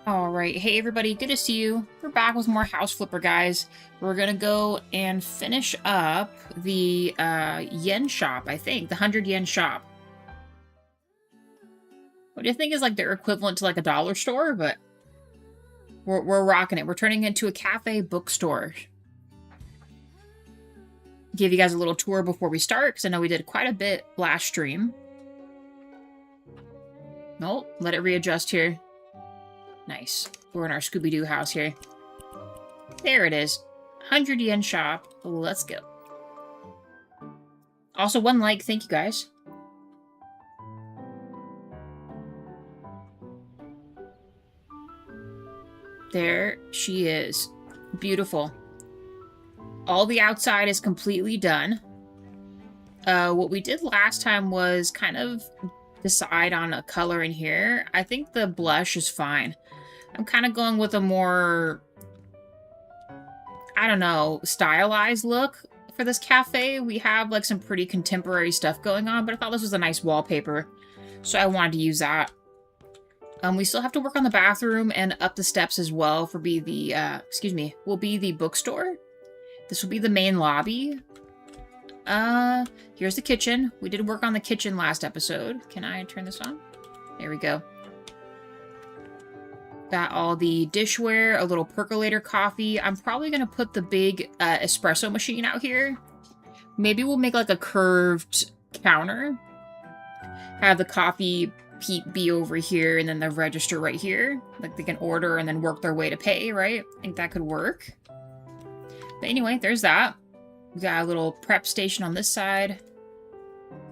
All right. Hey, everybody. Good to see you. We're back with more House Flipper, guys. We're going to go and finish up the yen shop, I think. The 100 yen shop. What do you think is like their equivalent to like a dollar store? But we're rocking it. We're turning it into a cafe bookstore. Give you guys a little tour before we start, because I know we did quite a bit last stream. Nope. Let it readjust here. Nice. We're in our Scooby-Doo house here. There it is. 100 yen shop. Let's go. Also, 1 like. Thank you, guys. There she is. Beautiful. All the outside is completely done. What we did last time was kind of decide on a color in here. I think the blush is fine. I'm kind of going with a more, I don't know, stylized look for this cafe. We have like some pretty contemporary stuff going on, but I thought this was a nice wallpaper, so I wanted to use that. We still have to work on the bathroom and up the steps as well for be the, will be the bookstore. This will be the main lobby. Here's the kitchen. We did work on the kitchen last episode. Can I turn this on? There we go. Got all the dishware, a little percolator coffee. I'm probably going to put the big espresso machine out here. Maybe we'll make like a curved counter. Have the coffee be over here and then the register right here. Like they can order and then work their way to pay, right? I think that could work. But anyway, there's that. We got a little prep station on this side.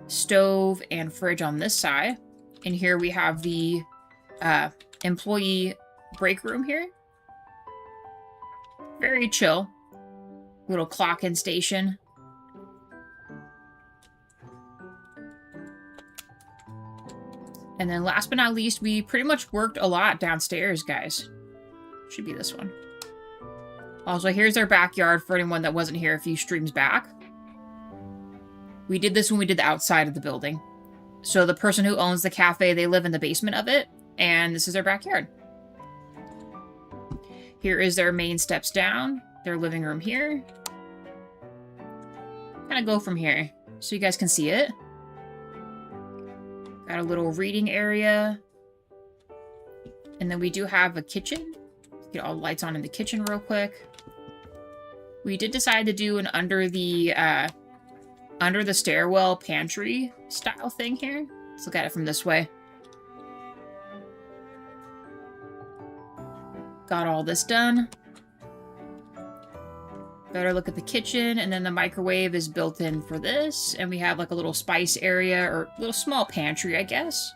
Stove and fridge on this side. And here we have the employee break room here. Very chill. Little clock-in station. And then last but not least, we pretty much worked a lot downstairs, guys. Should be this one. Also, here's their backyard for anyone that wasn't here a few streams back. We did this when we did the outside of the building. So the person who owns the cafe, they live in the basement of it, and this is their backyard. Here is their main steps down, their living room here. Kind of go from here so you guys can see it. Got a little reading area. And then we do have a kitchen. Get all the lights on in the kitchen real quick. We did decide to do an under the stairwell pantry style thing here. Let's look at it from this way. Got all this done. Better look at the kitchen, and then the microwave is built in for this, and we have like a little spice area, or little small pantry, I guess.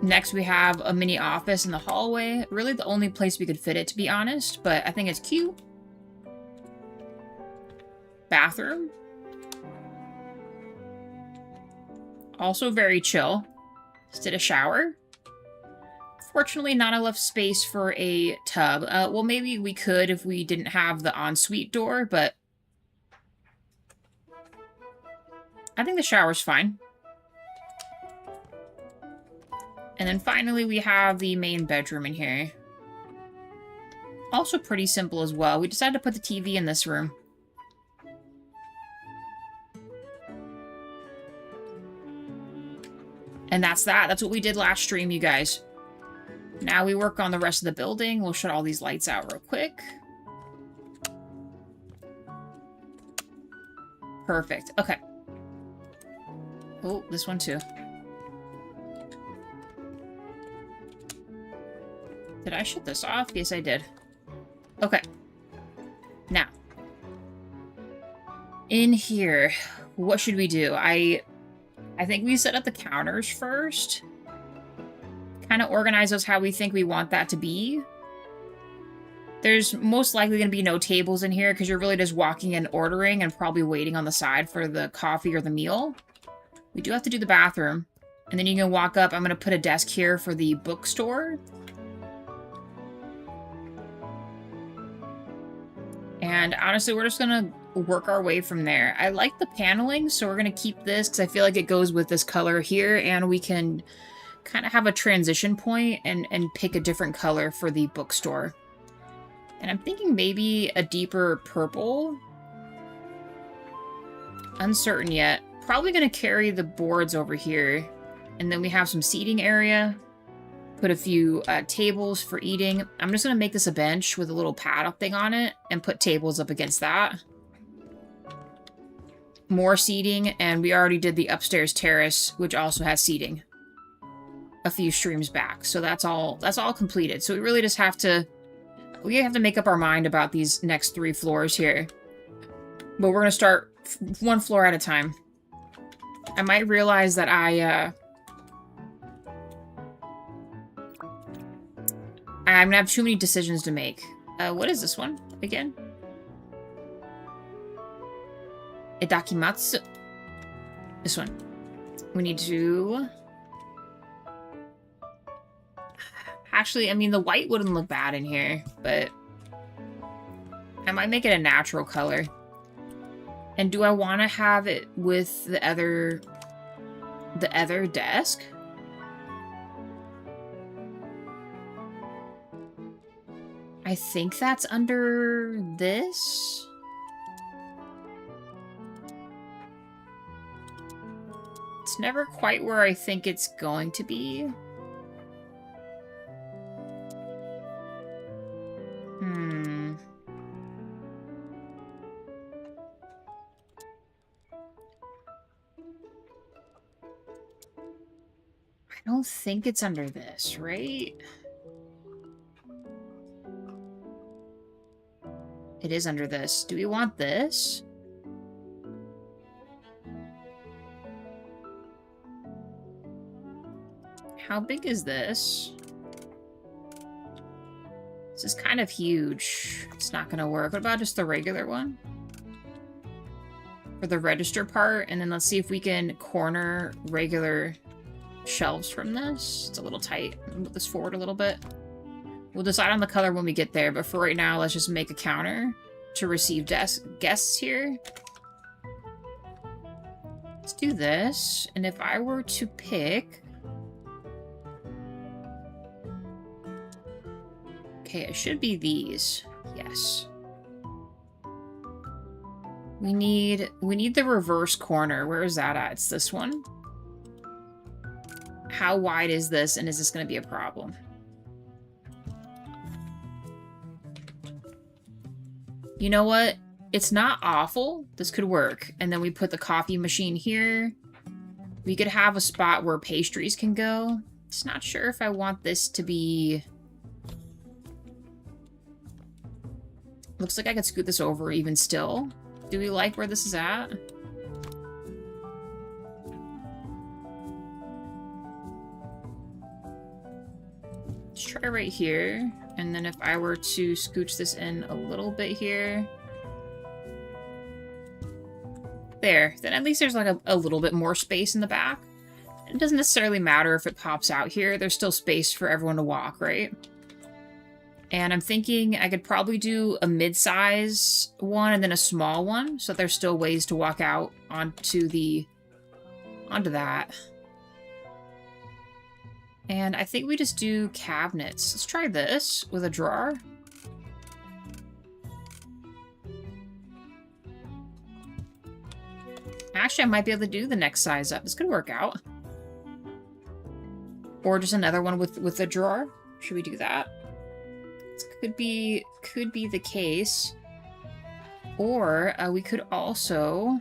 Next, we have a mini office in the hallway. Really the only place we could fit it, to be honest, but I think it's cute. Bathroom. Also very chill. Just did a shower. Fortunately, not enough space for a tub. Well, maybe we could if we didn't have the ensuite door, but I think the shower's fine. And then finally, we have the main bedroom in here. Also pretty simple as well. We decided to put the TV in this room. And that's that. That's what we did last stream, you guys. Now we work on the rest of the building. We'll shut all these lights out real quick. Perfect. Okay. Oh, this one too. Did I shut this off? Yes, I did. Okay. Now. In here, what should we do? I think we set up the counters first. Kind of organize those how we think we want that to be. There's most likely going to be no tables in here because you're really just walking and ordering and probably waiting on the side for the coffee or the meal. We do have to do the bathroom. And then you can walk up. I'm going to put a desk here for the bookstore. And honestly, we're just going to work our way from there. I like the paneling, so we're going to keep this because I feel like it goes with this color here, and we can kind of have a transition point and pick a different color for the bookstore. And I'm thinking maybe a deeper purple. Uncertain yet. Probably going to carry the boards over here. And then we have some seating area. Put a few tables for eating. I'm just going to make this a bench with a little pad thing on it and put tables up against that. More seating, and we already did the upstairs terrace, which also has seating a few streams back. So that's all completed. So we really just have to make up our mind about these next 3 floors here. But we're going to start 1 floor at a time. I might realize that I'm going to have too many decisions to make. What is this one again? Idakimatsu. This one. We need to... Actually, I mean, the white wouldn't look bad in here, but I might make it a natural color. And do I want to have it with the other desk? I think that's under this. It's never quite where I think it's going to be. I don't think it's under this, right? It is under this. Do we want this? How big is this? This is kind of huge. It's not gonna work. What about just the regular one? For the register part, and then let's see if we can corner regular shelves from this. It's a little tight. Move this forward a little bit. We'll decide on the color when we get there, but for right now, let's just make a counter to receive guests here. Let's do this, and if I were to pick... Okay, it should be these. Yes. We need the reverse corner. Where is that at? It's this one. How wide is this, and is this going to be a problem? You know what? It's not awful. This could work. And then we put the coffee machine here. We could have a spot where pastries can go. Just not sure if I want this to be... Looks like I could scoot this over even still. Do we like where this is at? Let's try right here. And then if I were to scooch this in a little bit here. There. Then at least there's like a little bit more space in the back. It doesn't necessarily matter if it pops out here. There's still space for everyone to walk, right? And I'm thinking I could probably do a mid-size one and then a small one, so that there's still ways to walk out onto that. And I think we just do cabinets. Let's try this with a drawer. Actually, I might be able to do the next size up. This could work out. Or just another one with a drawer. Should we do that? Could be the case. Or we could also...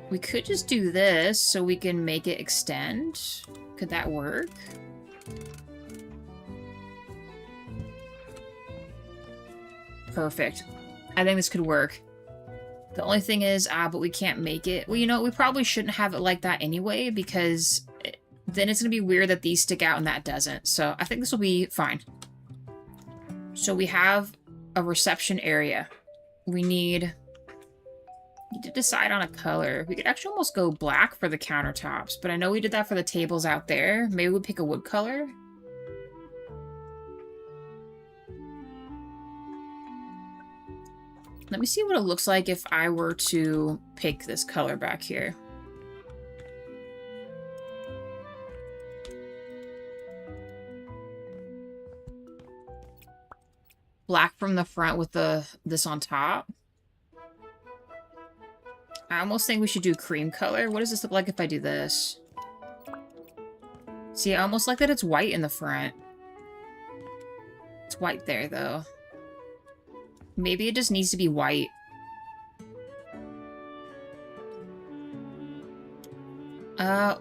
We could just do this so we can make it extend. Could that work? Perfect. I think this could work. The only thing is, but we can't make it. Well, you know, we probably shouldn't have it like that anyway, because then it's going to be weird that these stick out and that doesn't. So I think this will be fine. So we have a reception area. We need to decide on a color. We could actually almost go black for the countertops, but I know we did that for the tables out there. Maybe we'll pick a wood color. Let me see what it looks like if I were to pick this color back here. black from the front with this on top. I almost think we should do cream color. What does this look like if I do this? See, I almost like that it's white in the front. It's white there, though. Maybe it just needs to be white. I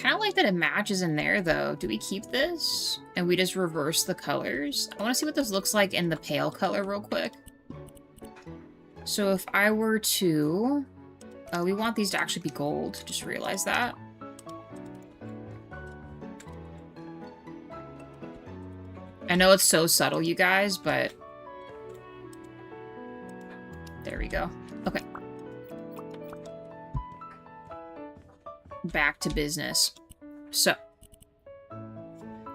kind of like that it matches in there, though. Do we keep this? And we just reverse the colors? I want to see what this looks like in the pale color real quick. So if I were to... Oh, we want these to actually be gold. Just realized that. I know it's so subtle, you guys, but... There we go. Okay. Back to business. So.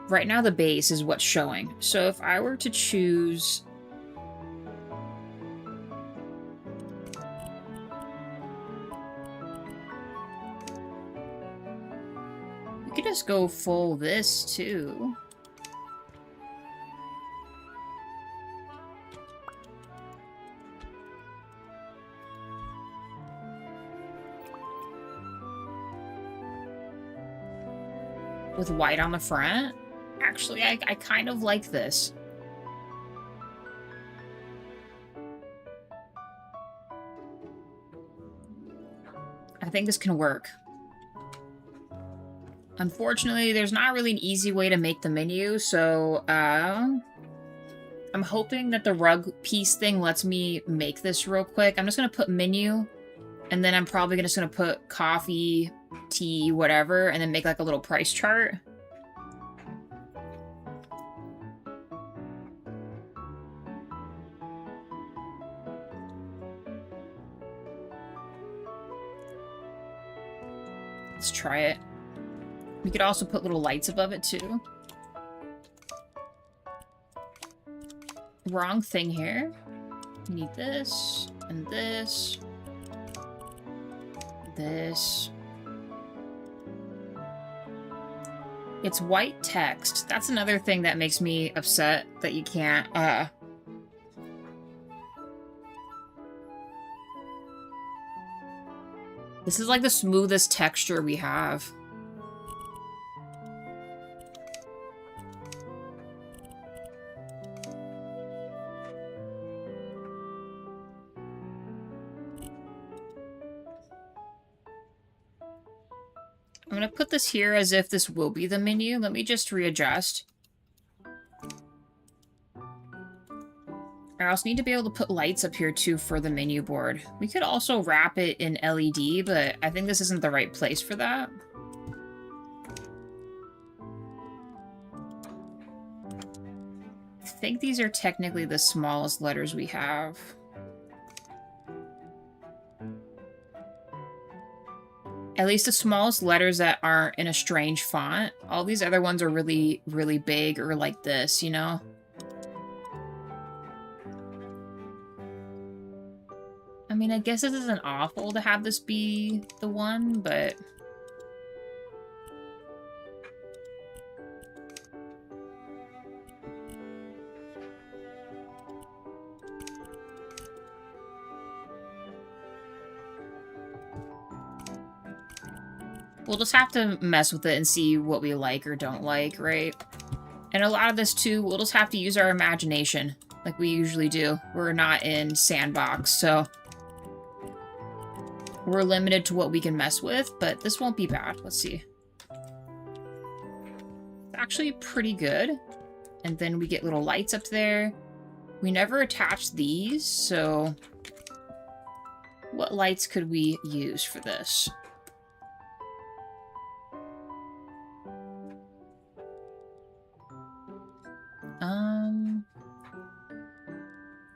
Right now the base is what's showing. So if I were to choose... We could just go full this, too. With white on the front. Actually, I kind of like this. I think this can work. Unfortunately, there's not really an easy way to make the menu, so I'm hoping that the rug piece thing lets me make this real quick. I'm just going to put menu, and then I'm probably just going to put coffee, tea, whatever, and then make like a little price chart. Let's try it. We could also put little lights above it too. Wrong thing here. We need this, and this. This. It's white text. That's another thing that makes me upset that you can't, This is like the smoothest texture we have. I'm gonna put this here as if this will be the menu. Let me just readjust. I also need to be able to put lights up here too for the menu board. We could also wrap it in LED, but I think this isn't the right place for that. I think these are technically the smallest letters we have. At least the smallest letters that aren't in a strange font. All these other ones are really, really big or like this, you know? I mean, I guess it isn't awful to have this be the one, but... We'll just have to mess with it and see what we like or don't like, right? And a lot of this, too, we'll just have to use our imagination, like we usually do. We're not in Sandbox, so... We're limited to what we can mess with, but this won't be bad. Let's see. It's actually pretty good. And then we get little lights up there. We never attached these, so... What lights could we use for this?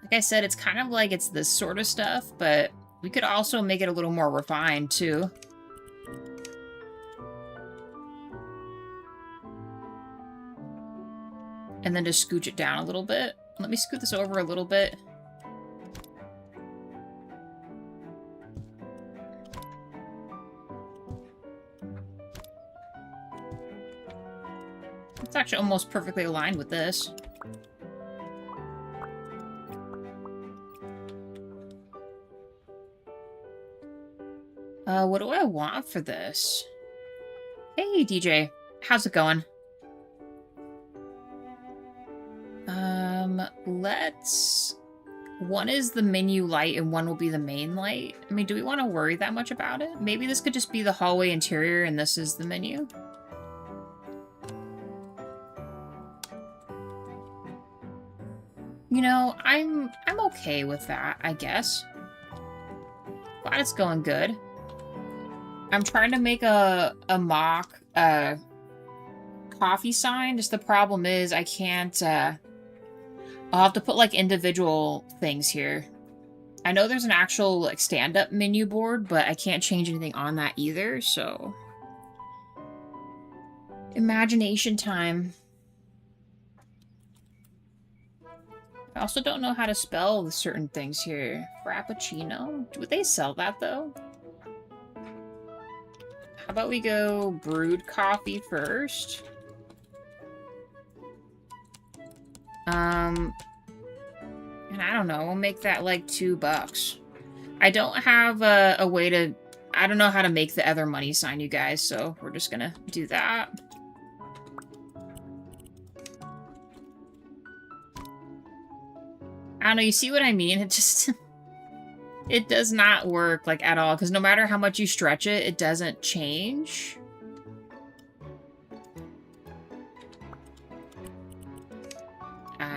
Like I said, it's kind of like it's this sort of stuff, but we could also make it a little more refined, too. And then just scooch it down a little bit. Let me scoot this over a little bit. It's actually almost perfectly aligned with this. What do I want for this? Hey, DJ. How's it going? Let's... One is the menu light and one will be the main light. I mean, do we want to worry that much about it? Maybe this could just be the hallway interior and this is the menu. You know, I'm okay with that, I guess. Glad it's going good. I'm trying to make a mock coffee sign. Just the problem is I can't I'll have to put like individual things here. I know there's an actual like stand-up menu board, but I can't change anything on that either, so imagination time. I also don't know how to spell certain things here. Frappuccino? Would they sell that, though? How about we go brewed coffee first? And I don't know, we'll make that like $2. I don't have a way to... I don't know how to make the other money sign, you guys, so we're just gonna do that. I don't know, you see what I mean? It just... it does not work, like, at all, because no matter how much you stretch it, it doesn't change.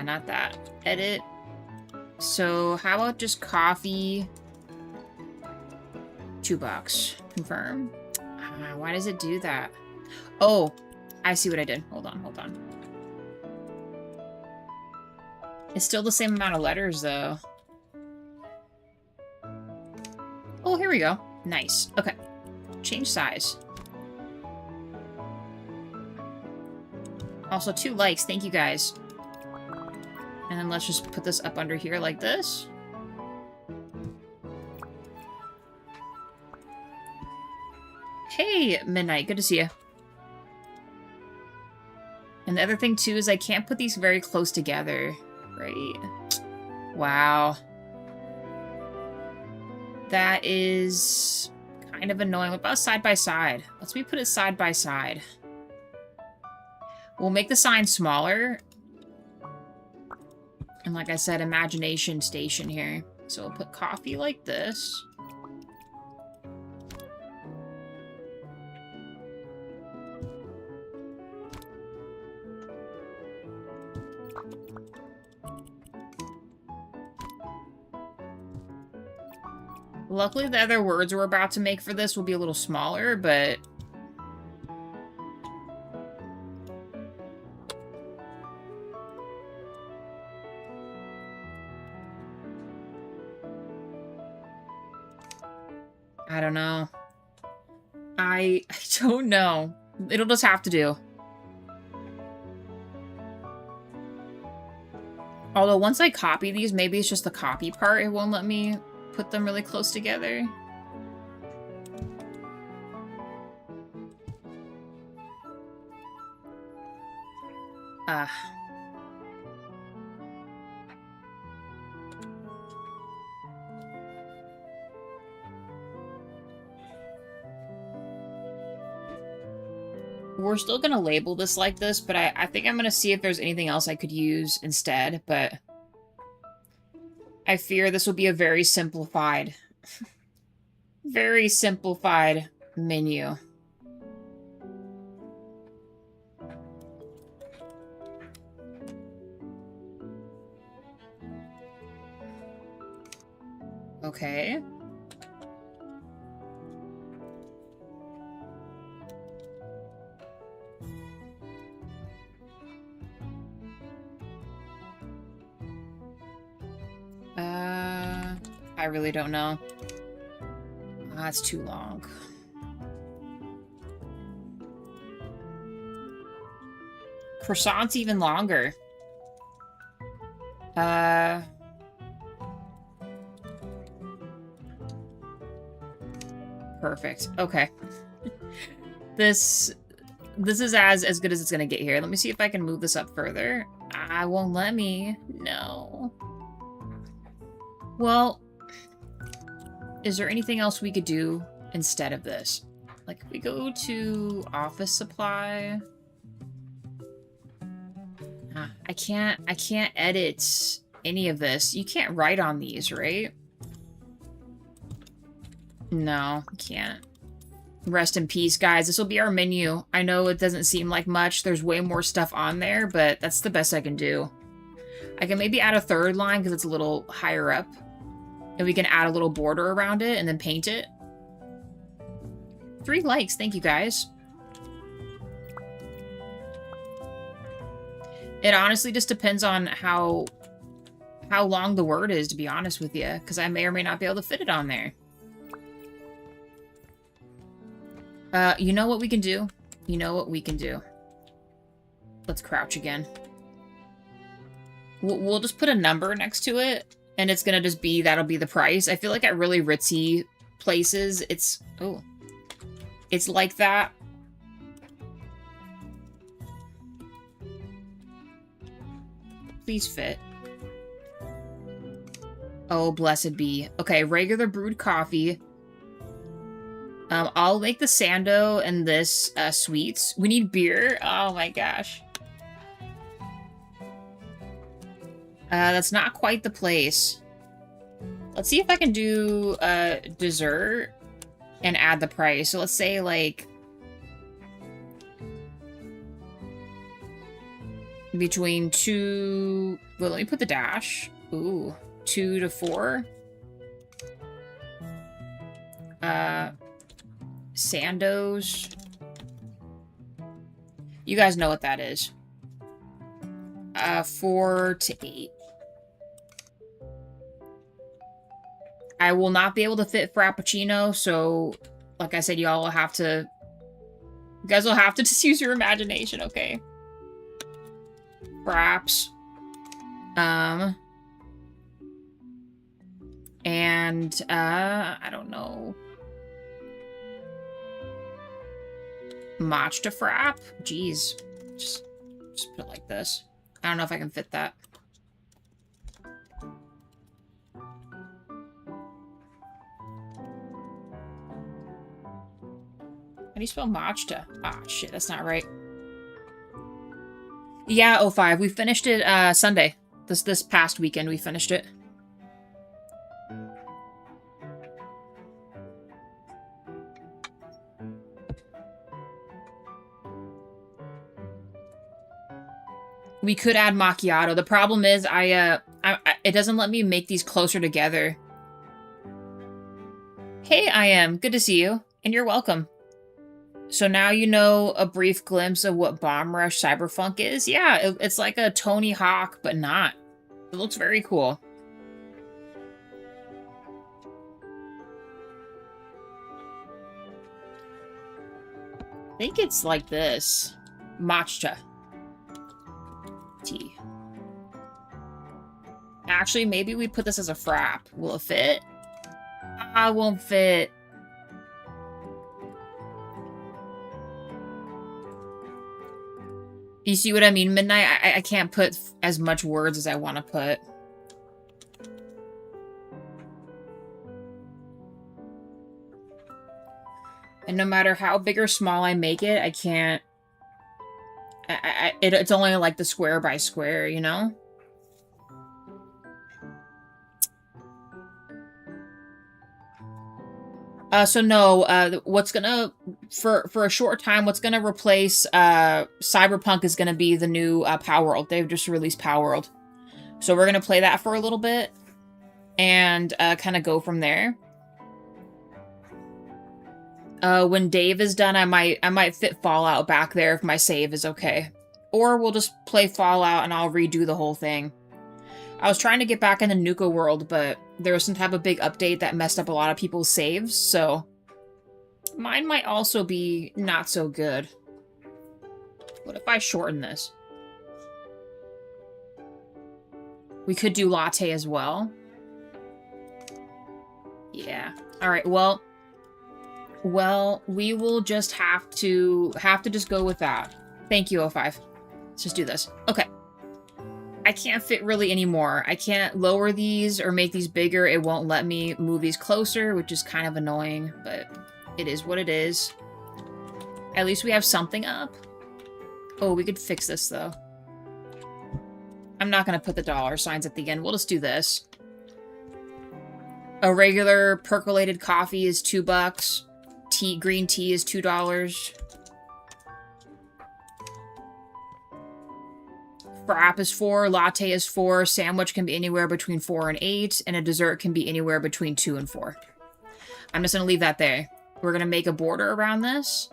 Not that. Edit. So, how about just coffee? $2. Confirm. Why does it do that? Oh, I see what I did. Hold on, hold on. It's still the same amount of letters, though. Oh, here we go. Nice. Okay. Change size. Also, 2 likes. Thank you, guys. And then let's just put this up under here like this. Hey, Midnight. Good to see you. And the other thing, too, is I can't put these very close together. Right? Wow. That is kind of annoying. What about side by side? Let's put it side by side. We'll make the sign smaller. And like I said, imagination station here. So we'll put coffee like this. Luckily, the other words we're about to make for this will be a little smaller, but... I don't know. I don't know. It'll just have to do. Although once I copy these, maybe it's just the copy part. It won't let me put them really close together. We're still gonna label this like this, but I think I'm gonna see if there's anything else I could use instead, but I fear this will be a very simplified, very simplified menu. Okay. I really don't know. That's too long. Croissant's even longer. Perfect. Okay. This this is as good as it's gonna get here. Let me see if I can move this up further. I won't let me. No. Well, is there anything else we could do instead of this? Like, if we go to office supply. I can't edit any of this. You can't write on these, right? No, can't. Rest in peace, guys. This will be our menu. I know it doesn't seem like much. There's way more stuff on there, but that's the best I can do. I can maybe add a third line because it's a little higher up. And we can add a little border around it and then paint it. 3 likes. Thank you, guys. It honestly just depends on how long the word is, to be honest with you, because I may or may not be able to fit it on there. You know what we can do? You know what we can do? Let's crouch again. We'll just put a number next to it, and it's gonna just be, that'll be the price. I feel like at really ritzy places, it's like that. Please fit. Oh, blessed be. Okay, regular brewed coffee. I'll make the Sando and this sweets. We need beer. Oh my gosh. That's not quite the place. Let's see if I can do dessert and add the price. So let's say like between 2. Well, let me put the dash. Ooh, 2 to 4. Sandos. You guys know what that is. 4 to 8. I will not be able to fit Frappuccino, so like I said, y'all will have to... You guys will have to just use your imagination, okay? Fraps. And, I don't know. Matcha frap? Jeez. Just put it like this. I don't know if I can fit that. How do you spell matcha? Ah, shit, that's not right. Yeah, 05. We finished it Sunday. This past weekend we finished it. We could add macchiato. The problem is it doesn't let me make these closer together. Hey, I am. Good to see you. And you're welcome. So now you know a brief glimpse of what Bomb Rush Cyberpunk is? Yeah, it's like a Tony Hawk, but not. It looks very cool. I think it's like this. Matcha. Tea. Actually, maybe we put this as a frap. Will it fit? I won't fit. You see what I mean, Midnight? I can't put as much words as I want to put. And no matter how big or small I make it, I can't... It's only like the square by square, you know? So no, what's gonna, for a short time, what's gonna replace Cyberpunk is gonna be the new Palworld. They've just released Palworld. So we're gonna play that for a little bit and kind of go from there. When Dave is done, I might fit Fallout back there if my save is okay. Or we'll just play Fallout and I'll redo the whole thing. I was trying to get back into Nuka World, but there was some type of big update that messed up a lot of people's saves, so... Mine might also be not so good. What if I shorten this? We could do latte as well. Yeah. Alright, well... Well, we will just have to just go with that. Thank you, O5. Let's just do this. Okay. I can't fit really anymore. I can't lower these or make these bigger. It won't let me move these closer, which is kind of annoying, but it is what it is. At least we have something up. Oh, we could fix this, though. I'm not going to put the dollar signs at the end. We'll just do this. A regular percolated coffee is $2. Green tea is $2. Frap is $4, latte is $4, sandwich can be anywhere between $4 and $8, and a dessert can be anywhere between $2 and $4. I'm just gonna leave that there. We're gonna make a border around this,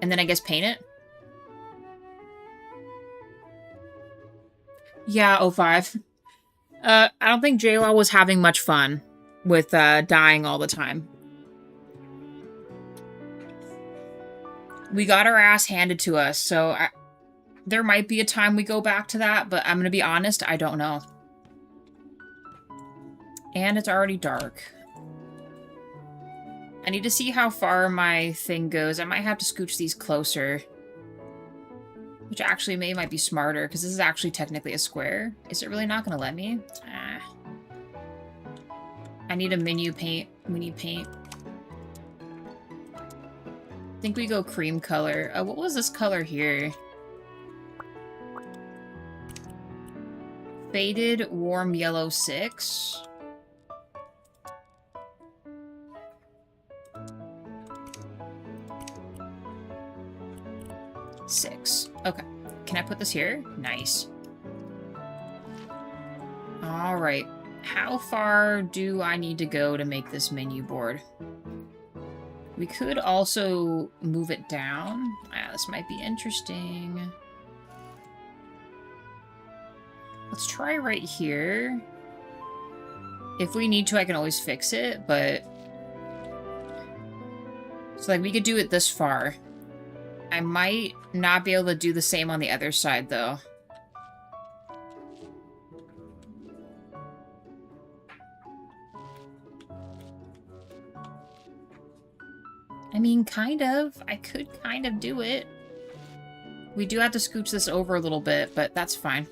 and then I guess paint it. Yeah, O5. I don't think JLaw was having much fun with dying all the time. We got our ass handed to us, so there might be a time we go back to that, but I'm gonna be honest, I don't know. And it's already dark. I need to see how far my thing goes. I might have to scooch these closer. Which actually might be smarter, because this is actually technically a square. Is it really not gonna let me? I need a menu paint. We need paint. I think we go cream color. What was this color here? Faded warm yellow 6. Okay. Can I put this here? Nice. Alright. How far do I need to go to make this menu board? We could also move it down. This might be interesting. Let's try right here. If we need to, I can always fix it, but... So, like, we could do it this far. I might not be able to do the same on the other side, though. I mean, kind of. I could kind of do it. We do have to scooch this over a little bit, but that's fine.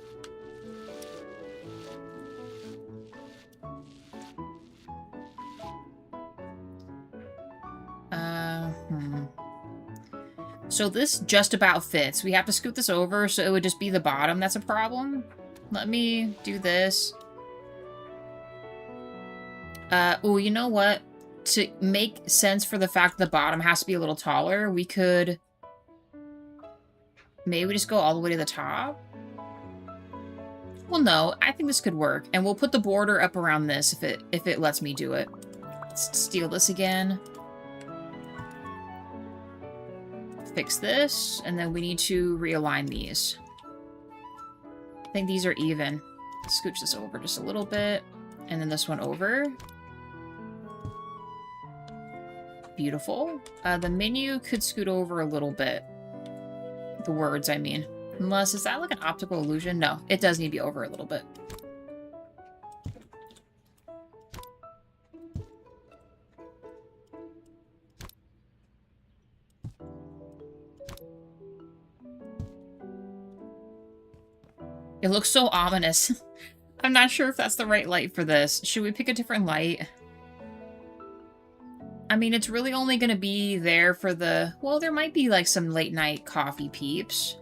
So this just about fits. We have to scoot this over, so it would just be the bottom that's a problem. Let me do this. Oh, you know what? To make sense for the fact that the bottom has to be a little taller, we could maybe just go all the way to the top. Well, no, I think this could work. And we'll put the border up around this if it lets me do it. Let's steal this again. Fix this, and then we need to realign these. I think these are even. Scooch this over just a little bit, and then this one over. Beautiful. The menu could scoot over a little bit. The words, I mean. Unless, is that like an optical illusion? No, it does need to be over a little bit. It looks so ominous. I'm not sure if that's the right light for this. Should we pick a different light? I mean, it's really only going to be there for the... Well, there might be, like, some late-night coffee peeps.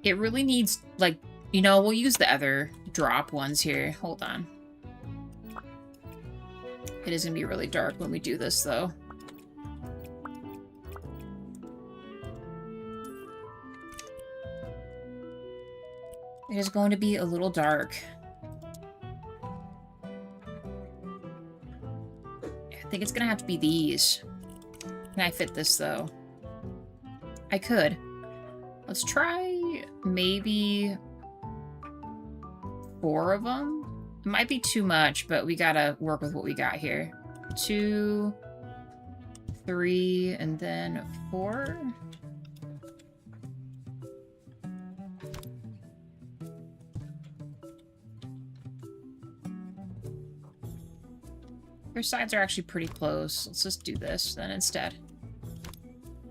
It really needs, like... You know, we'll use the other drop ones here. Hold on. It is going to be really dark when we do this, though. It is going to be a little dark. I think it's going to have to be these. Can I fit this, though? I could. Let's try maybe 4 of them. It might be too much, but we gotta work with what we got here. 2, 3, and then 4. Their sides are actually pretty close. Let's just do this then instead.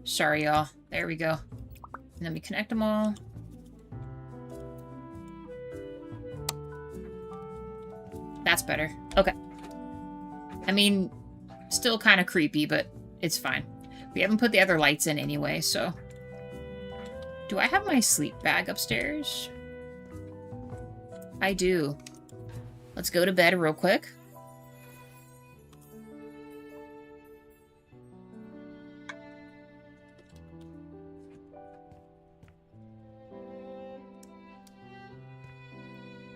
Sorry, y'all. There we go. And then we connect them all. That's better. Okay. I mean, still kind of creepy, but it's fine. We haven't put the other lights in anyway, so... Do I have my sleep bag upstairs? I do. Let's go to bed real quick.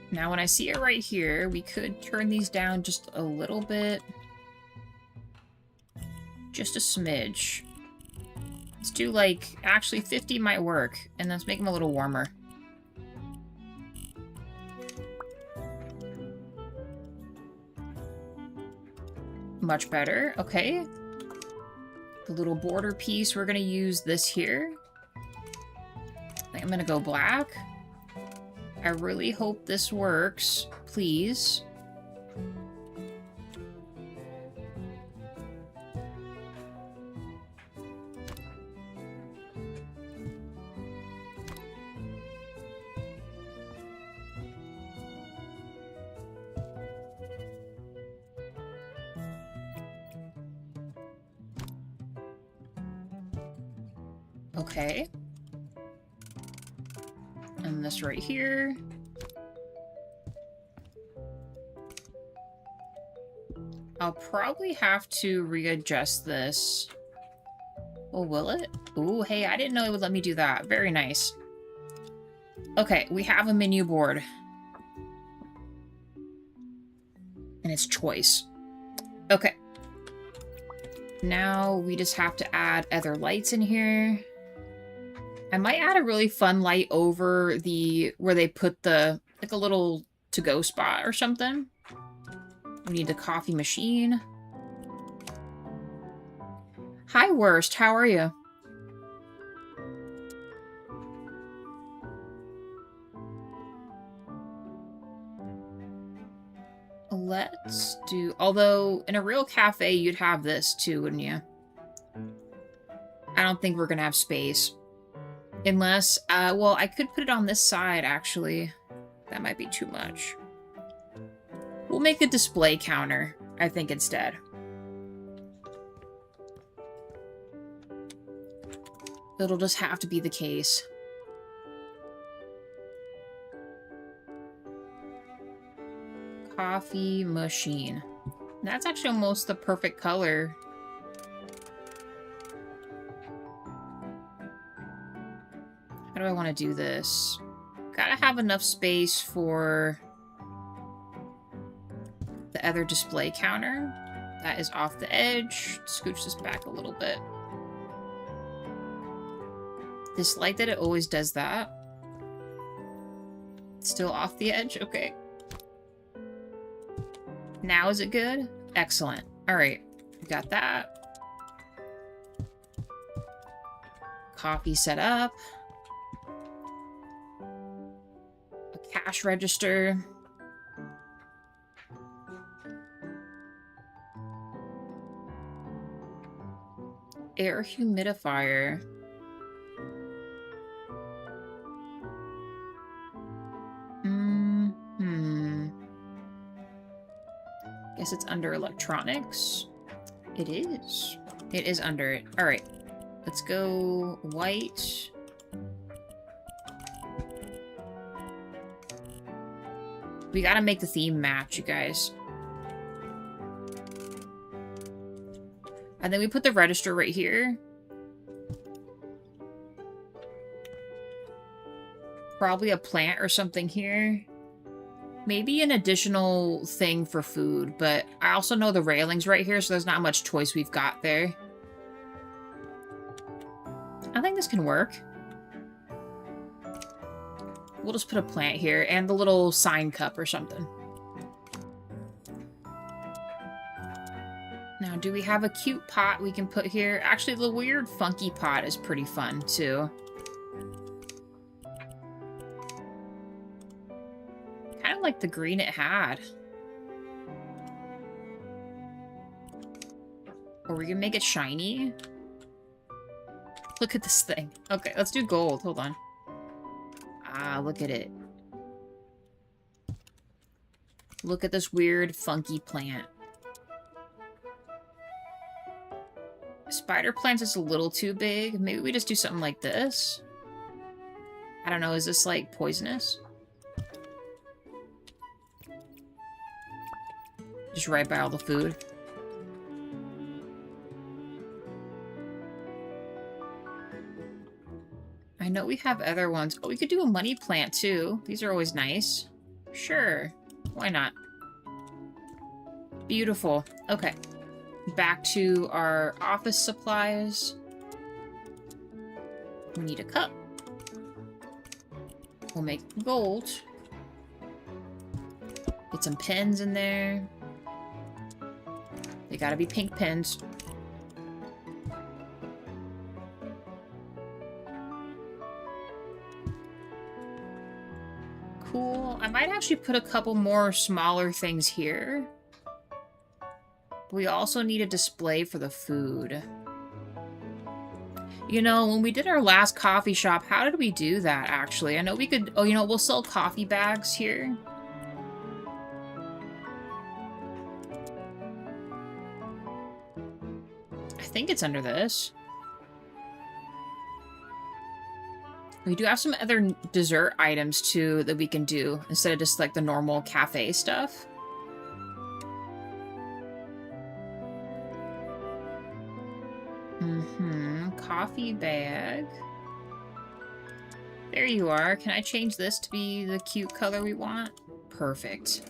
Now, when I see it right here, we could turn these down just a little bit. Just a smidge. Let's do, like, actually 50 might work, and let's make them a little warmer. Much better. Okay. The little border piece, we're going to use this here. I think I'm going to go black. I really hope this works. Please. Okay. And this right here. I'll probably have to readjust this. Oh, will it? Ooh, hey, I didn't know it would let me do that. Very nice. Okay, we have a menu board. And it's choice. Okay. Now we just have to add other lights in here. I might add a really fun light over the where they put the like a little to-go spot or something. We need the coffee machine. Hi, Worst. How are you? Let's do... Although, in a real cafe, you'd have this too, wouldn't you? I don't think we're gonna have space. Unless, well, I could put it on this side, actually. That might be too much. We'll make a display counter, I think, instead. It'll just have to be the case. Coffee machine. That's actually almost the perfect color. How do I want to do this? Gotta have enough space for the other display counter. That is off the edge. Scooch this back a little bit. Dislike that it always does that. Still off the edge? Okay. Now is it good? Excellent. Alright. We got that. Coffee set up. A cash register. Air humidifier. Guess it's under electronics. It is. It is under it. Alright. Let's go white. We gotta make the theme match, you guys. And then we put the register right here. Probably a plant or something here. Maybe an additional thing for food, but I also know the railing's right here, so there's not much choice we've got there. I think this can work. We'll just put a plant here and the little sign cup or something. Now, do we have a cute pot we can put here? Actually, the weird funky pot is pretty fun, too. Kind of like the green it had. Or we can make it shiny. Look at this thing. Okay, let's do gold. Hold on. Ah, look at it. Look at this weird, funky plant. Spider plant's just a little too big. Maybe we just do something like this. I don't know, is this like poisonous? Just right by all the food. I know we have other ones. Oh, we could do a money plant too. These are always nice. Sure. Why not? Beautiful. Okay. Back to our office supplies. We need a cup. We'll make gold. Get some pens in there. They gotta be pink pens. Cool. I might actually put a couple more smaller things here. We also need a display for the food. You know, when we did our last coffee shop, how did we do that, actually? I know we could... Oh, you know, we'll sell coffee bags here. I think it's under this. We do have some other dessert items, too, that we can do, instead of just, like, the normal cafe stuff. Coffee bag. There you are. Can I change this to be the cute color we want? Perfect.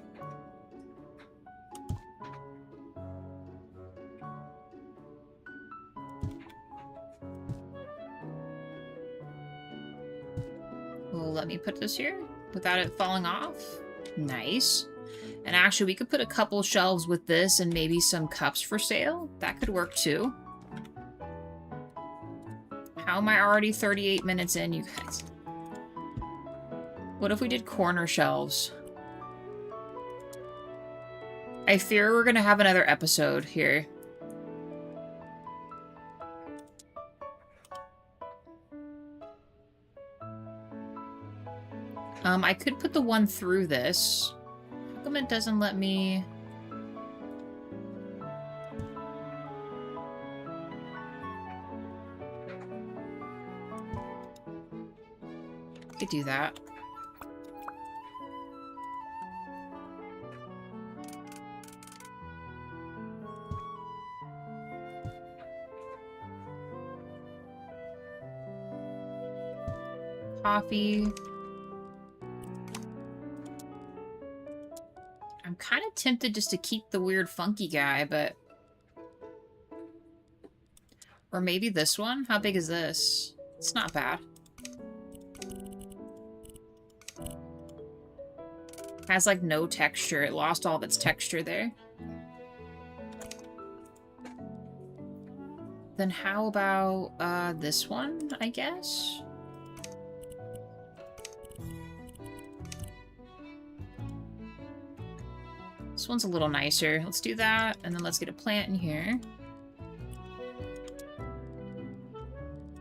Well, let me put this here without it falling off. Nice. And actually, we could put a couple shelves with this and maybe some cups for sale. That could work too. How am I already 38 minutes in, you guys? What if we did corner shelves? I fear we're gonna have another episode here. I could put the one through this. How come it doesn't let me... Could do that. Coffee. I'm kind of tempted just to keep the weird funky guy, but... Or maybe this one? How big is this? It's not bad. Has, like, no texture. It lost all of its texture there. Then how about, this one, I guess? This one's a little nicer. Let's do that, and then let's get a plant in here.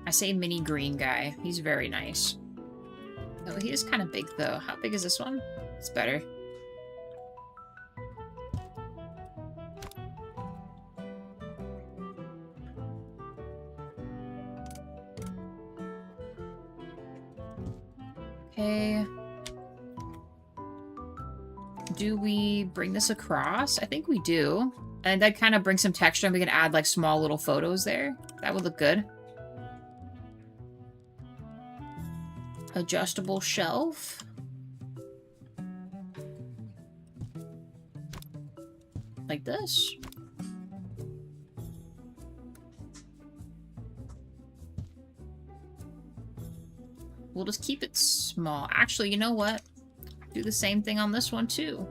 I say mini green guy. He's very nice. Oh, he is kind of big, though. How big is this one? It's better. Okay. Do we bring this across? I think we do. And that kind of brings some texture, and we can add, like, small little photos there. That would look good. Adjustable shelf. Like this. We'll just keep it small. Actually, you know what? Do the same thing on this one, too.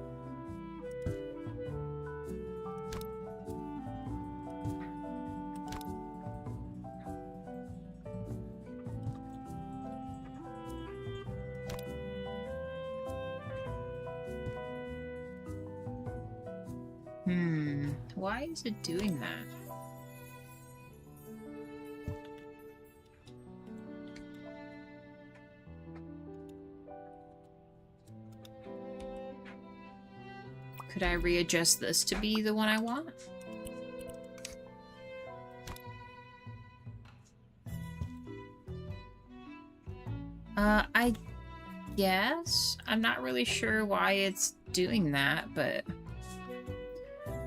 Why is it doing that? Could I readjust this to be the one I want? I guess. I'm not really sure why it's doing that, but...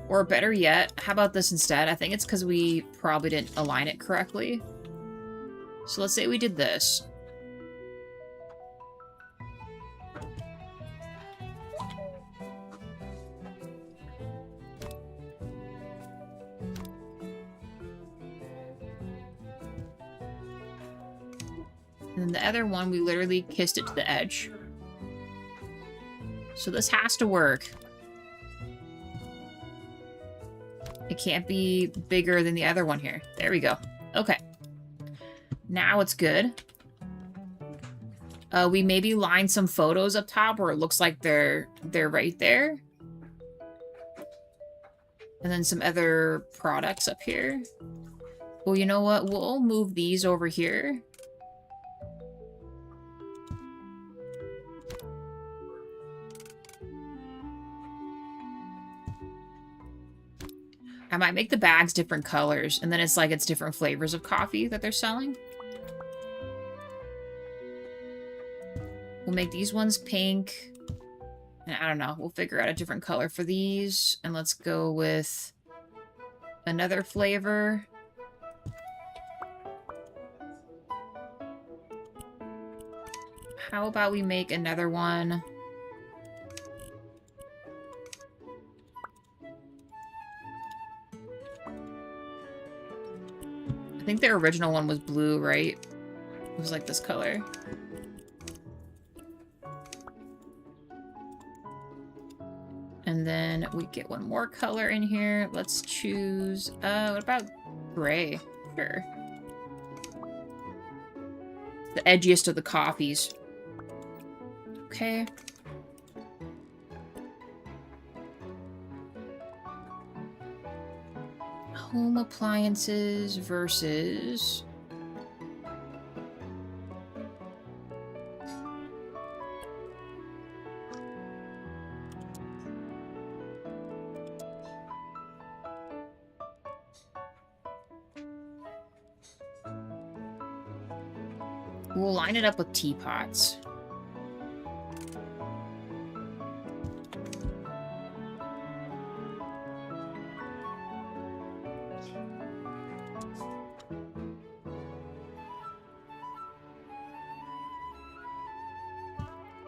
Or better yet, how about this instead? I think it's because we probably didn't align it correctly. So let's say we did this. And then the other one, we literally kissed it to the edge. So this has to work. It can't be bigger than the other one here. There we go. Okay. Now it's good. We maybe line some photos up top where it looks like they're right there. And then some other products up here. Well, you know what? We'll move these over here. I might make the bags different colors, and then it's like it's different flavors of coffee that they're selling. We'll make these ones pink. And I don't know, we'll figure out a different color for these. And let's go with another flavor. How about we make another one? I think the original one was blue, right? It was like this color. And then we get one more color in here. Let's choose, what about gray? Sure. The edgiest of the coffees. Okay. Home appliances versus... We'll line it up with teapots.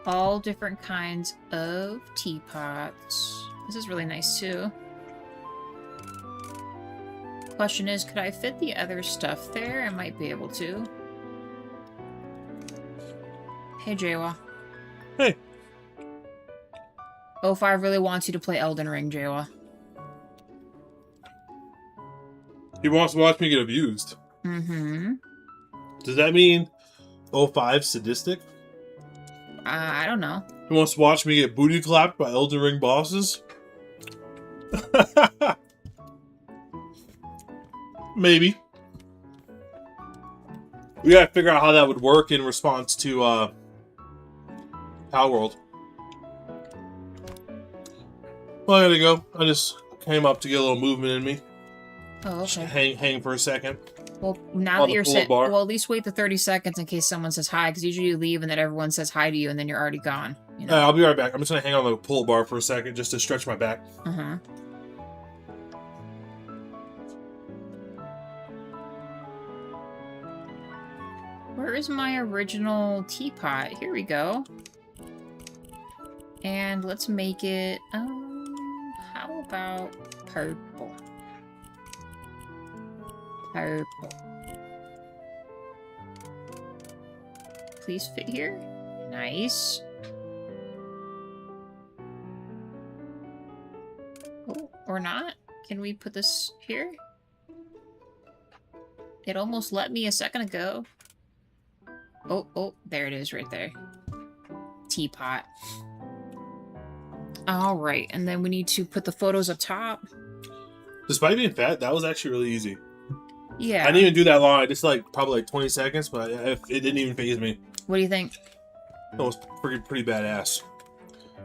All different kinds of teapots. This is really nice too. Question is, could I fit the other stuff there? I might be able to. Hey, Jawa. Hey. O5 really wants you to play Elden Ring, Jawa. He wants to watch me get abused. Mm-hmm. Does that mean O5 sadistic? I don't know. He wants to watch me get booty clapped by Elden Ring bosses? Maybe. We gotta figure out how that would work in response to, Palworld. Well, I gotta go. I just came up to get a little movement in me. Oh, okay. Just hang for a second. Well, now that you're pull-up bar. well, at least wait the 30 seconds in case someone says hi, because usually you leave and then everyone says hi to you and then you're already gone. You know? I'll be right back. I'm just gonna hang on the pull-up bar for a second just to stretch my back. Uh-huh. Where is my original teapot? Here we go. And let's make it, how about purple? Purple. Please fit here. Nice. Oh, or not? Can we put this here? It almost let me a second ago. Oh, there it is right there. Teapot. Alright, and then we need to put the photos up top. Despite being fat, that was actually really easy. Yeah. I didn't even do that long. I just probably 20 seconds, but it didn't even faze me. What do you think? It was pretty badass.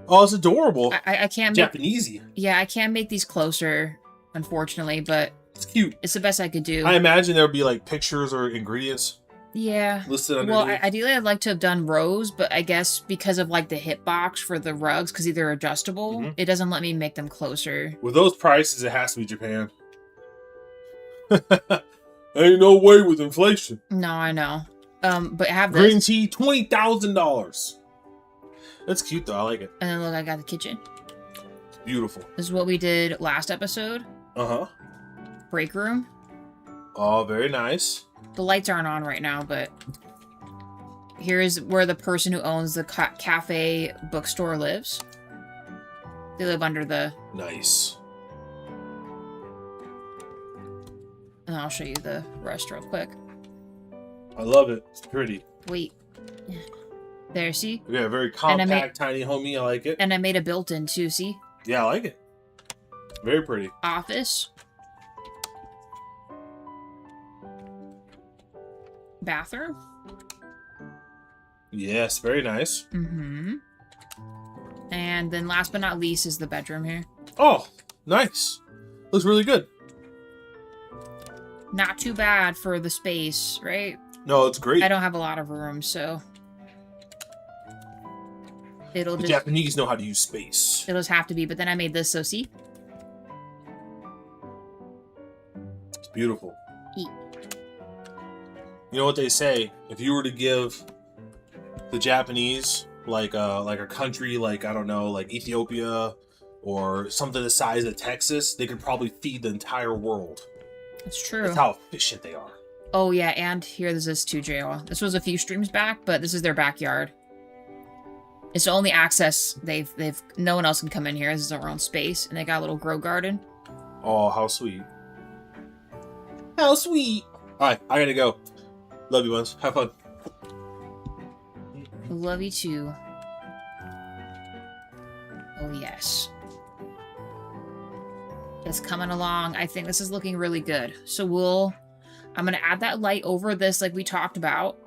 Oh, it's adorable. I can't make... Japanesey. Yeah, I can't make these closer, unfortunately, but... It's cute. It's the best I could do. I imagine there would be like pictures or ingredients. Yeah. Listed underneath. Well, ideally I'd like to have done rows, but I guess because of like the hitbox for the rugs, because they're adjustable, it doesn't let me make them closer. With those prices, it has to be Japan. Ain't no way with inflation. No, I know. But have this. Green tea, $20,000. That's cute though. I like it. And then look, I got the kitchen. It's beautiful. This is what we did last episode. Uh-huh. Break room. Oh, very nice. The lights aren't on right now, but here's where the person who owns the Café Bookstore lives. They live under the... Nice. And I'll show you the rest real quick. I love it. It's pretty. Wait. There, see? Yeah, very compact, tiny homey. I like it. And I made a built-in too, see? Yeah, I like it. Very pretty. Office. Bathroom. Yes, very nice. Mm-hmm. And then last but not least is the bedroom here. Oh, nice. Looks really good. Not too bad for the space, right? No, it's great. I don't have a lot of room, so... It'll the just... Japanese know how to use space. It'll just have to be, but then I made this, so see? It's beautiful. Eat. You know what they say? If you were to give the Japanese, like a country, like, I don't know, like Ethiopia or something the size of Texas, they could probably feed the entire world. That's true. That's how efficient they are. Oh, yeah, and here's this too, JL. This was a few streams back, but this is their backyard. It's the only access no one else can come in here. This is our own space, and they got a little grow garden. Oh, how sweet. How sweet. Alright, I gotta go. Love you, ones. Have fun. Love you too. Oh, yes. It's coming along. I think this is looking really good. So I'm going to add that light over this like we talked about.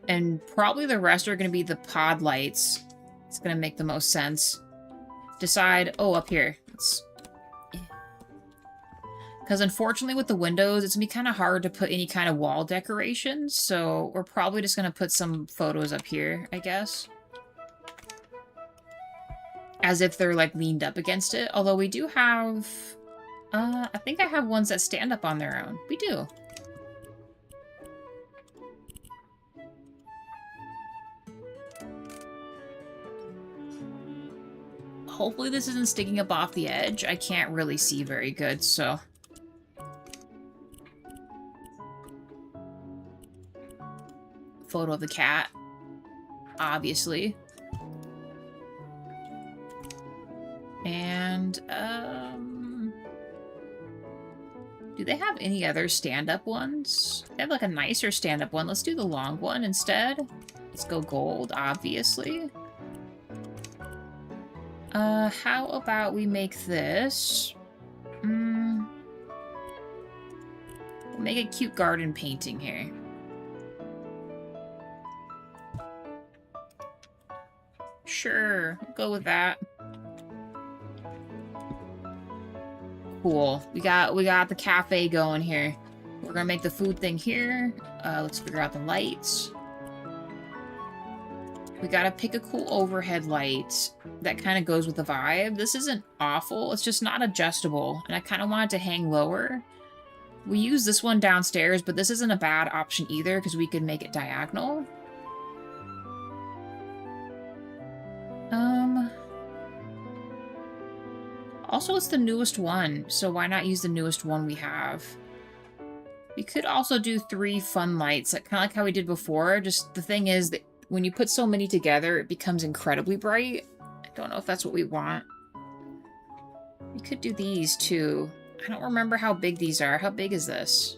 And probably the rest are going to be the pod lights. It's going to make the most sense. Decide, up here. Because unfortunately with the windows, it's going to be kind of hard to put any kind of wall decorations. So we're probably just going to put some photos up here, I guess. As if they're like leaned up against it. Although we do have... I think I have ones that stand up on their own. We do. Hopefully this isn't sticking up off the edge. I can't really see very good, so... Photo of the cat. Obviously. And, do they have any other stand-up ones? They have, like, a nicer stand-up one. Let's do the long one instead. Let's go gold, obviously. How about we make this? We'll make a cute garden painting here. Sure, go with that. Cool. We got the cafe going here. We're gonna make the food thing here. Let's figure out the lights. We gotta pick a cool overhead light that kind of goes with the vibe. This isn't awful. It's just not adjustable, and I kind of want it to hang lower. We use this one downstairs, but this isn't a bad option either because we could make it diagonal. Also, it's the newest one, so why not use the newest one we have? We could also do 3 fun lights, like, kind of like how we did before. Just the thing is that when you put so many together, it becomes incredibly bright. I don't know if that's what we want. We could do these too. I don't remember how big these are. How big is this?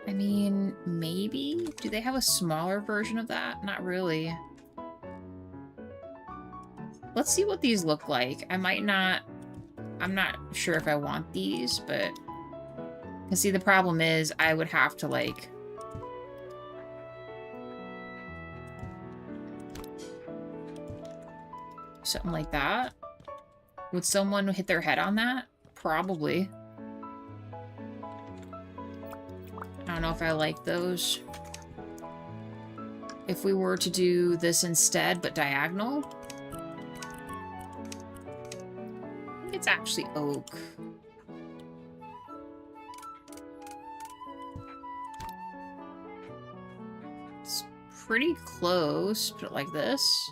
I mean, maybe? Do they have a smaller version of that? Not really. Let's see what these look like. I'm not sure if I want these, but... Because see, the problem is, I would have to, like... Something like that. Would someone hit their head on that? Probably. I don't know if I like those. If we were to do this instead, but diagonal. I think it's actually oak. It's pretty close. Put it like this.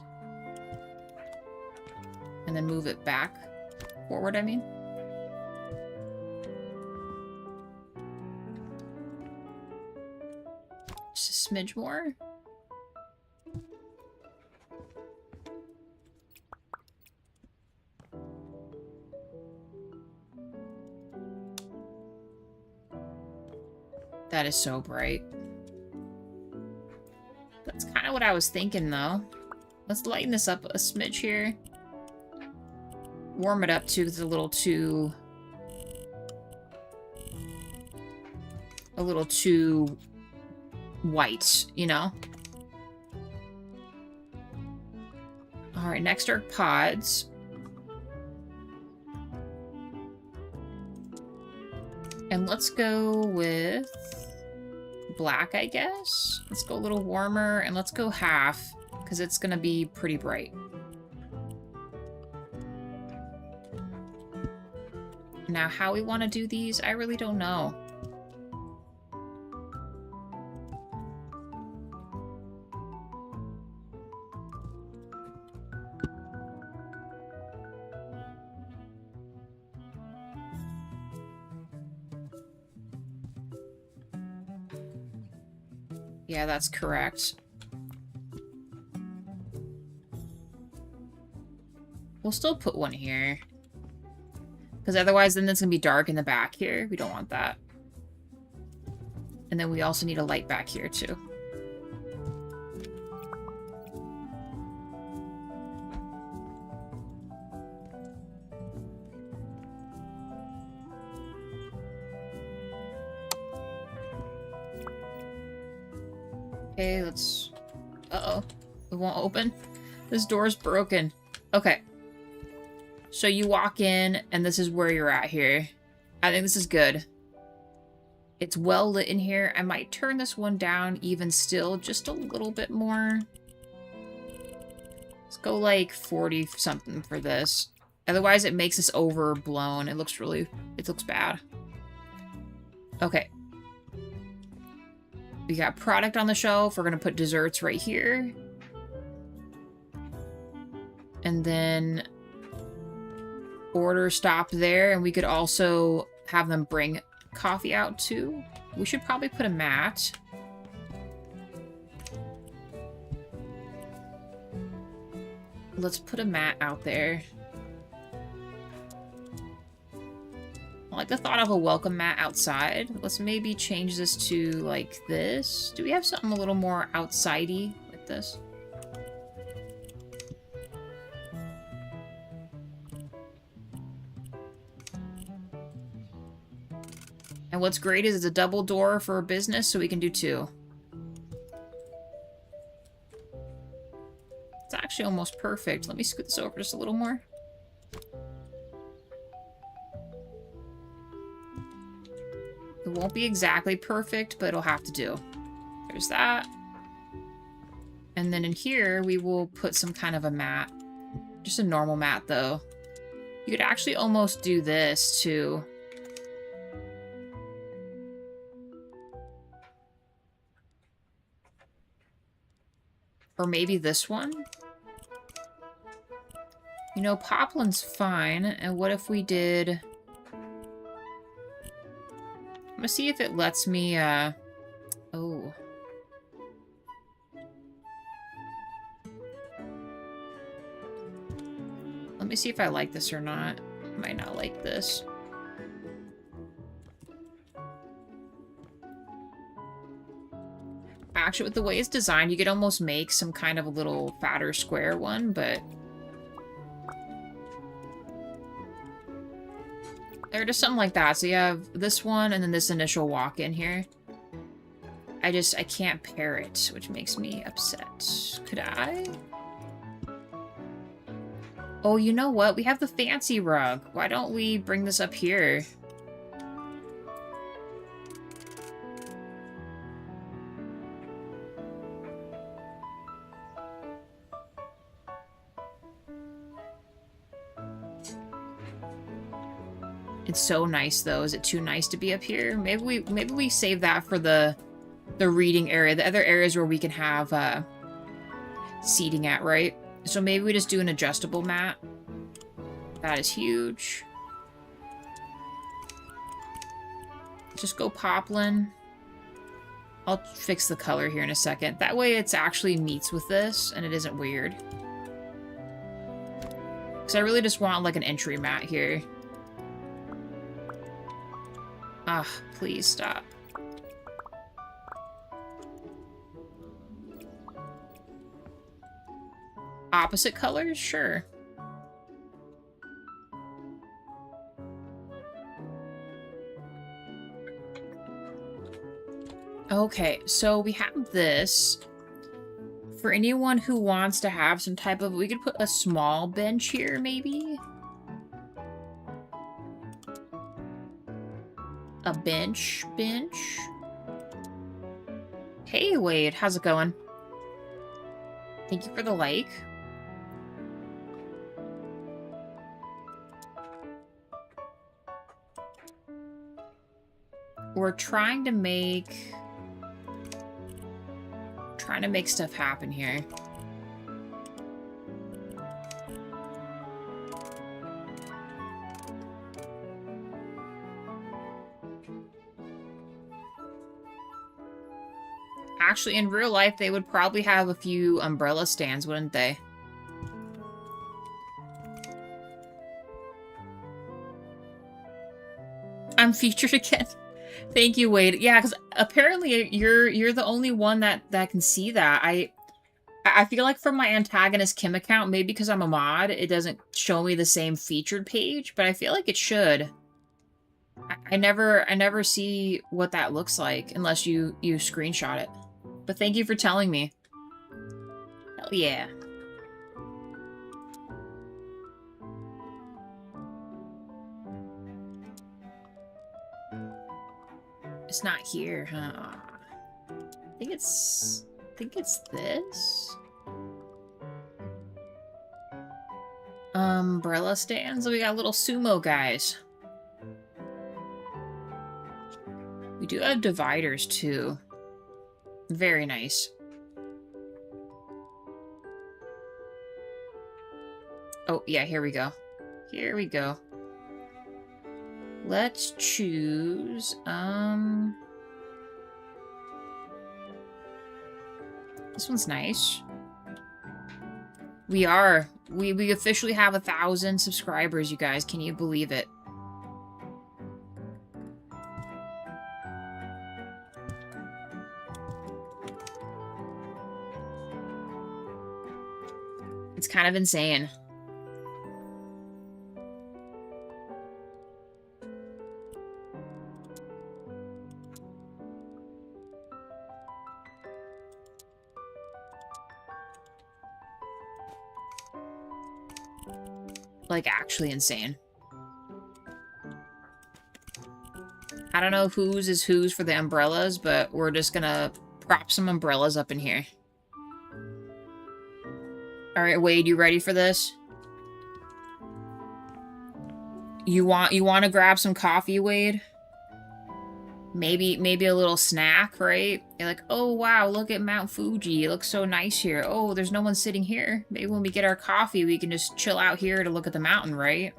And then move it back. Forward, I mean. Just a smidge more. That is so bright. That's kind of what I was thinking, though. Let's lighten this up a smidge here. Warm it up, too, because it's a little too white, you know? Alright, next are pods. And let's go with black, I guess. Let's go a little warmer, and let's go half, because it's going to be pretty bright. Now, how we want to do these, I really don't know. Yeah, that's correct. We'll still put one here. Because otherwise then it's going to be dark in the back here. We don't want that. And then we also need a light back here too. Okay, let's... Uh-oh. It won't open. This door's broken. Okay. So you walk in, and this is where you're at here. I think this is good. It's well lit in here. I might turn this one down even still, just a little bit more. Let's go like 40 something for this. Otherwise it makes this overblown. It looks bad. Okay. We got product on the shelf. We're going to put desserts right here. And then order stop there. And we could also have them bring coffee out too. We should probably put a mat. Let's put a mat out there. I like the thought of a welcome mat outside. Let's maybe change this to like this. Do we have something a little more outside-y like this? And what's great is it's a double door for a business, so we can do two. It's actually almost perfect. Let me scoot this over just a little more. It won't be exactly perfect, but it'll have to do. There's that. And then in here, we will put some kind of a mat. Just a normal mat, though. You could actually almost do this, too. Or maybe this one? You know, poplin's fine. And what if we did... I'm gonna see if it lets me, oh. Let me see if I like this or not. I might not like this. Actually, with the way it's designed, you could almost make some kind of a little fatter square one, but... Or just something like that. So you have this one and then this initial walk in here. I can't pair it, which makes me upset. Could I? Oh, you know what? We have the fancy rug. Why don't we bring this up here? It's so nice, though. Is it too nice to be up here? Maybe we save that for the reading area, the other areas where we can have seating at, right? So maybe we just do an adjustable mat. That is huge. Just go poplin. I'll fix the color here in a second. That way it's actually meets with this and it isn't weird. Because I really just want like an entry mat here. Ah, please stop. Opposite colors? Sure. Okay, so we have this. For anyone who wants to have some type of... We could put a small bench here, maybe? A bench? Hey, Wade, how's it going? Thank you for the like. We're trying to make stuff happen here. Actually, in real life, they would probably have a few umbrella stands, wouldn't they? I'm featured again. Thank you, Wade. Yeah, because apparently you're the only one that can see that. I feel like from my antagonist Kim account, maybe because I'm a mod, it doesn't show me the same featured page, but I feel like it should. I never see what that looks like unless you screenshot it. But thank you for telling me. Hell yeah. It's not here, huh? I think it's this. Umbrella stands. We got little sumo guys. We do have dividers too. Very nice. Oh, yeah, here we go. Here we go. Let's choose, this one's nice. We officially have 1,000 subscribers, you guys. Can you believe it? It's kind of insane. Like, actually insane. I don't know whose is whose for the umbrellas, but we're just gonna prop some umbrellas up in here. Alright, Wade, you ready for this? You want to grab some coffee, Wade? Maybe a little snack, right? You're like, oh wow, look at Mount Fuji. It looks so nice here. Oh, there's no one sitting here. Maybe when we get our coffee, we can just chill out here to look at the mountain, right?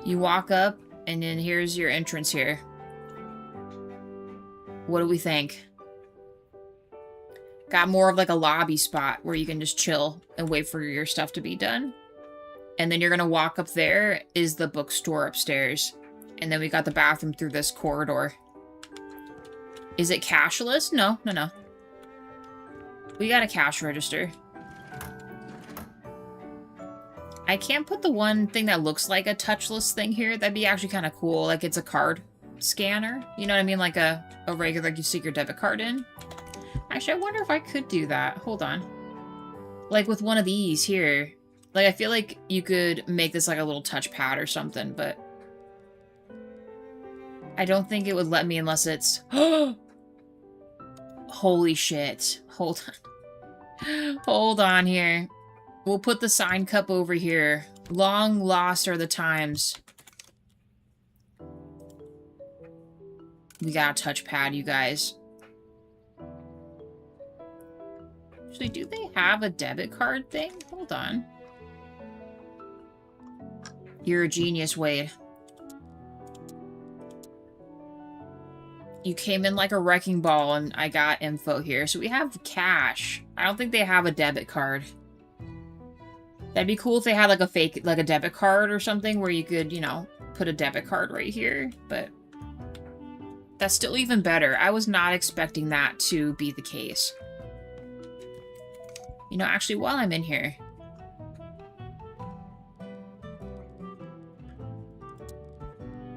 You walk up, and then here's your entrance here. What do we think? Got more of like a lobby spot where you can just chill and wait for your stuff to be done. And then you're gonna walk up there is the bookstore upstairs. And then we got the bathroom through this corridor. Is it cashless? No. We got a cash register. I can't put the one thing that looks like a touchless thing here. That'd be actually kind of cool. Like it's a card scanner. You know what I mean? Like a regular, like you stick your debit card in. Actually, I wonder if I could do that. Hold on. Like with one of these here. Like, I feel like you could make this like a little touchpad or something, but I don't think it would let me unless it's... Holy shit. Hold on. Hold on here. We'll put the sign cup over here. Long lost are the times. We got a touchpad, you guys. Actually, do they have a debit card thing? Hold on. You're a genius, Wade. You came in like a wrecking ball and I got info here. So we have cash. I don't think they have a debit card. That'd be cool if they had like a fake, like a debit card or something where you could, you know, put a debit card right here. But that's still even better. I was not expecting that to be the case. You know, actually, while I'm in here.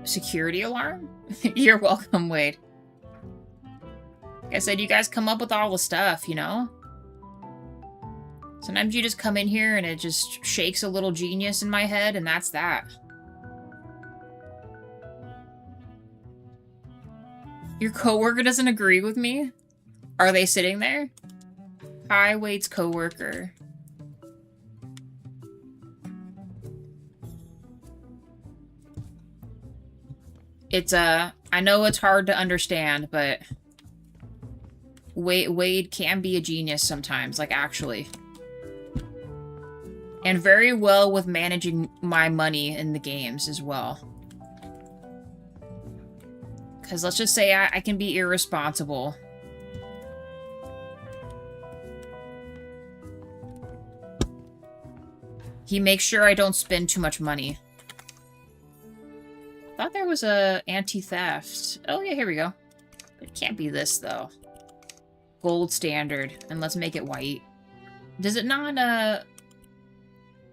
Security alarm? You're welcome, Wade. Like I said, you guys come up with all the stuff, you know? Sometimes you just come in here and it just shakes a little genius in my head, and that's that. Your coworker doesn't agree with me? Are they sitting there? Hi, Wade's coworker. It's, I know it's hard to understand, but Wade can be a genius sometimes, like, actually. And very well with managing my money in the games as well. Because let's just say I can be irresponsible. He makes sure I don't spend too much money. I thought there was a anti-theft. Oh yeah, here we go. It can't be this though. Gold standard. And let's make it white. Does it not,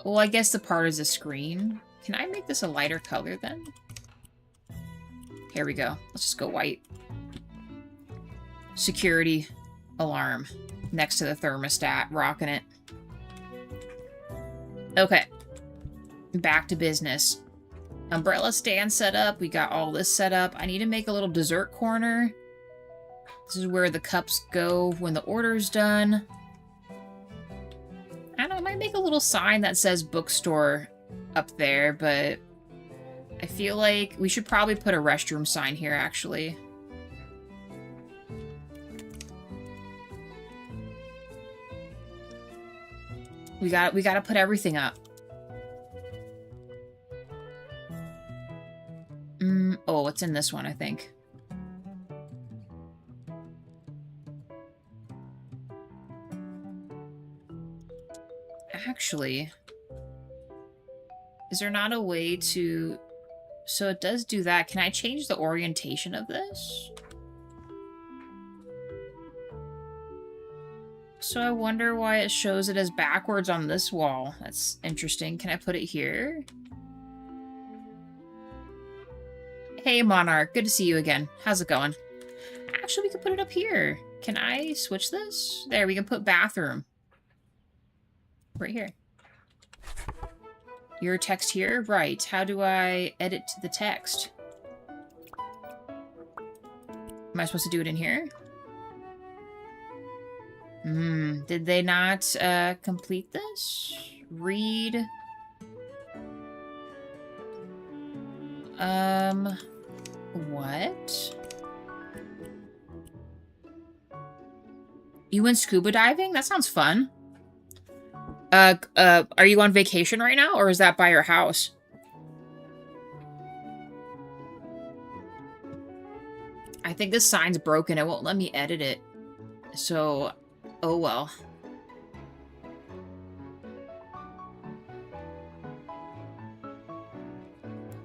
well, I guess the part is a screen. Can I make this a lighter color then? Here we go. Let's just go white. Security alarm. Next to the thermostat. Rocking it. Okay. Back to business. Umbrella stand set up. We got all this set up. I need to make a little dessert corner. This is where the cups go when the order's done. I don't know, I might make a little sign that says bookstore up there, but I feel like we should probably put a restroom sign here, actually. We gotta put everything up. Oh, it's in this one, I think. Actually, is there not a way to... So it does do that. Can I change the orientation of this? So I wonder why it shows it as backwards on this wall. That's interesting. Can I put it here? Hey, Monarch. Good to see you again. How's it going? Actually, we can put it up here. Can I switch this? There, we can put bathroom. Right here. Your text here? Right. How do I edit to the text? Am I supposed to do it in here? Did they not complete this? Read. What? You went scuba diving? That sounds fun. Are you on vacation right now, or is that by your house? I think this sign's broken. It won't let me edit it. So, oh well.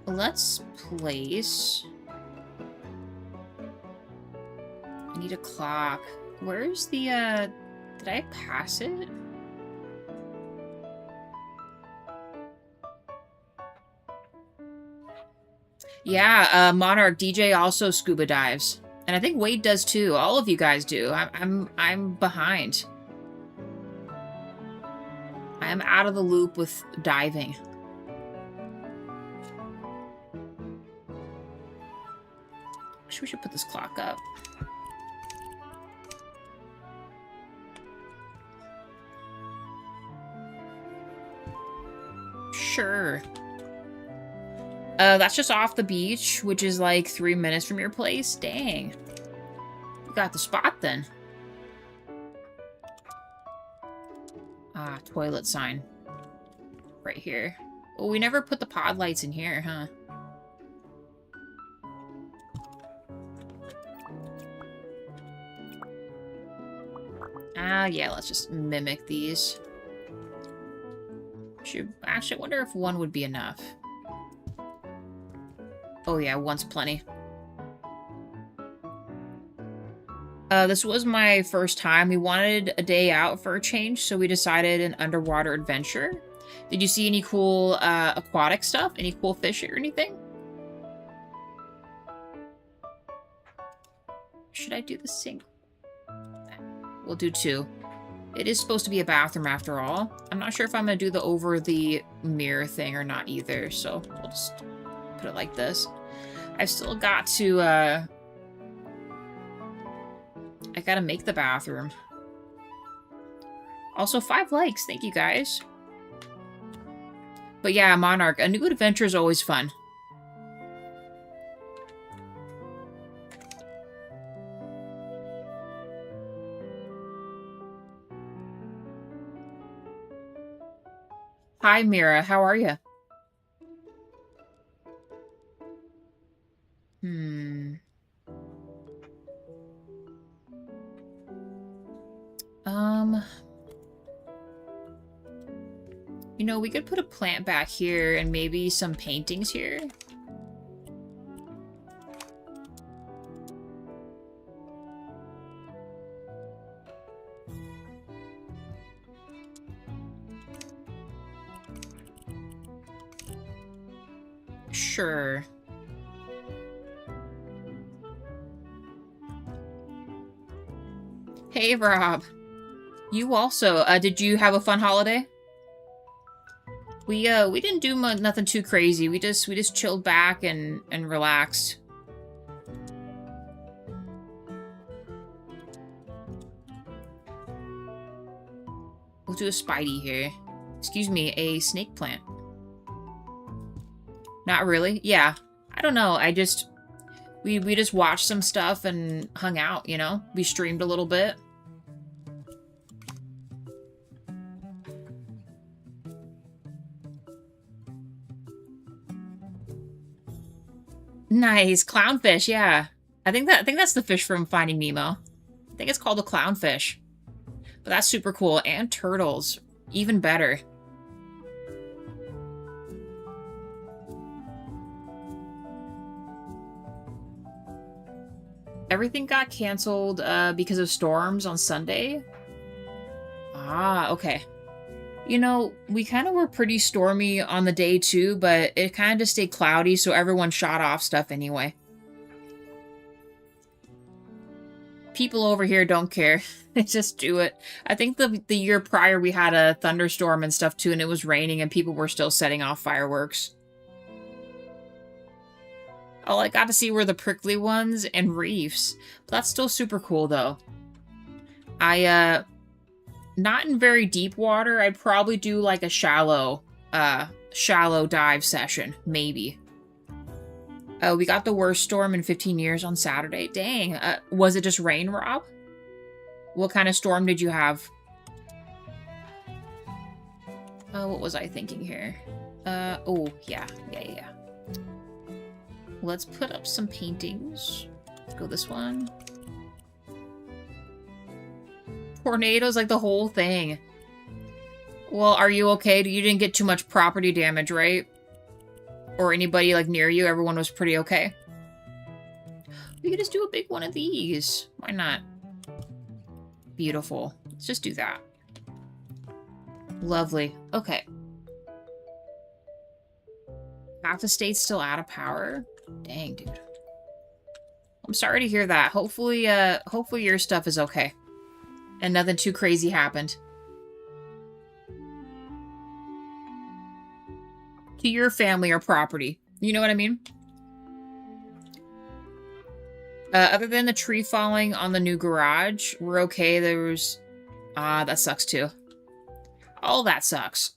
Let's place... I need a clock. Where's the, did I pass it? Yeah, Monarch DJ also scuba dives. And I think Wade does too. All of you guys do. I'm behind. I I'm out of the loop with diving. Actually, we should put this clock up. Sure. That's just off the beach, which is like 3 minutes from your place. Dang. You got the spot then. Ah, toilet sign. Right here. Well, we never put the pod lights in here, huh? Ah, yeah, let's just mimic these. Actually, I wonder if one would be enough. Oh yeah, one's plenty. This was my first time. We wanted a day out for a change, so we decided an underwater adventure. Did you see any cool aquatic stuff? Any cool fish or anything? Should I do the sink? We'll do 2. It is supposed to be a bathroom after all. I'm not sure if I'm going to do the over the mirror thing or not either, so we'll just put it like this. I've still got to, I gotta make the bathroom. Also, 5 likes. Thank you, guys. But yeah, Monarch, a new adventure is always fun. Hi, Mira. How are you? You know, we could put a plant back here and maybe some paintings here. Sure. Hey, Rob. You also, did you have a fun holiday? We didn't do nothing too crazy. We just chilled back and relaxed. We'll do a Spidey here. Excuse me, a snake plant. Not really? Yeah. I don't know. We just watched some stuff and hung out, you know? We streamed a little bit. Nice. Clownfish, yeah. I think that's the fish from Finding Nemo. I think it's called a clownfish. But that's super cool. And turtles. Even better. Everything got canceled because of storms on Sunday. Ah, okay. You know, we kind of were pretty stormy on the day too, but it kind of just stayed cloudy, so everyone shot off stuff anyway. People over here don't care. They just do it. I think the year prior we had a thunderstorm and stuff too, and it was raining and people were still setting off fireworks. All I got to see were the prickly ones and reefs. But that's still super cool though. Not in very deep water. I'd probably do like a shallow dive session, maybe. We got the worst storm in 15 years on Saturday. Dang. Was it just rain, Rob? What kind of storm did you have? What was I thinking here? Oh, yeah. Let's put up some paintings. Let's go this one. Tornadoes, like the whole thing. Well, are you okay? You didn't get too much property damage, right? Or anybody like near you? Everyone was pretty okay? We could just do a big one of these. Why not? Beautiful. Let's just do that. Lovely. Okay. Half the state's still out of power. Dang, dude. I'm sorry to hear that. Hopefully your stuff is okay. And nothing too crazy happened. to your family or property. You know what I mean? Other than the tree falling on the new garage, we're okay. There was... that sucks too. All that sucks.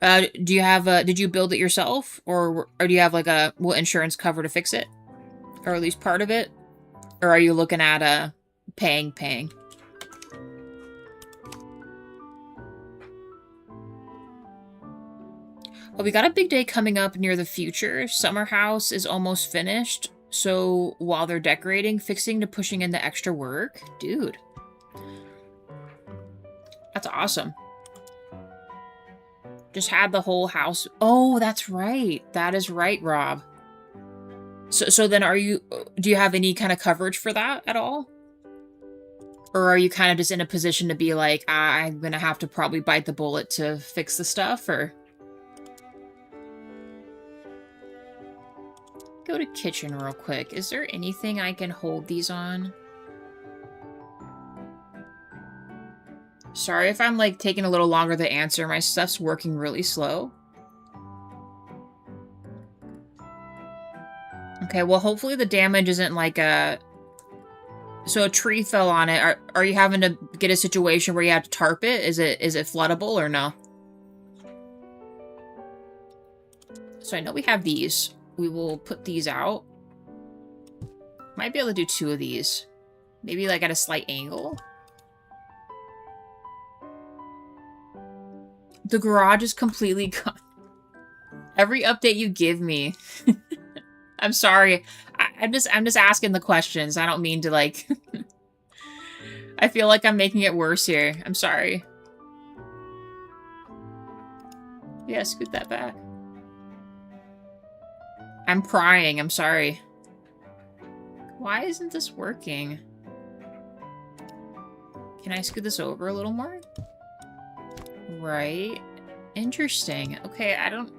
Do you have did you build it yourself? Or do you have like will insurance cover to fix it? Or at least part of it? Or are you looking at paying? Well, we got a big day coming up near the future. Summer house is almost finished. So while they're decorating, fixing to pushing in the extra work. Dude. That's awesome. Just had the whole house. Oh, that's right. That is right, Rob. So then do you have any kind of coverage for that at all? Or are you kind of just in a position to be like, I'm going to have to probably bite the bullet to fix the stuff, or... Go to kitchen real quick. Is there anything I can hold these on? Sorry if I'm like taking a little longer to answer. My stuff's working really slow. Okay, well hopefully the damage isn't like so a tree fell on it. Are you having to get a situation where you have to tarp it? Is it floodable or no? So I know we have these. We will put these out. Might be able to do 2 of these. Maybe like at a slight angle. The garage is completely gone. Every update you give me. I'm sorry. I'm just asking the questions. I don't mean to like... I feel like I'm making it worse here. I'm sorry. Yeah, scoot that back. I'm crying. I'm sorry. Why isn't this working? Can I scoot this over a little more? Right. Interesting. Okay, I don't...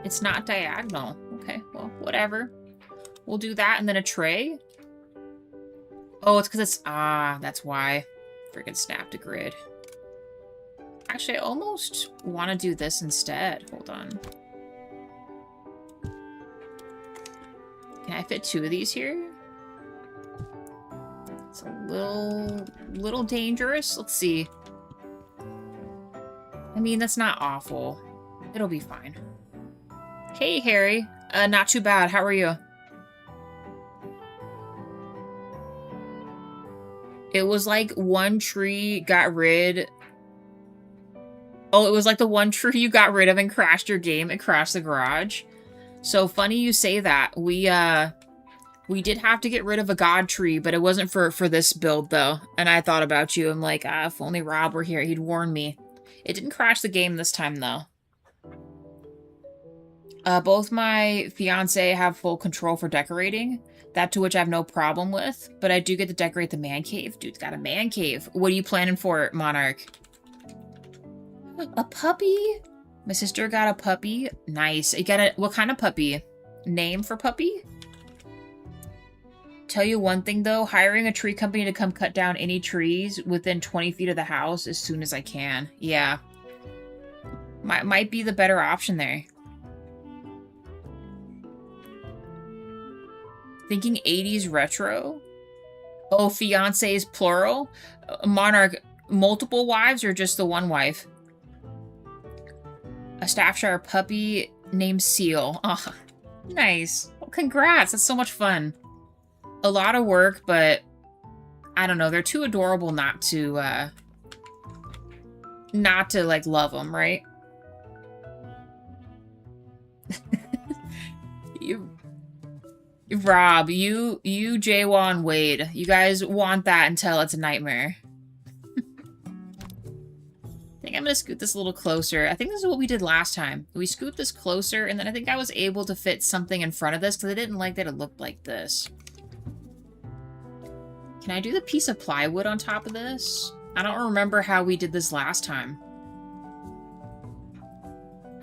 It's not diagonal. Okay, well, whatever. We'll do that and then a tray. Oh, it's because it's... that's why. Freaking snapped a grid. Actually, I almost want to do this instead. Hold on. Can I fit 2 of these here? It's a little dangerous. Let's see. I mean, that's not awful. It'll be fine. Hey, Harry. Not too bad. How are you? It was like one tree got rid... Oh, it was like the one tree you got rid of and crashed your game. It crashed the garage. So funny you say that. We did have to get rid of a god tree, but it wasn't for this build though. And I thought about you. I'm like, if only Rob were here, he'd warn me. It didn't crash the game this time though. Both my fiance have full control for decorating. That to which I have no problem with. But I do get to decorate the man cave. Dude's got a man cave. What are you planning for, Monarch? A puppy? My sister got a puppy. Nice. You got what kind of puppy? Name for puppy? Tell you one thing though, hiring a tree company to come cut down any trees within 20 feet of the house as soon as I can. Yeah. Might be the better option there. Thinking 80s retro? Oh, fiancés plural? Monarch, multiple wives or just the one wife? A Staffordshire puppy named Seal. Oh, nice. Well, congrats. That's so much fun. A lot of work, but I don't know. They're too adorable not to like love them, right? Rob, you, Jaywon, and Wade. You guys want that until it's a nightmare. I think I'm gonna scoot this a little closer. I think this is what we did last time. We scoot this closer, and then I think I was able to fit something in front of this because I didn't like that it looked like this. Can I do the piece of plywood on top of this? I don't remember how we did this last time.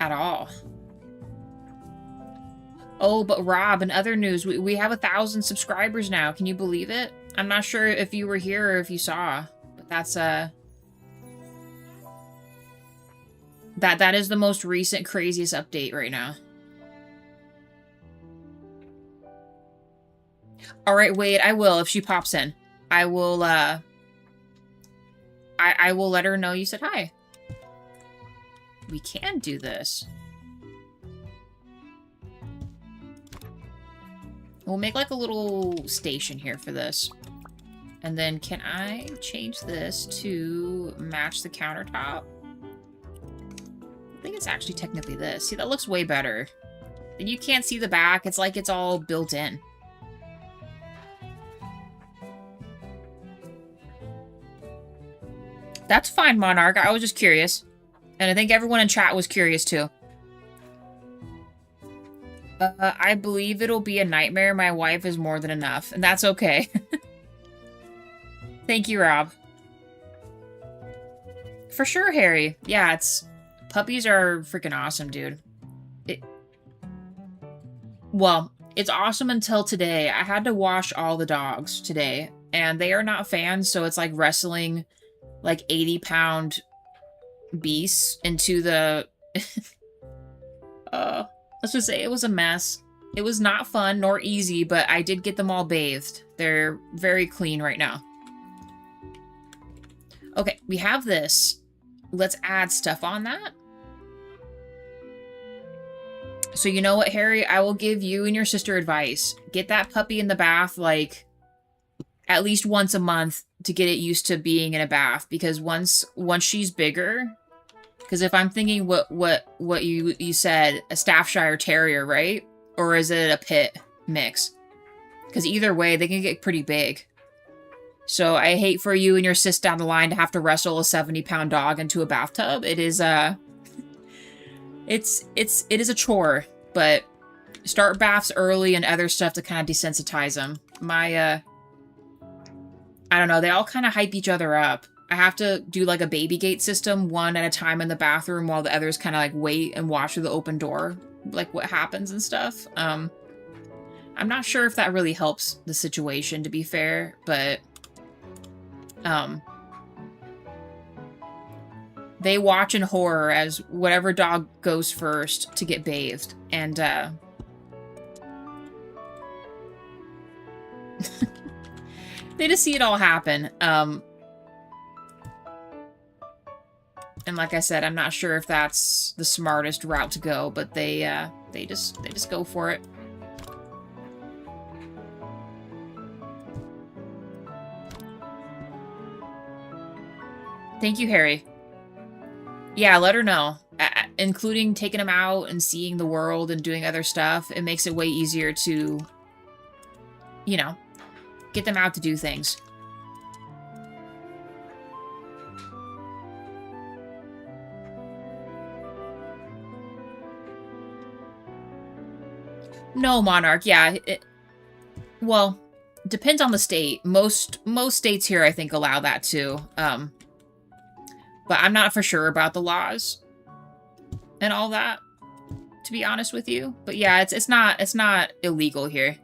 At all. Oh, but Rob, in other news, we have 1,000 subscribers now. Can you believe it? I'm not sure if you were here or if you saw, but that's, That is the most recent, craziest update right now. All right, Wade, I will if she pops in. I will, I will let her know you said hi. We can do this. We'll make like a little station here for this. And then can I change this to match the countertop? I think it's actually technically this. See, that looks way better. And you can't see the back. It's like it's all built in. That's fine, Monarch. I was just curious. And I think everyone in chat was curious too. I believe it'll be a nightmare. My wife is more than enough. And that's okay. Thank you, Rob. For sure, Harry. Yeah, puppies are freaking awesome, dude. Well, it's awesome until today. I had to wash all the dogs today, and they are not fans, so it's like wrestling like 80-pound beasts into the... let's just say it was a mess. It was not fun nor easy, but I did get them all bathed. They're very clean right now. Okay, we have this. Let's add stuff on that. So you know what, Harry? I will give you and your sister advice. Get that puppy in the bath, like, at least once a month to get it used to being in a bath. Because once she's bigger... Because if I'm thinking what you said, a Staffordshire Terrier, right? Or is it a pit mix? Because either way, they can get pretty big. So I hate for you and your sis down the line to have to wrestle a 70-pound dog into a bathtub. It is it is a chore, but start baths early and other stuff to kind of desensitize them. I don't know, they all kind of hype each other up. I have to do like a baby gate system, one at a time in the bathroom while the others kind of like wait and watch through the open door, like what happens and stuff. I'm not sure if that really helps the situation, to be fair, but they watch in horror as whatever dog goes first to get bathed, and they just see it all happen. And like I said, I'm not sure if that's the smartest route to go, but they just go for it. Thank you, Harry. Yeah, let her know. Including taking them out and seeing the world and doing other stuff, it makes it way easier to, you know, get them out to do things. No, Monarch, yeah. Well, depends on the state. Most states here, I think, allow that too. But I'm not for sure about the laws and all that, to be honest with you. But yeah, it's not illegal here.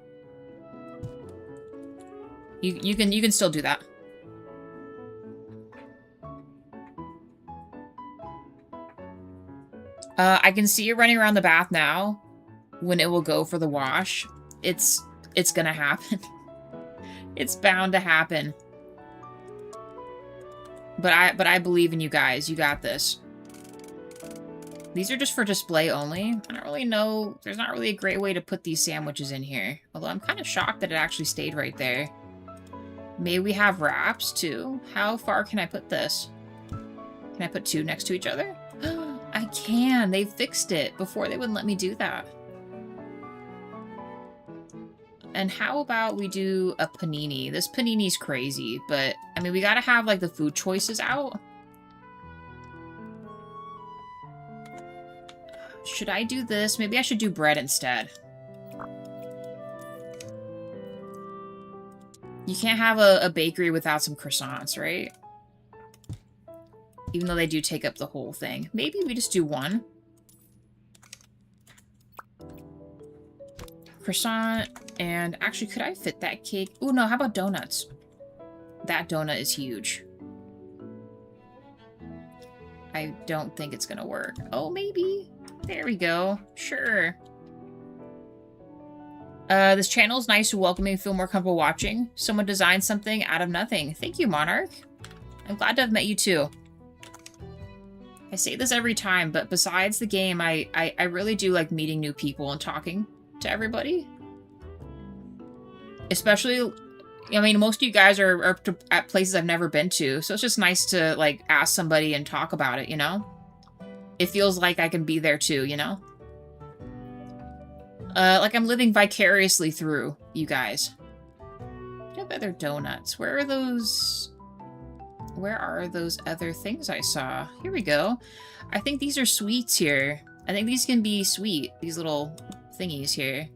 You can still do that. I can see you running around the bath now. When it will go for the wash, it's gonna happen. It's bound to happen. But I believe in you guys. You got this. These are just for display only. I don't really know. There's not really a great way to put these sandwiches in here. Although I'm kind of shocked that it actually stayed right there. Maybe we have wraps too. How far can I put this? Can I put two next to each other? I can. They fixed it. Before they wouldn't let me do that. And how about we do a panini? This panini's crazy, but, I mean, we gotta have, like, the food choices out. Should I do this? Maybe I should do bread instead. You can't have a bakery without some croissants, right? Even though they do take up the whole thing. Maybe we just do one. Croissant, and actually, could I fit that cake? Oh no, how about donuts? That donut is huge. I don't think it's gonna work. Oh, maybe. There we go. Sure. This channel is nice to welcome me and feel more comfortable watching. Someone designed something out of nothing. Thank you, Monarch. I'm glad to have met you too. I say this every time, but besides the game, I really do like meeting new people and talking to everybody. Especially, I mean, most of you guys are at places I've never been to, so it's just nice to, like, ask somebody and talk about it, you know? It feels like I can be there too, you know? Like I'm living vicariously through you guys. I have other donuts. Where are those... Where are those other things I saw? Here we go. I think these are sweets here. I think these can be sweet. These little thingies here.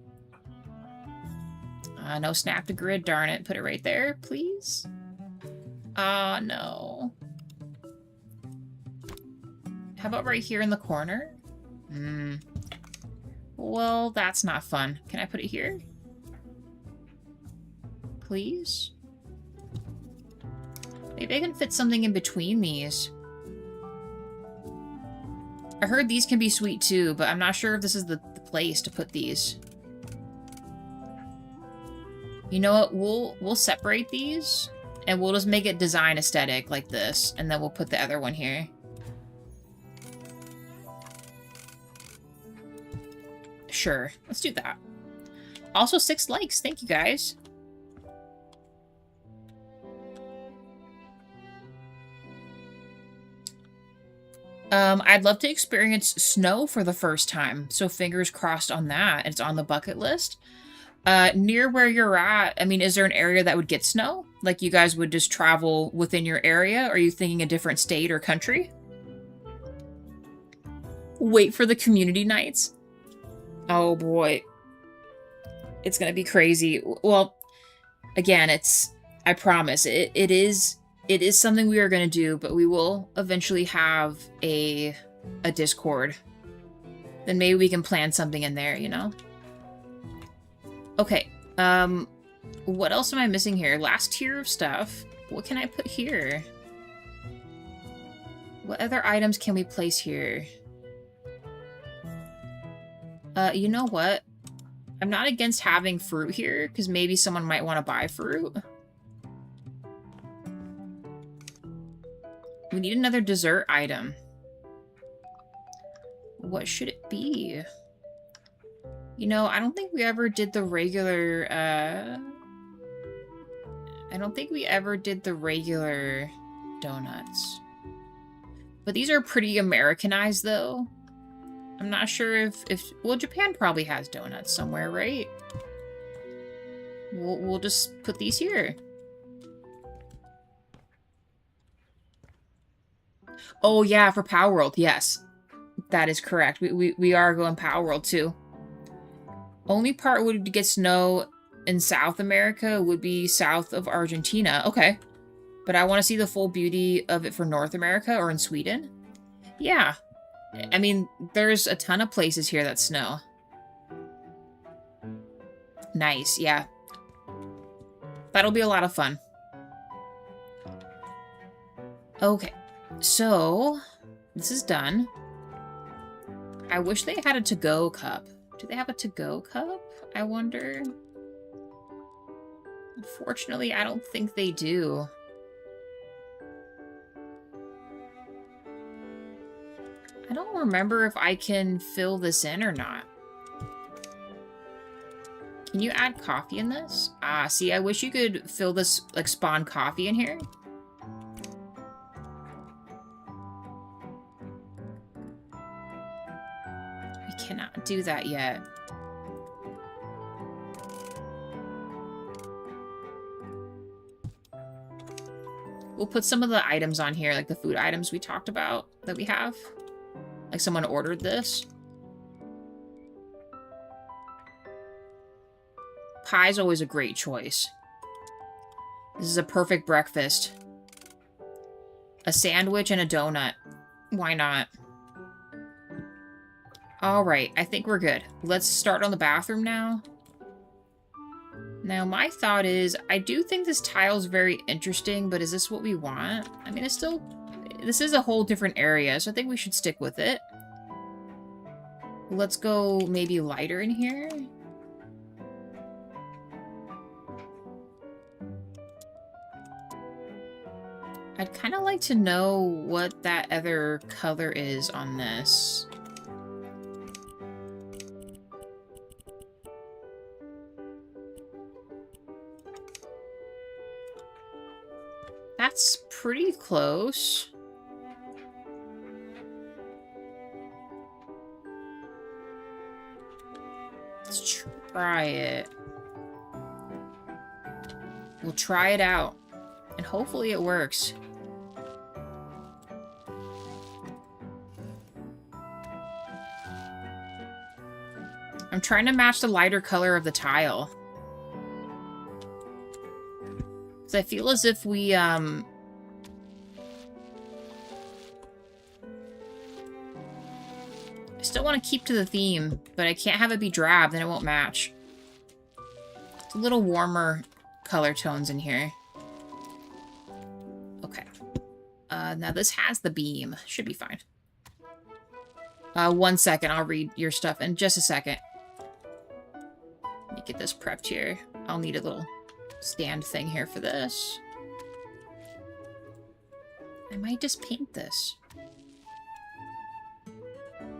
No snap to grid, darn it. Put it right there, please. No. How about right here in the corner? Well, that's not fun. Can I put it here? Please? Maybe I can fit something in between these. I heard these can be sweet too, but I'm not sure if this is the place to put these. You know what? We'll separate these, and we'll just make it design aesthetic like this, and then we'll put the other one here. Sure, let's do that. Also, 6 likes. Thank you, guys. I'd love to experience snow for the first time, so fingers crossed on that. It's on the bucket list. Near where you're at, I mean, is there an area that would get snow? Like you guys would just travel within your area? Or are you thinking a different state or country? Wait for the community nights. Oh boy. It's gonna be crazy. Well, again, I promise, it is something we are gonna do, but we will eventually have a Discord. Then maybe we can plan something in there, you know? Okay, what else am I missing here? Last tier of stuff. What can I put here? What other items can we place here? You know what? I'm not against having fruit here, because maybe someone might want to buy fruit. We need another dessert item. What should it be? You know, I don't think we ever did the regular, I don't think we ever did the regular donuts. But these are pretty Americanized, though. I'm not sure if well, Japan probably has donuts somewhere, right? We'll just put these here. Oh, yeah, for Power World, yes. That is correct. We are going Power World, too. Only part would get snow in South America would be south of Argentina. Okay. But I want to see the full beauty of it for North America or in Sweden. Yeah. I mean, there's a ton of places here that snow. Nice, yeah. That'll be a lot of fun. Okay. So, this is done. I wish they had a to-go cup. Do they have a to-go cup? I wonder. Unfortunately, I don't think they do. I don't remember if I can fill this in or not. Can you add coffee in this? Ah, see, I wish you could fill this, like, spawn coffee in here. We cannot do that yet. We'll put some of the items on here, like the food items we talked about that we have. Like someone ordered this. Pie's always a great choice. This is a perfect breakfast. A sandwich and a donut. Why not? Alright, I think we're good. Let's start on the bathroom now. Now, my thought is, I do think this tile's very interesting, but is this what we want? I mean, it this is a whole different area, so I think we should stick with it. Let's go maybe lighter in here. I'd kind of like to know what that other color is on this. That's pretty close. Let's try it. We'll try it out. And hopefully it works. I'm trying to match the lighter color of the tile. Because I feel as if we, I still want to keep to the theme, but I can't have it be drab, then it won't match. It's a little warmer color tones in here. Okay. Now this has the beam. Should be fine. 1 second, I'll read your stuff in just a second. Let me get this prepped here. I'll need a little stand thing here for this. I might just paint this.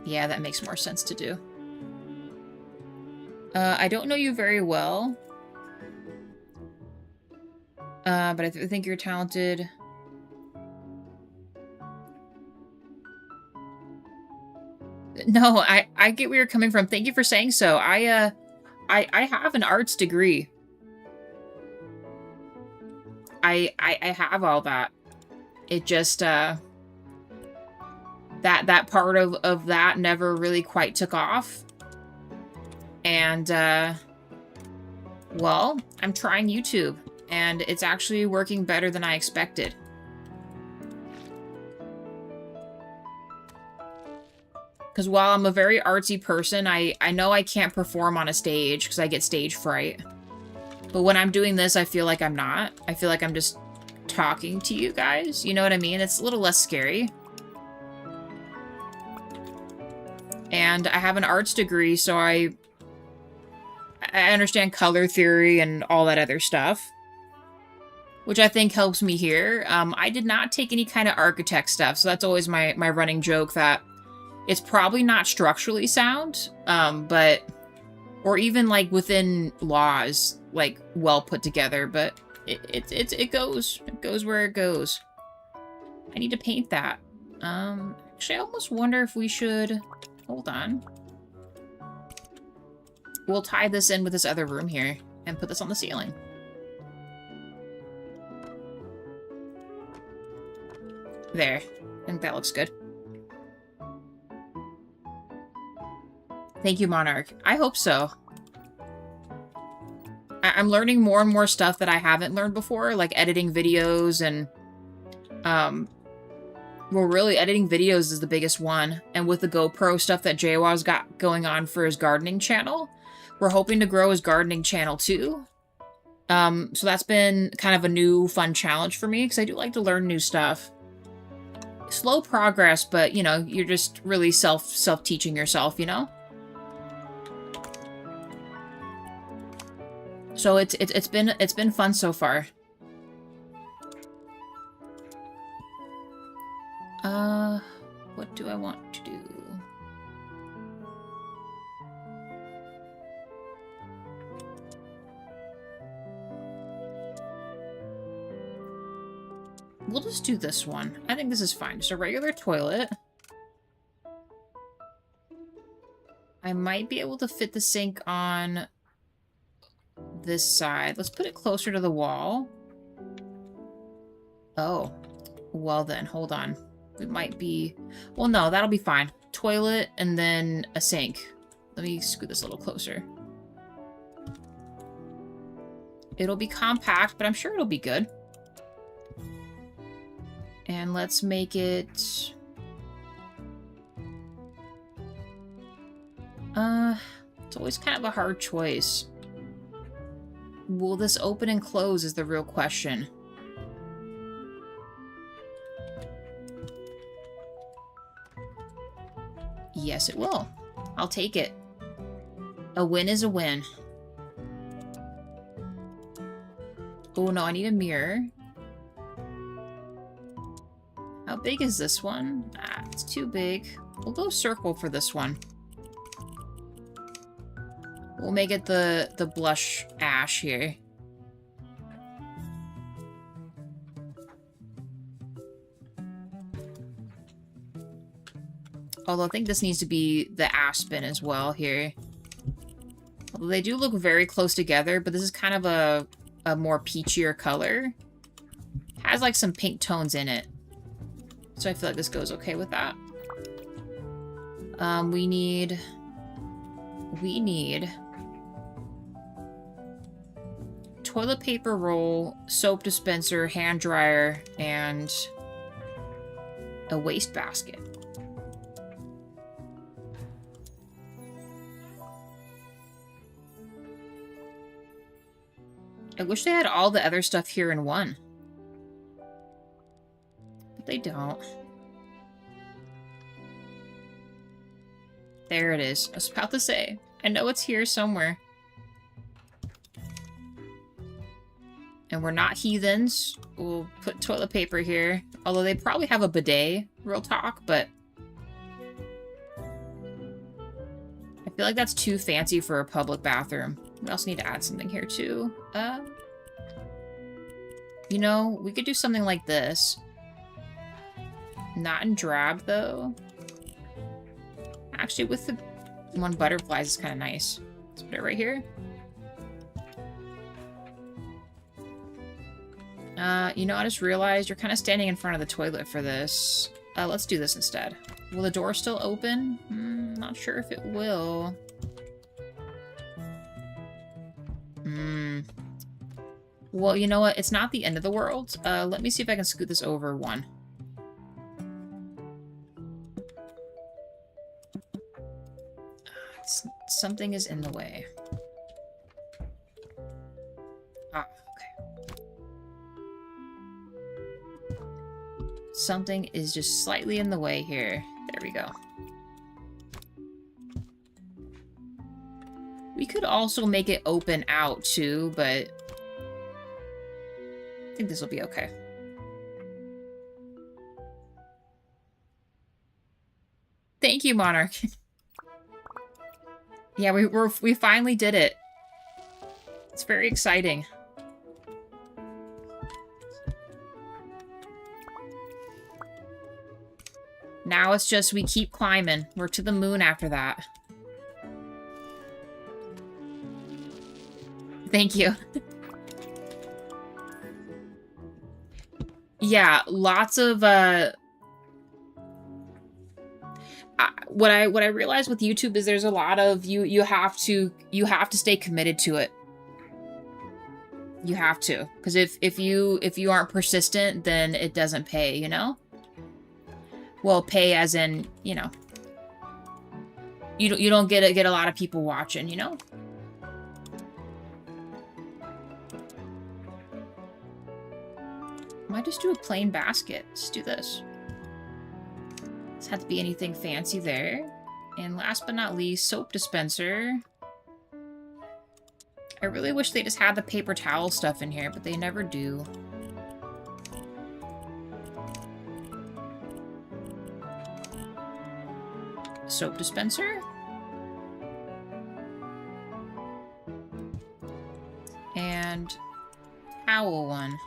Yeah, that makes more sense to do. I don't know you very well. But I think you're talented. No, I get where you're coming from. Thank you for saying so. I have an arts degree. I have all that. It just, that part of that never really quite took off. And, well, I'm trying YouTube, and it's actually working better than I expected. Because while I'm a very artsy person, I know I can't perform on a stage because I get stage fright. But when I'm doing this, I feel like I'm not. I feel like I'm just talking to you guys. You know what I mean? It's a little less scary. And I have an arts degree, so I understand color theory and all that other stuff. Which I think helps me here. I did not take any kind of architect stuff, so that's always my running joke that it's probably not structurally sound, but, or even like within laws, like well put together, but it goes where it goes. I need to paint that. Actually, I almost wonder if we should, hold on. We'll tie this in with this other room here and put this on the ceiling. There, I think that looks good. Thank you, Monarch. I hope so. I'm learning more and more stuff that I haven't learned before, like editing videos and, well, really, editing videos is the biggest one. And with the GoPro stuff that JWoww's got going on for his gardening channel, we're hoping to grow his gardening channel too. So that's been kind of a new fun challenge for me, because I do like to learn new stuff. Slow progress, but, you know, you're just really self-teaching yourself, you know? So it's been fun so far. What do I want to do? We'll just do this one. I think this is fine. Just a regular toilet. I might be able to fit the sink on this side. Let's put it closer to the wall. Oh. Well then, hold on. It might be... Well, no, that'll be fine. Toilet and then a sink. Let me scoot this a little closer. It'll be compact, but I'm sure it'll be good. And let's make it... It's always kind of a hard choice. Will this open and close is the real question. Yes, it will. I'll take it. A win is a win. Oh no, I need a mirror. How big is this one? Ah, it's too big. We'll go circle for this one. We'll make it the blush ash here. Although I think this needs to be the aspen as well here. Although they do look very close together, but this is kind of a more peachier color. Has like some pink tones in it. So I feel like this goes okay with that. We need toilet paper roll, soap dispenser, hand dryer, and a waste basket. I wish they had all the other stuff here in one. But they don't. There it is. I was about to say. I know it's here somewhere. And we're not heathens. We'll put toilet paper here. Although they probably have a bidet, real talk, but I feel like that's too fancy for a public bathroom. We also need to add something here too. You know, we could do something like this. Not in drab though. Actually, with the one butterflies is kind of nice. Let's put it right here. You know, I just realized you're kind of standing in front of the toilet for this. Let's do this instead. Will the door still open? Not sure if it will. Well, you know what? It's not the end of the world. Let me see if I can scoot this over one. Something is in the way. Ah, okay. Something is just slightly in the way here. There we go. We could also make it open out too, but I think this will be okay. Thank you, Monarch. Yeah, we finally did it. It's very exciting. Now it's just we keep climbing. We're to the moon after that. Thank you. Yeah, lots of what I realized with YouTube is there's a lot of you have to stay committed to it. You have to, because if you aren't persistent, then it doesn't pay, you know? Well, pay as in, you know, you don't get a lot of people watching, you know? Might just do a plain basket. Let's do this. Doesn't have to be anything fancy there. And last but not least, soap dispenser. I really wish they just had the paper towel stuff in here, but they never do. Soap dispenser. And towel one.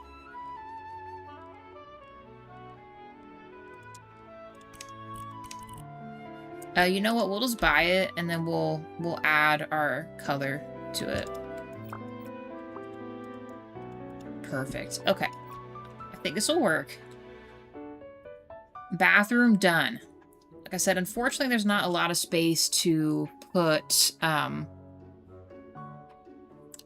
You know what? We'll just buy it, and then we'll add our color to it. Perfect. Okay. I think this will work. Bathroom done. Like I said, unfortunately, there's not a lot of space to put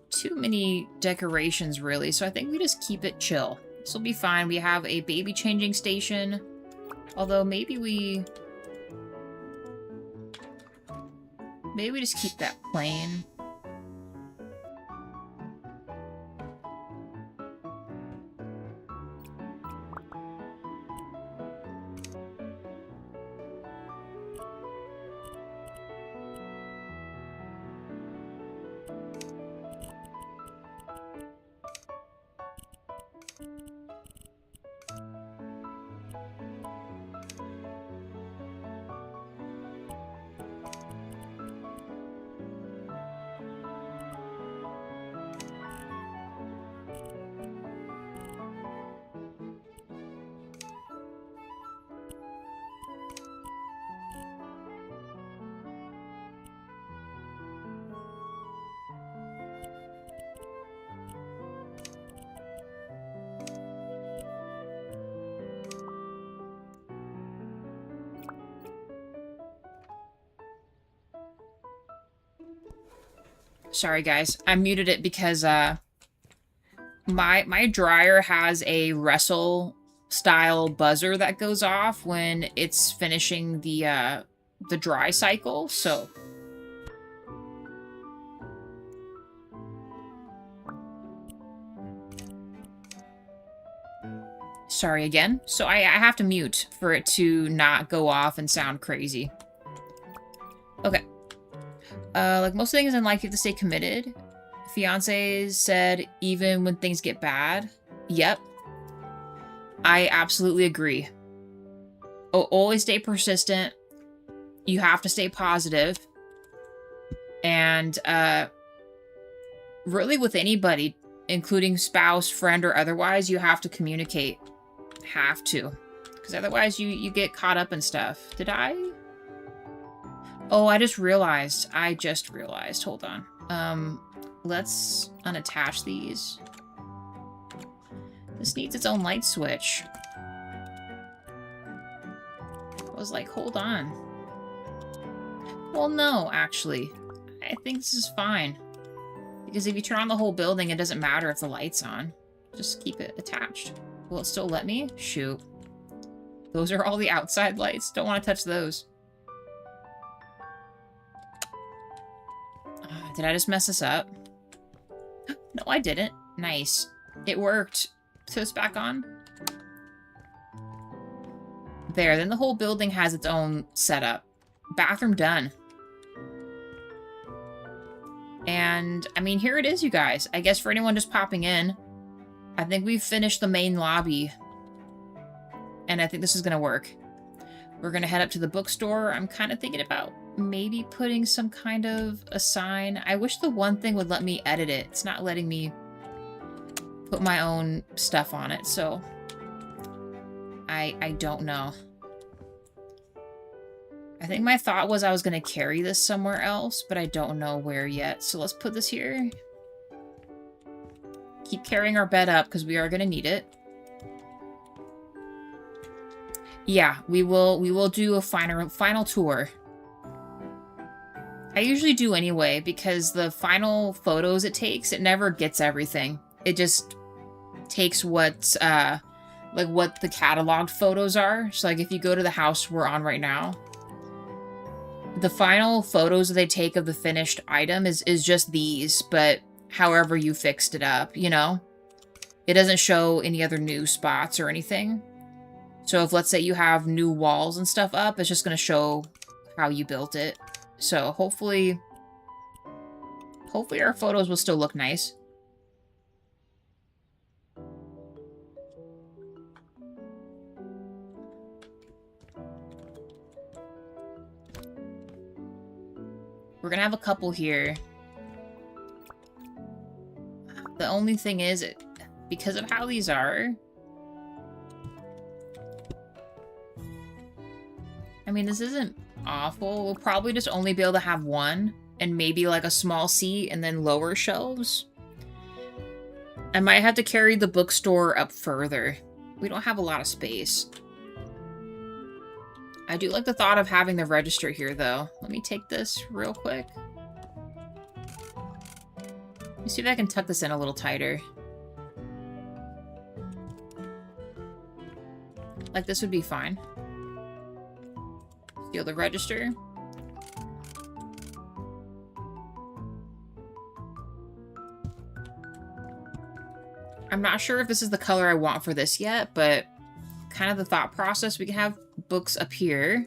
too many decorations, really. So I think we just keep it chill. This will be fine. We have a baby changing station. Although maybe we just keep that plain. Sorry, guys. I muted it because my dryer has a wrestle style buzzer that goes off when it's finishing the dry cycle. So sorry again. So I have to mute for it to not go off and sound crazy. Okay. Like most things in life, you have to stay committed. Fiance said, even when things get bad. Yep. I absolutely agree. Always stay persistent. You have to stay positive. And, really with anybody, including spouse, friend, or otherwise, you have to communicate. Have to. Because otherwise you get caught up in stuff. Did I? Oh, I just realized. Hold on. Let's unattach these. This needs its own light switch. I was like, hold on. Well, no, actually. I think this is fine. Because if you turn on the whole building, it doesn't matter if the light's on. Just keep it attached. Will it still let me? Shoot. Those are all the outside lights. Don't want to touch those. Did I just mess this up? No, I didn't. Nice. It worked. So it's back on. There, then the whole building has its own setup. Bathroom done. And, I mean, here it is, you guys. I guess for anyone just popping in, I think we've finished the main lobby. And I think this is going to work. We're going to head up to the bookstore. I'm kind of thinking about maybe putting some kind of a sign. I wish the one thing would let me edit it. It's not letting me put my own stuff on it, so I don't know. I think my thought was I was going to carry this somewhere else, but I don't know where yet. So let's put this here. Keep carrying our bed up because we are going to need it. Yeah, we will do a final tour. I usually do anyway, because the final photos it takes, it never gets everything. It just takes what's, like what the cataloged photos are. So like if you go to the house we're on right now, the final photos that they take of the finished item is just these, but however you fixed it up, you know? It doesn't show any other new spots or anything. So if, let's say, you have new walls and stuff up, it's just going to show how you built it. So hopefully our photos will still look nice. We're going to have a couple here. The only thing is, because of how these are... I mean, this isn't awful. We'll probably just only be able to have one, and maybe like a small seat and then lower shelves. I might have to carry the bookstore up further. We don't have a lot of space. I do like the thought of having the register here, though. Let me take this real quick. Let me see if I can tuck this in a little tighter. Like, this would be fine. Steal the register. I'm not sure if this is the color I want for this yet, but kind of the thought process. We can have books up here.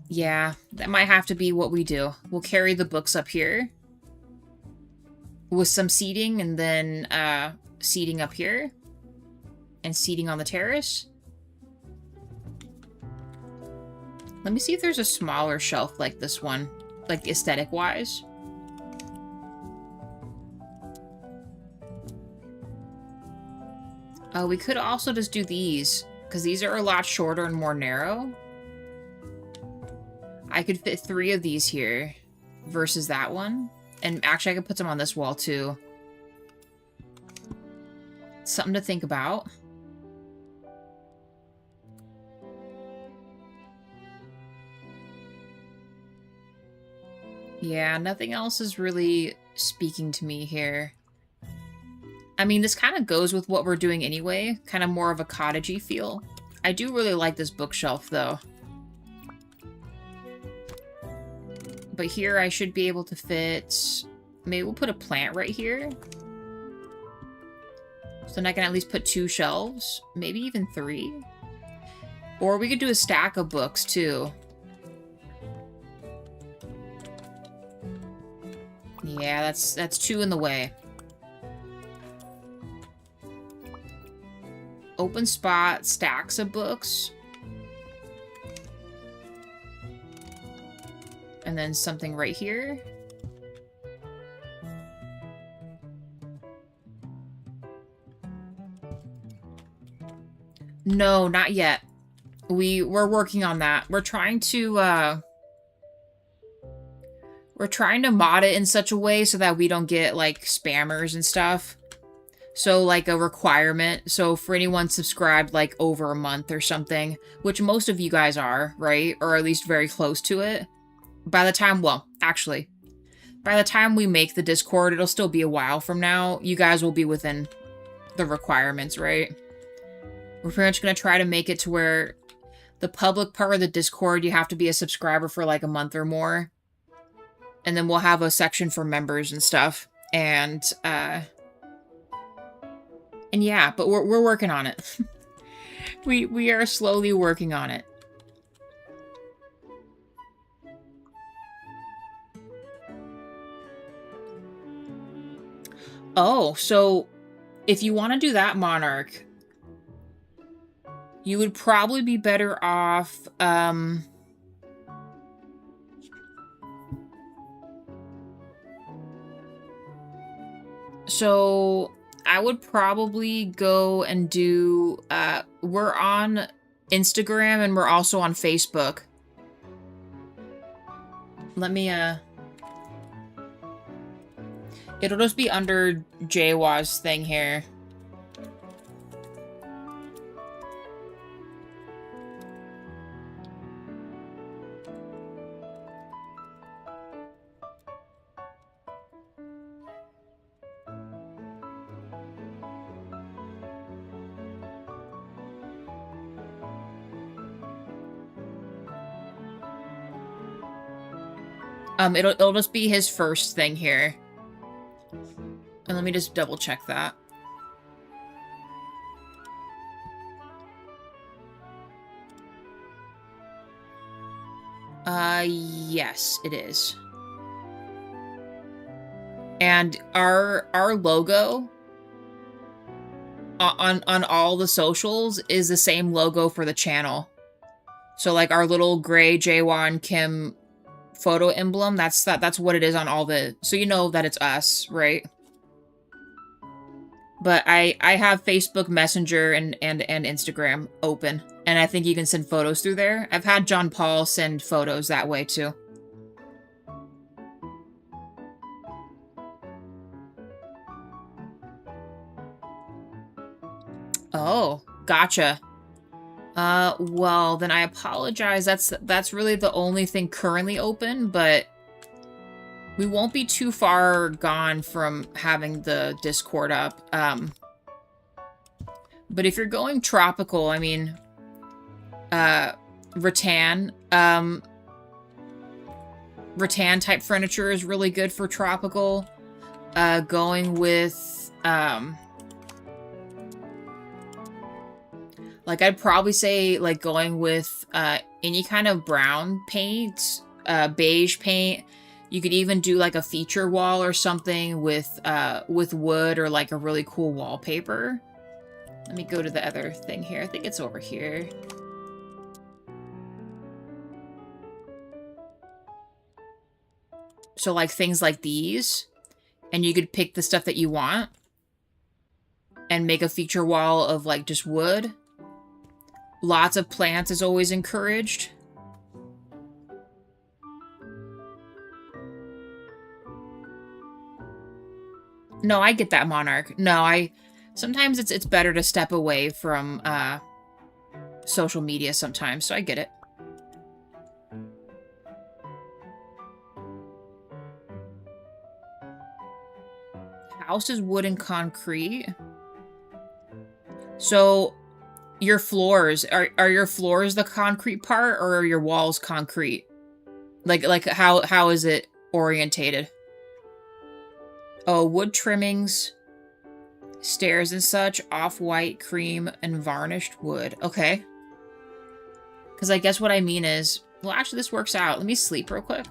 Yeah, that might have to be what we do. We'll carry the books up here with some seating, and then seating up here and seating on the terrace. Let me see if there's a smaller shelf like this one, like aesthetic-wise. We could also just do these, because these are a lot shorter and more narrow. I could fit 3 of these here versus that one. And actually, I could put them on this wall, too. Something to think about. Yeah, nothing else is really speaking to me here. I mean, this kind of goes with what we're doing anyway. Kind of more of a cottagey feel. I do really like this bookshelf, though. But here I should be able to fit... Maybe we'll put a plant right here. So then I can at least put 2 shelves. Maybe even 3. Or we could do a stack of books, too. Yeah, that's 2 in the way. Open spot, stacks of books. And then something right here. No, not yet. We're working on that. We're trying to mod it in such a way so that we don't get like spammers and stuff. So like a requirement. So for anyone subscribed like over a month or something, which most of you guys are, right? Or at least very close to it. By the time, well, actually, by the time we make the Discord, it'll still be a while from now. You guys will be within the requirements, right? We're pretty much going to try to make it to where the public part of the Discord, you have to be a subscriber for like a month or more. And then we'll have a section for members and stuff. And yeah, but we're working on it. we are slowly working on it. Oh, so if you want to do that, Monarch, you would probably be better off, so I would probably go and do, we're on Instagram and we're also on Facebook. Let me, it'll just be under Jaywa's thing here. It'll just be his first thing here. And let me just double check that. Yes, it is. And our logo on all the socials is the same logo for the channel. So like our little gray Jaywa and Kim photo emblem, that's what it is on all the, so you know that it's us, right? But I have Facebook Messenger and Instagram open, and I think you can send photos through there. I've had John Paul send photos that way too. Oh, gotcha. Well, then I apologize. That's really the only thing currently open, but we won't be too far gone from having the Discord up. But if you're going tropical, I mean, rattan type furniture is really good for tropical. Going with, like, I'd probably say, like, going with, any kind of brown paint, beige paint. You could even do, like, a feature wall or something with wood or, like, a really cool wallpaper. Let me go to the other thing here. I think it's over here. So, like, things like these. And you could pick the stuff that you want. And make a feature wall of, like, just wood. Lots of plants is always encouraged. No, I get that, Monarch. No, sometimes it's better to step away from social media sometimes, so I get it. House is wood and concrete. So your floors, are your floors the concrete part, or are your walls concrete? Like how is it orientated? Oh, wood trimmings, stairs and such, off-white, cream, and varnished wood. Okay. Because I guess what I mean is, well, actually this works out. Let me sleep real quick.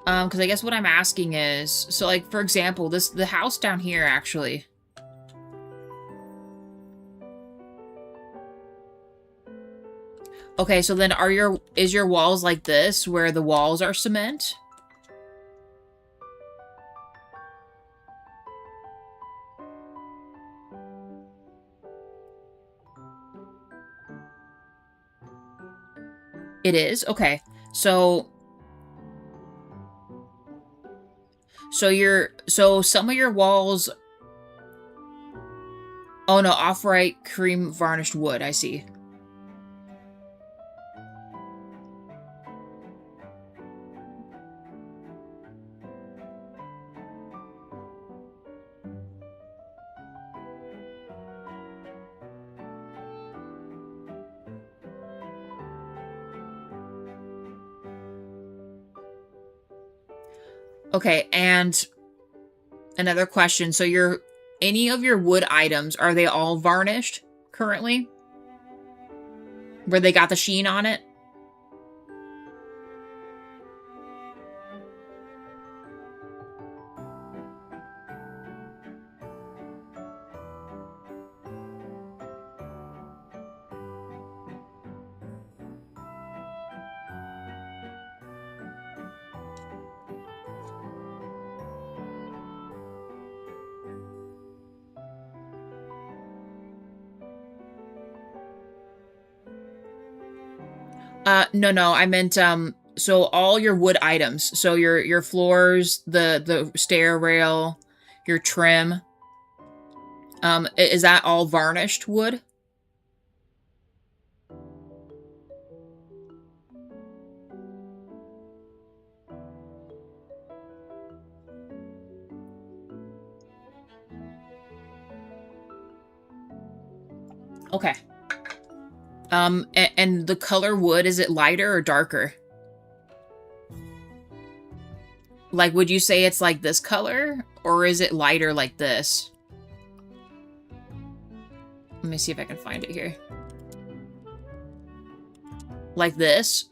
Because I guess what I'm asking is, so like, for example, the house down here, actually. Okay, so then is your walls like this, where the walls are cement? It is? Okay. So some of your walls. Oh no, off-white cream varnished wood, I see. Okay, and another question. So any of your wood items, are they all varnished currently? Where they got the sheen on it? No, I meant, so all your wood items, so your floors, the stair rail, your trim, is that all varnished wood? Okay. And the color wood, is it lighter or darker? Like, would you say it's like this color? Or is it lighter like this? Let me see if I can find it here. Like this?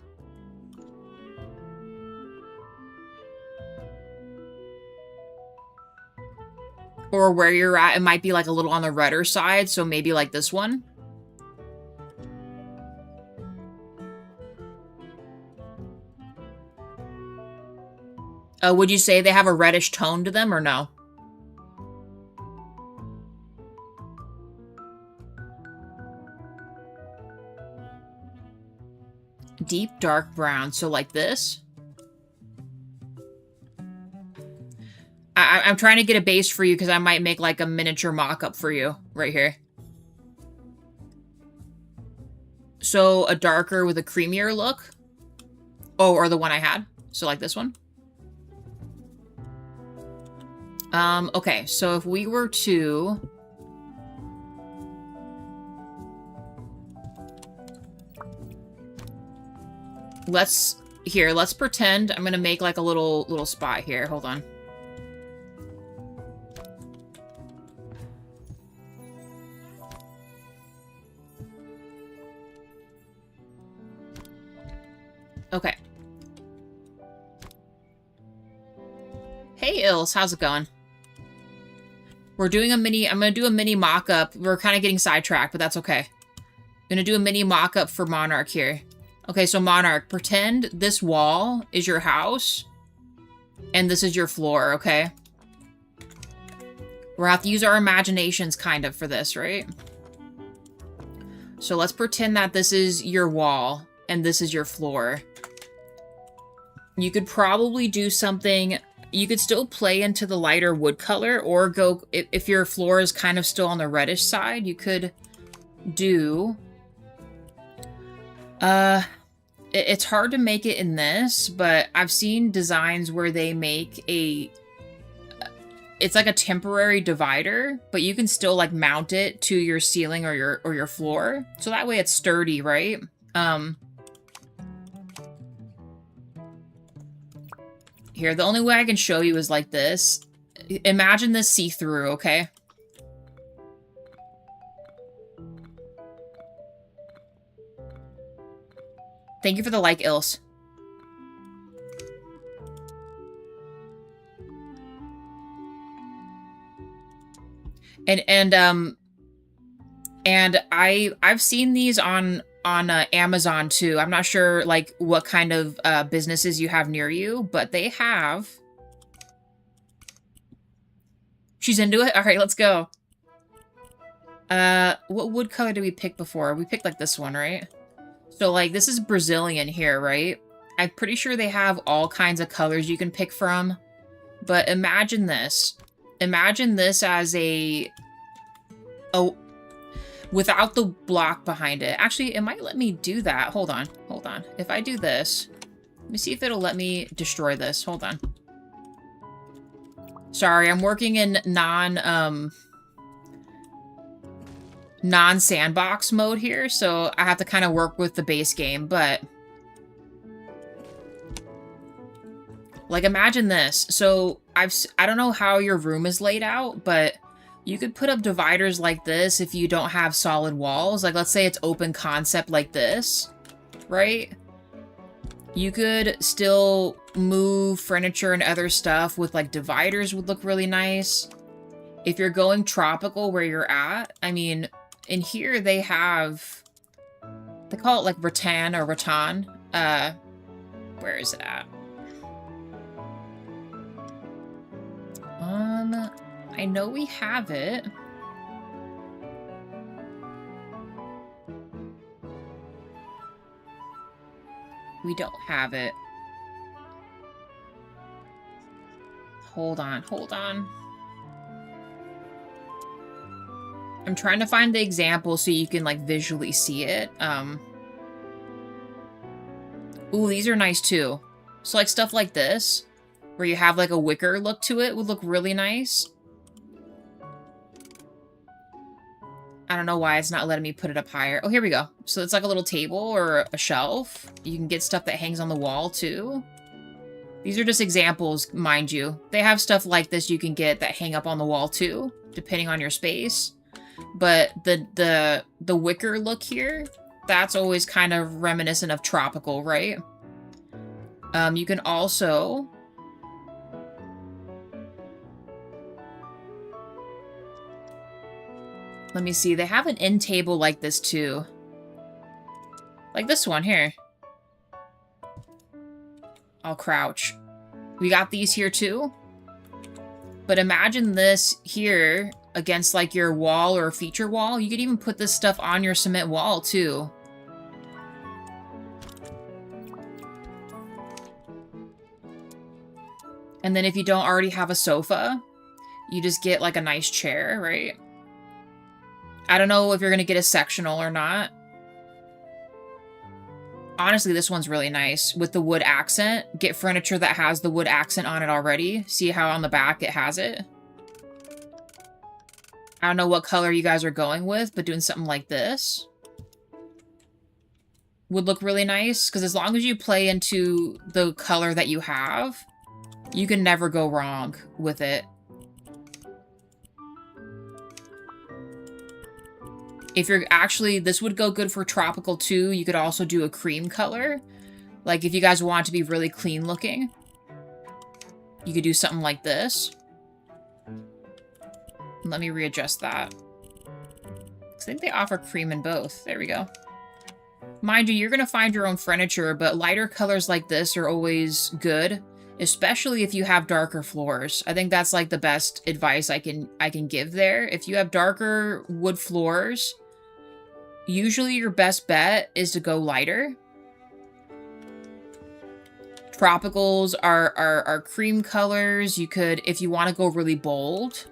Or where you're at, it might be like a little on the redder side, so maybe like this one? Would you say they have a reddish tone to them or no? Deep dark brown, so like this? I'm trying to get a base for you because I might make like a miniature mock-up for you right here. So a darker with a creamier look? Oh, or the one I had. So like this one? Okay, so if we were to... Let's pretend I'm gonna make like a little spot here. Hold on. Okay. Hey, Ills, how's it going? I'm gonna do a mini mock-up. We're kind of getting sidetracked, but that's okay. I'm gonna do a mini mock-up for Monarch here. Okay, so Monarch, pretend this wall is your house, and this is your floor, okay? We'll have to use our imaginations kind of for this, right? So let's pretend that this is your wall, and this is your floor. You could probably do something you could still play into the lighter wood color, or go, if your floor is kind of still on the reddish side, you could do, it's hard to make it in this, but I've seen designs where they make it's like a temporary divider, but you can still like mount it to your ceiling or your floor. So that way it's sturdy, right? Here, the only way I can show you is like this. Imagine this see-through, okay? Thank you for the like, Ilse. And I've seen these on Amazon too. I'm not sure like what kind of businesses you have near you, but they have. She's into it. All right, let's go. What wood color did we pick before? We picked like this one, right? So like this is Brazilian here, right? I'm pretty sure they have all kinds of colors you can pick from. But imagine this. Imagine this as without the block behind it. Actually, it might let me do that. Hold on. Hold on. If I do this, let me see if it'll let me destroy this. Hold on. Sorry, I'm working in non-sandbox mode here, so I have to kind of work with the base game, but like imagine this. So I don't know how your room is laid out, but you could put up dividers like this if you don't have solid walls. Like, let's say it's open concept like this, right? You could still move furniture and other stuff with, like, dividers would look really nice. If you're going tropical where you're at, I mean, in here they have, they call it, like, rattan or rattan. Where is it at? I know we have it. We don't have it. Hold on, hold on. I'm trying to find the example so you can, like, visually see it. Ooh, these are nice, too. So, like, stuff like this, where you have, like, a wicker look to it, would look really nice. I don't know why it's not letting me put it up higher. Oh, here we go. So it's like a little table or a shelf. You can get stuff that hangs on the wall, too. These are just examples, mind you. They have stuff like this you can get that hang up on the wall, too, depending on your space. But the wicker look here, that's always kind of reminiscent of tropical, right? You can also... Let me see. They have an end table like this, too. Like this one here. I'll crouch. We got these here, too. But imagine this here against, like, your wall or feature wall. You could even put this stuff on your cement wall, too. And then if you don't already have a sofa, you just get, like, a nice chair, right? I don't know if you're going to get a sectional or not. Honestly, this one's really nice with the wood accent. Get furniture that has the wood accent on it already. See how on the back it has it? I don't know what color you guys are going with, but doing something like this would look really nice. Because as long as you play into the color that you have, you can never go wrong with it. If you're actually, this would go good for tropical too. You could also do a cream color. Like if you guys want to be really clean looking, you could do something like this. Let me readjust that. I think they offer cream in both. There we go. Mind you, you're going to find your own furniture, but lighter colors like this are always good, especially if you have darker floors. I think that's like the best advice I can give there. If you have darker wood floors, usually your best bet is to go lighter. tropicals are cream colors. You could, if you want to go really bold,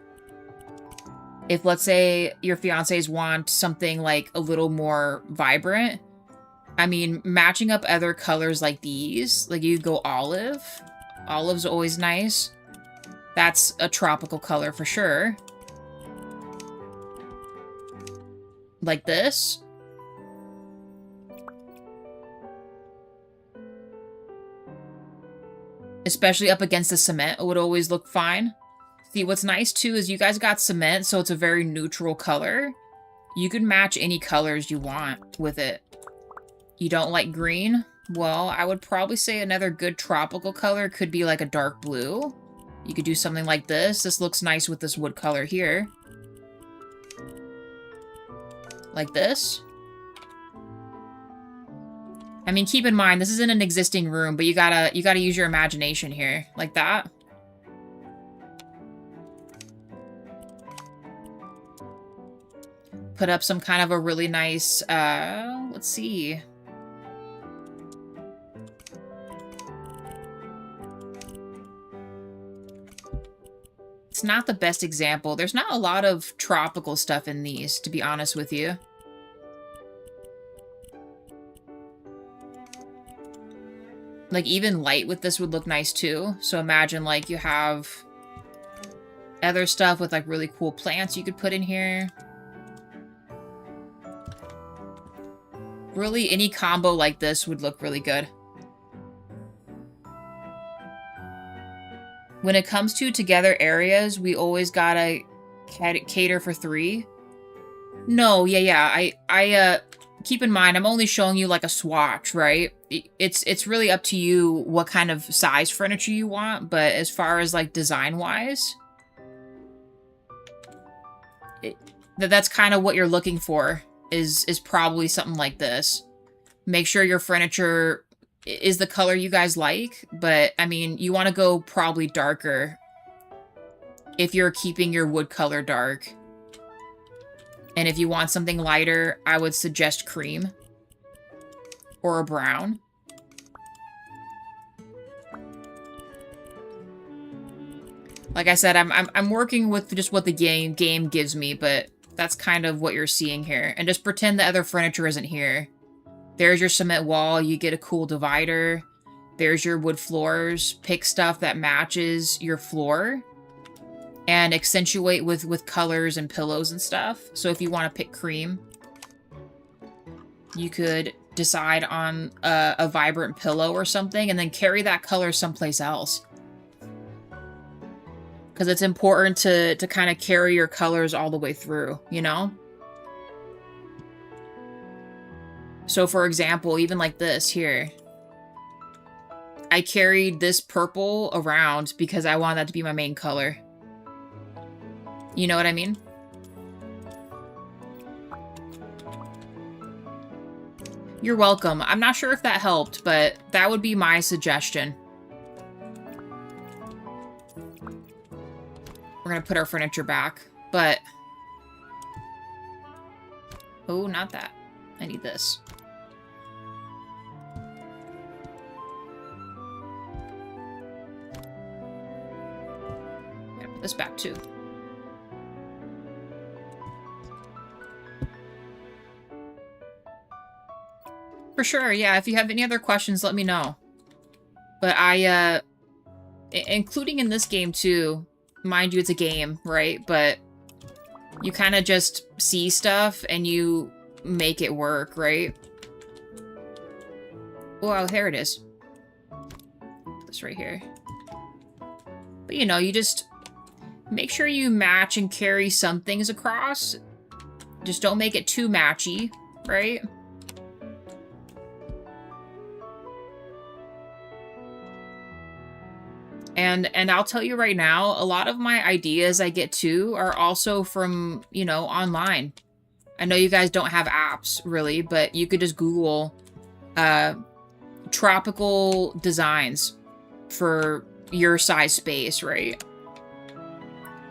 if let's say your fiancés want something like a little more vibrant, I mean, matching up other colors like these, like you go olive. Olive's always nice. That's a tropical color for sure. Like this. Especially up against the cement, it would always look fine. See, what's nice too is you guys got cement, so it's a very neutral color. You can match any colors you want with it. You don't like green? Well, I would probably say another good tropical color could be like a dark blue. You could do something like this. This looks nice with this wood color here. Like this. I mean, keep in mind, this is in an existing room, but you gotta use your imagination here. Like that. Put up some kind of a really nice, let's see. It's not the best example. There's not a lot of tropical stuff in these, to be honest with you. Like, even light with this would look nice, too. So imagine, like, you have other stuff with, like, really cool plants you could put in here. Really, any combo like this would look really good. When it comes to together areas, we always gotta cater for 3. No, yeah. I keep in mind, I'm only showing you like a swatch, right? It's really up to you what kind of size furniture you want, but as far as like design-wise, that's kind of what you're looking for, is probably something like this. Make sure your furniture is the color you guys like, but I mean, you want to go probably darker if you're keeping your wood color dark. And if you want something lighter, I would suggest cream or a brown. Like I said, I'm working with just what the game gives me, but that's kind of what you're seeing here. And just pretend the other furniture isn't here. There's your cement wall, you get a cool divider. There's your wood floors. Pick stuff that matches your floor. And accentuate with colors and pillows and stuff. So if you want to pick cream, you could decide on a vibrant pillow or something, and then carry that color someplace else. Because it's important to kind of carry your colors all the way through, you know? So for example, even like this here. I carried this purple around because I want that to be my main color. You know what I mean? You're welcome. I'm not sure if that helped, but that would be my suggestion. We're gonna put our furniture back, but... Oh, not that. I need this. I'm gonna put this back too. For sure, yeah. If you have any other questions, let me know. But including in this game too, mind you, it's a game, right? But you kind of just see stuff and you make it work, right? Oh, here it is. Put this right here. But you know, you just make sure you match and carry some things across. Just don't make it too matchy, right? And I'll tell you right now, a lot of my ideas I get too are also from, you know, online. I know you guys don't have apps really, but you could just Google tropical designs for your size space, right?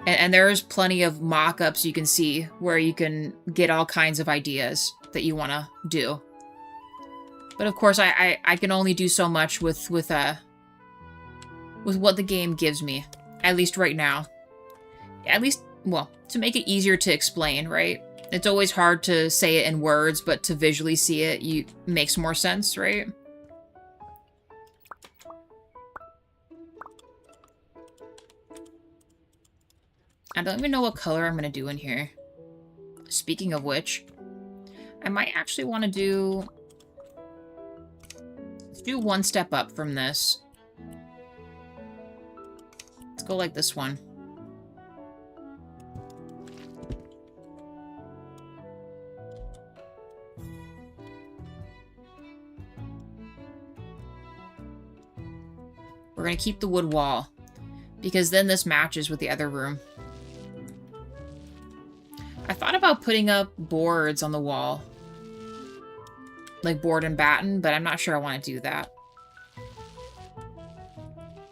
And there's plenty of mock-ups you can see where you can get all kinds of ideas that you want to do. But of course, I can only do so much with with what the game gives me, at least right now. At least, well, to make it easier to explain, right? It's always hard to say it in words, but to visually see it, makes more sense, right? I don't even know what color I'm going to do in here. Speaking of which, I might actually want to do... Let's do one step up from this. Let's go like this one. We're going to keep the wood wall, because then this matches with the other room. I thought about putting up boards on the wall. Like board and batten, but I'm not sure I want to do that.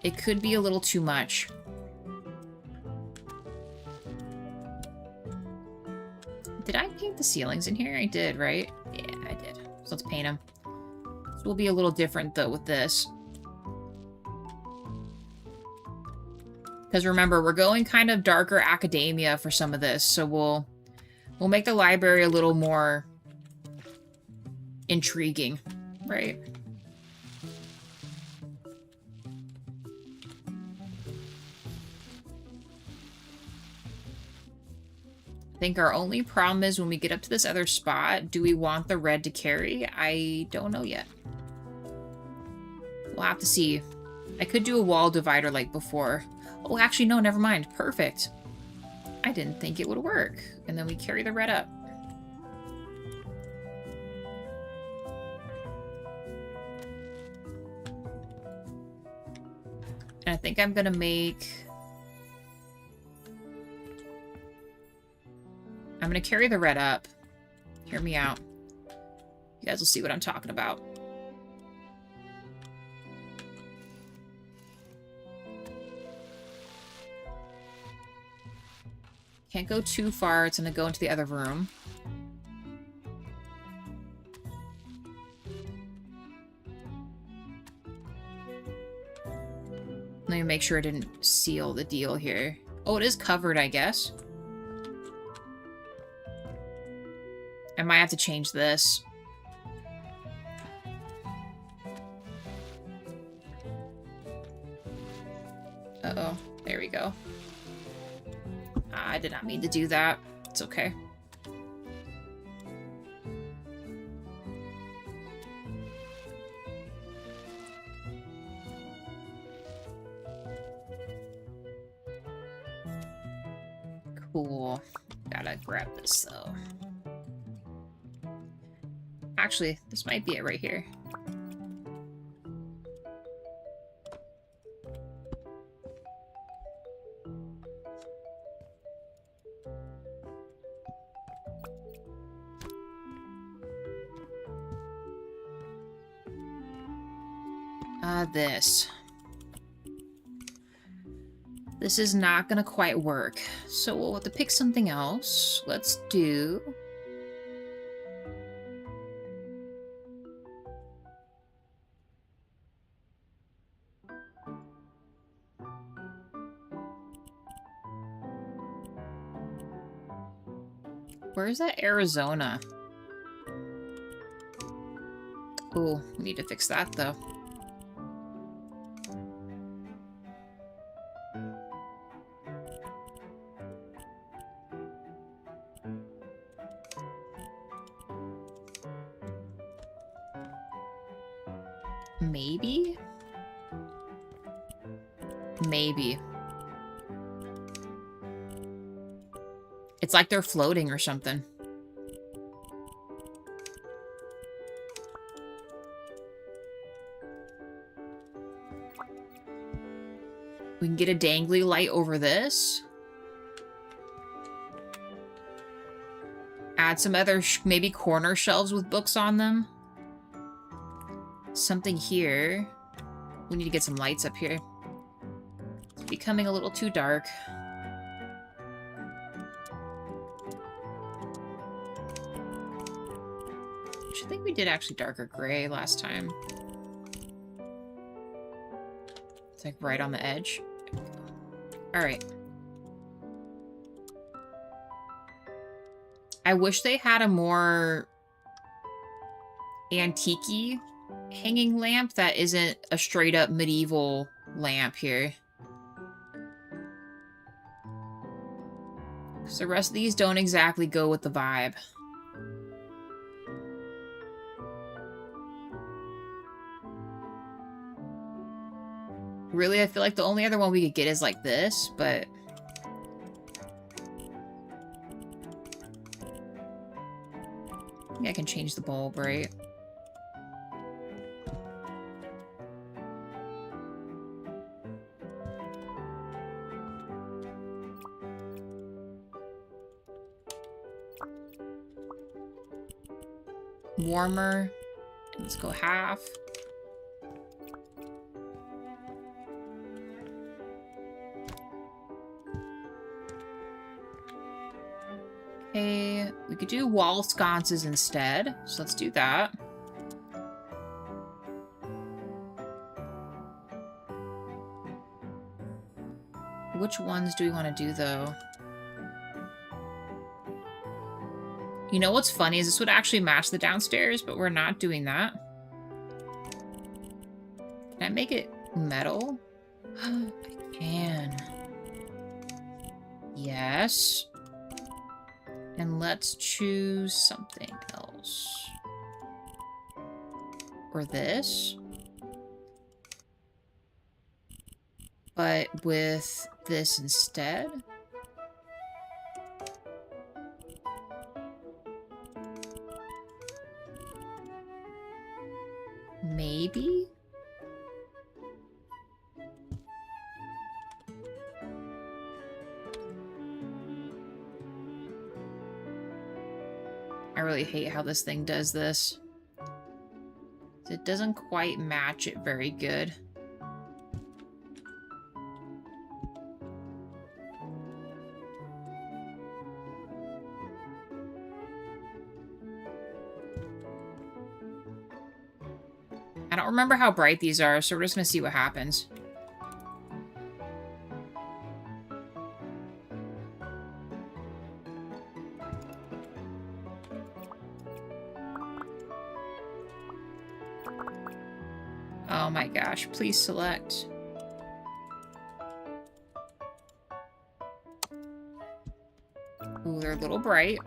It could be a little too much. Did I paint the ceilings in here? I did, right? Yeah, I did. So let's paint them. This will be a little different, though, with this. Because remember, we're going kind of darker academia for some of this, so we'll make the library a little more intriguing, right? I think our only problem is when we get up to this other spot, do we want the red to carry? I don't know yet. We'll have to see. I could do a wall divider like before. Oh, actually, no, never mind. Perfect. I didn't think it would work. And then we carry the red up. And I think I'm gonna make... I'm gonna carry the red up. Hear me out. You guys will see what I'm talking about. Can't go too far. It's going to go into the other room. Let me make sure I didn't seal the deal here. Oh, it is covered, I guess. I might have to change this. Uh-oh. There we go. I did not mean to do that. It's okay. Cool. Gotta grab this, though. Actually, this might be it right here. This is not gonna quite work. So we'll have to pick something else. Let's do... Where is that Arizona? Ooh, we need to fix that, though. Maybe? Maybe. It's like they're floating or something. We can get a dangly light over this. Add some other, maybe corner shelves with books on them. Something here. We need to get some lights up here. It's becoming a little too dark. I think we did actually darker gray last time. like right on the edge. All right. I wish they had a more antique-y hanging lamp that isn't a straight up medieval lamp here. Because the rest of these don't exactly go with the vibe. Really, I feel like the only other one we could get is like this, but... I think I can change the bulb, right? Warmer. Let's go half. Okay, we could do wall sconces instead, so let's do that. Which ones do we want to do, though? You know what's funny is this would actually match the downstairs, but we're not doing that. Can I make it metal? I can. Yes. And let's choose something else. Or this. But with this instead. Maybe? I really hate how this thing does this. It doesn't quite match it very good. I don't remember how bright these are, so we're just gonna see what happens. Oh my gosh, please select. Ooh, they're a little bright.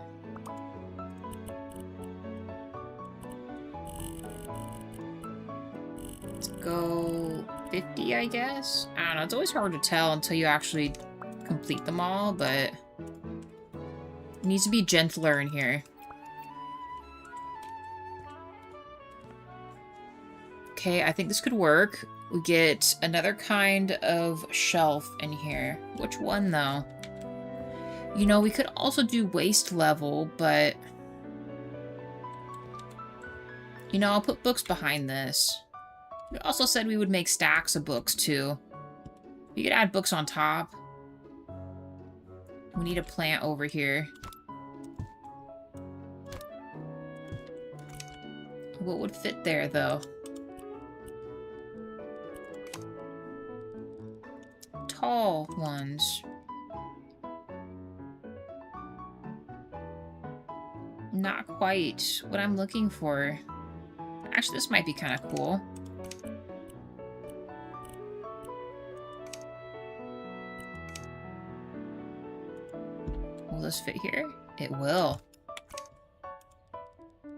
Let's go 50, I guess? I don't know, it's always hard to tell until you actually complete them all, but it needs to be gentler in here. Okay, I think this could work. We get another kind of shelf in here. Which one, though? You know, we could also do waist level, but... You know, I'll put books behind this. We also said we would make stacks of books, too. We could add books on top. We need a plant over here. What would fit there, though? Tall ones. Not quite what I'm looking for. Actually, this might be kind of cool. Will this fit here? It will.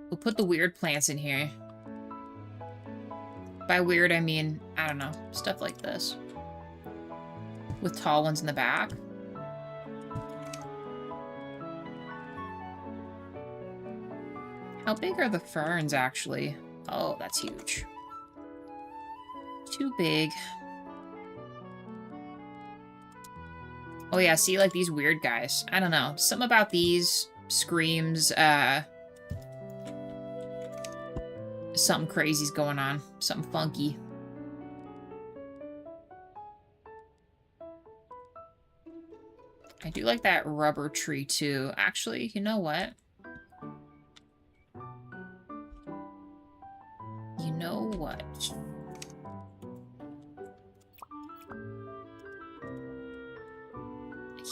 We'll put the weird plants in here. By weird, I mean, I don't know, stuff like this. With tall ones in the back. How big are the ferns, actually? Oh, that's huge. Too big. Oh yeah, see, like these weird guys. I don't know. Something about these screams, something crazy's going on. Something funky. I do like that rubber tree, too. Actually, you know what? You know what?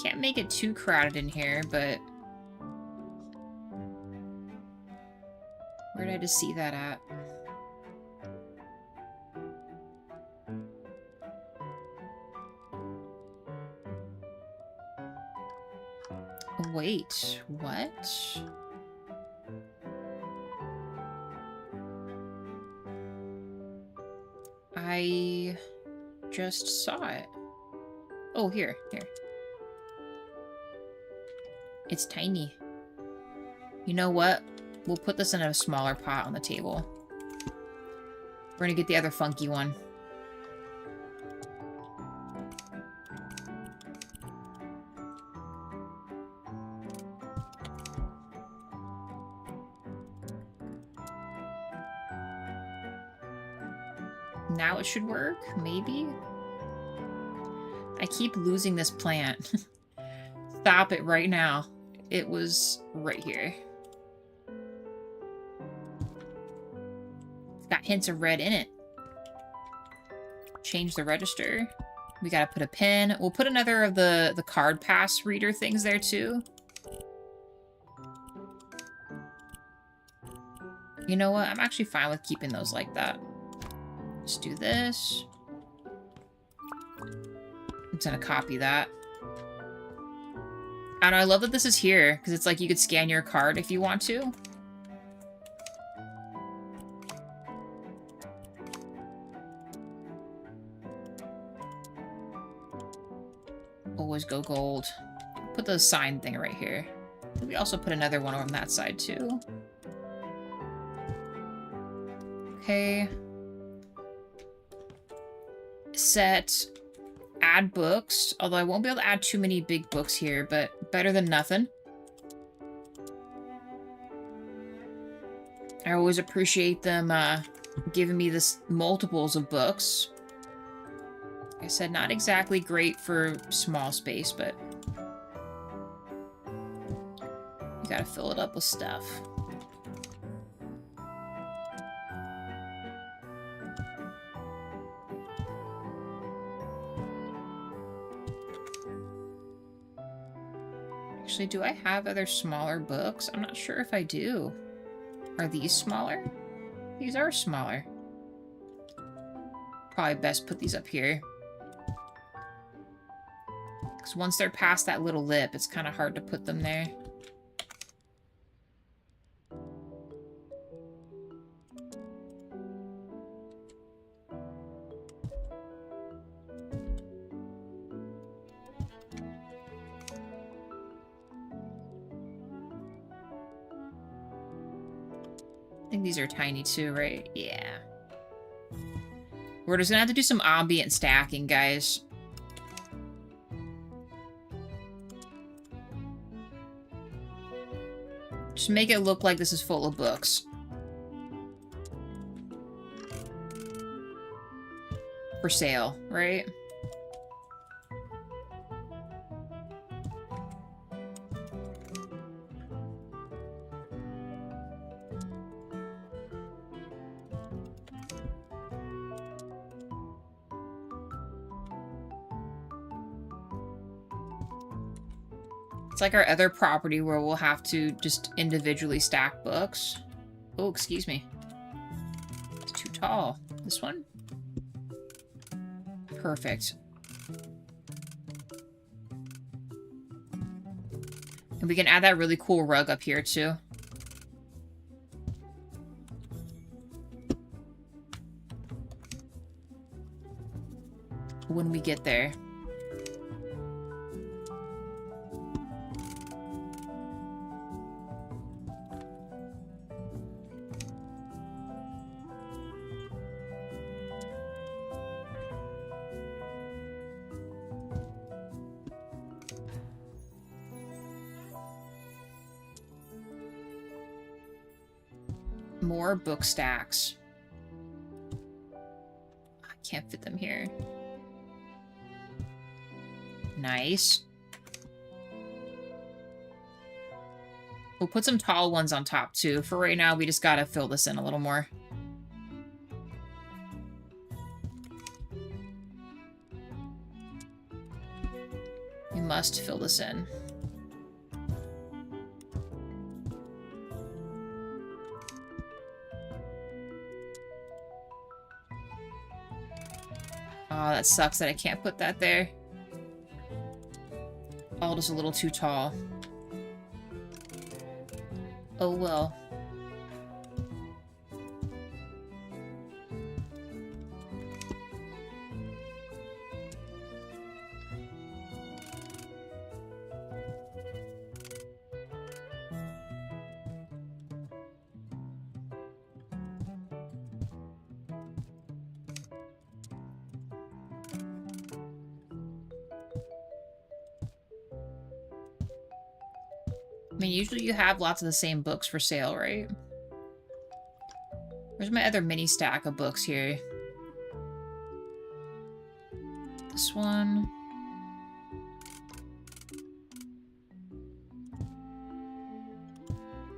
Can't make it too crowded in here, but... Where did I just see that at? Wait, what? I just saw it. Oh, here. It's tiny. You know what? We'll put this in a smaller pot on the table. We're gonna get the other funky one. Now it should work, maybe? I keep losing this plant. Stop it right now. It was right here. It's got hints of red in it. Change the register. We gotta put a pin. We'll put another of the card pass reader things there too. You know what? I'm actually fine with keeping those like that. Let's do this. I'm just gonna copy that. And I love that this is here, because it's like you could scan your card if you want to. Always go gold. Put the sign thing right here. We also put another one on that side too. Okay. Set. Add books. Although I won't be able to add too many big books here, but better than nothing. I always appreciate them giving me this multiples of books. Like I said, not exactly great for small space, but you gotta fill it up with stuff. Actually, do I have other smaller books? I'm not sure if I do. Are these smaller? These are smaller. Probably best put these up here. Because once they're past that little lip, it's kind of hard to put them there. I think these are tiny too, right? Yeah. We're just gonna have to do some ambient stacking, guys. Just make it look like this is full of books. For sale, right? It's like our other property where we'll have to just individually stack books. Oh, excuse me. It's too tall. This one? Perfect. And we can add that really cool rug up here too. When we get there. More book stacks. I can't fit them here. Nice. We'll put some tall ones on top too. For right now, we just gotta fill this in a little more. We must fill this in. Oh, that sucks that I can't put that there. All just a little too tall. Oh well. I mean, usually you have lots of the same books for sale, right? Where's my other mini stack of books here? This one.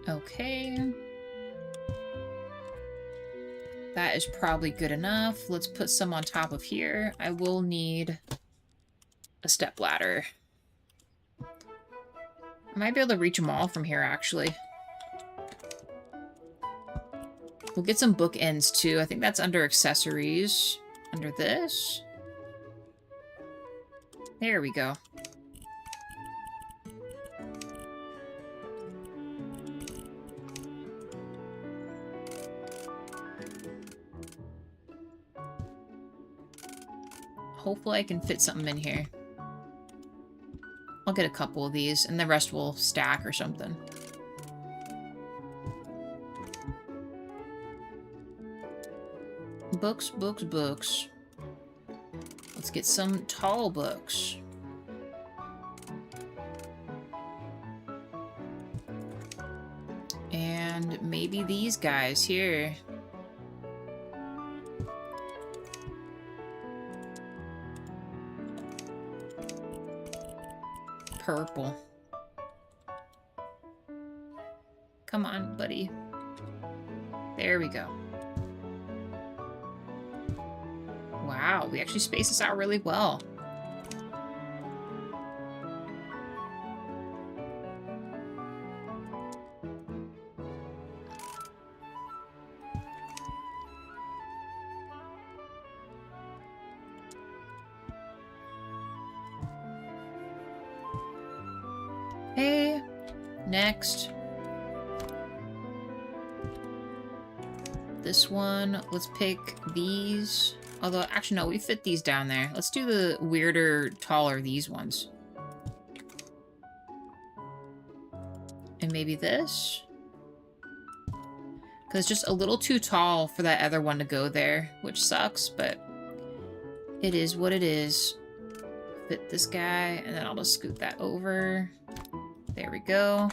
Okay. That is probably good enough. Let's put some on top of here. I will need a stepladder. I might be able to reach them all from here, actually. We'll get some bookends, too. I think that's under accessories. Under this. There we go. Hopefully I can fit something in here. I'll get a couple of these, and the rest will stack or something. Books, books, books. Let's get some tall books. And maybe these guys here. Purple. Come on, buddy. There we go. Wow, we actually spaced this out really well. Okay, next. This one, let's pick these. Although, actually, no, we fit these down there. Let's do the weirder, taller these ones. And maybe this? Because it's just a little too tall for that other one to go there, which sucks, but it is what it is. Fit this guy, and then I'll just scoot that over. There we go.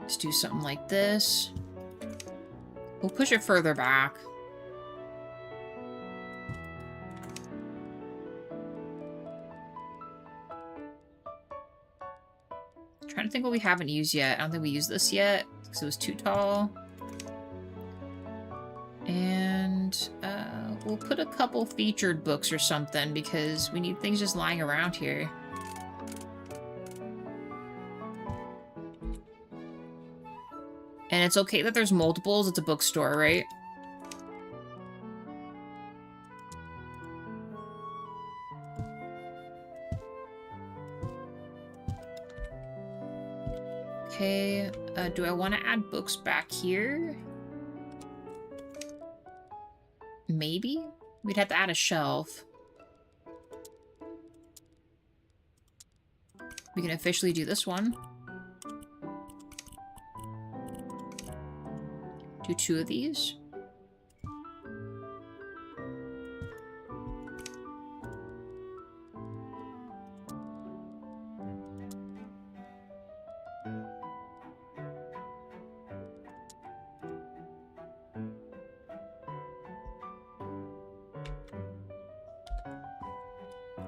Let's do something like this. We'll push it further back. Trying to think what we haven't used yet. I don't think we used this yet because it was too tall. And we'll put a couple featured books or something because we need things just lying around here. And it's okay that there's multiples. It's a bookstore, right? Okay, do I want to add books back here? Maybe? We'd have to add a shelf. We can officially do this one. Do 2 of these.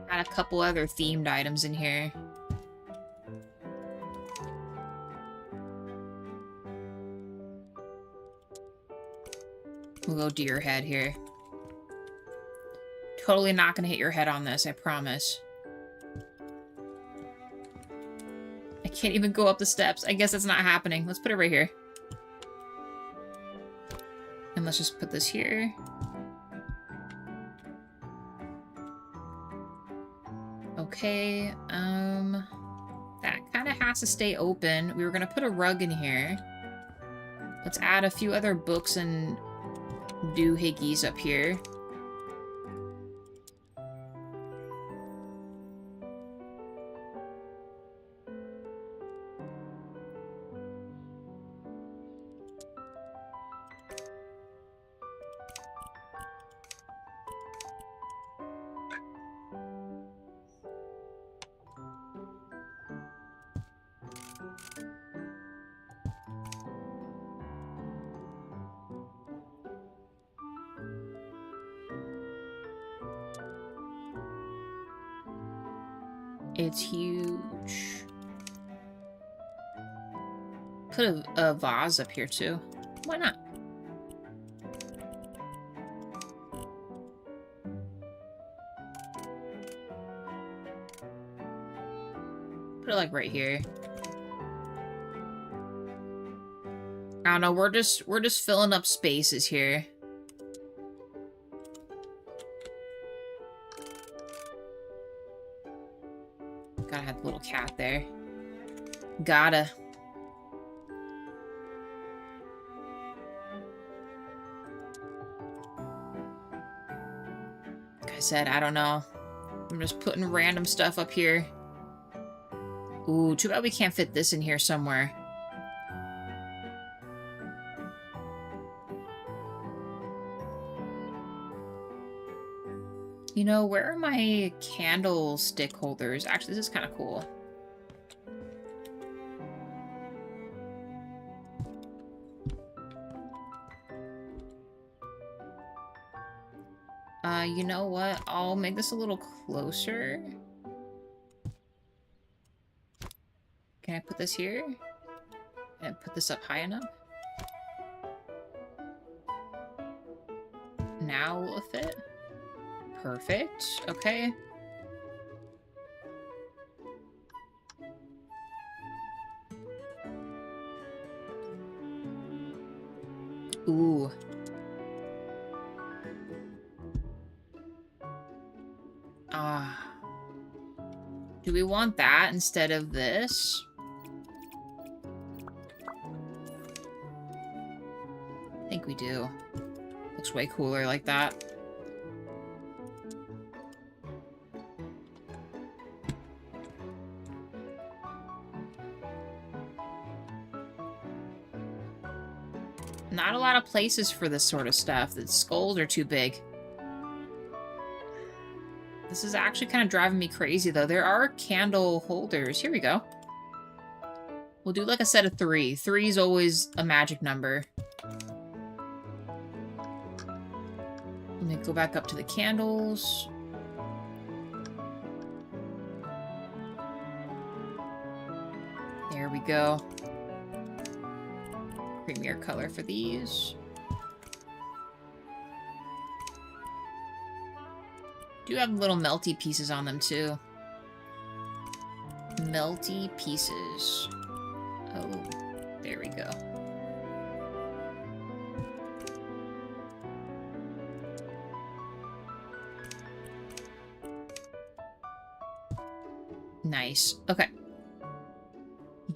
Add a couple other themed items in here. We'll go deer head here. Totally not gonna hit your head on this, I promise. I can't even go up the steps. I guess it's not happening. Let's put it right here. And let's just put this here. Okay, that kind of has to stay open. We were gonna put a rug in here. Let's add a few other books and doohickeys up here. It's huge. Put a vase up here too. Why not? Put it like right here. I don't know, we're just filling up spaces here. Gotta have a little cat there. Gotta. Like I said, I don't know. I'm just putting random stuff up here. Ooh, too bad we can't fit this in here somewhere. You know, where are my candlestick holders? Actually, this is kind of cool. You know what? I'll make this a little closer. Can I put this here? Can I put this up high enough? Now will it fit? Perfect. Okay. Ooh. Do we want that instead of this? I think we do. Looks way cooler like that. Not a lot of places for this sort of stuff. The skulls are too big. This is actually kind of driving me crazy, though. There are candle holders. Here we go. We'll do like a set of 3. 3 is always a magic number. Let me go back up to the candles. There we go. Premier color for these. Do have little melty pieces on them too. Melty pieces. Oh, there we go. Nice. Okay.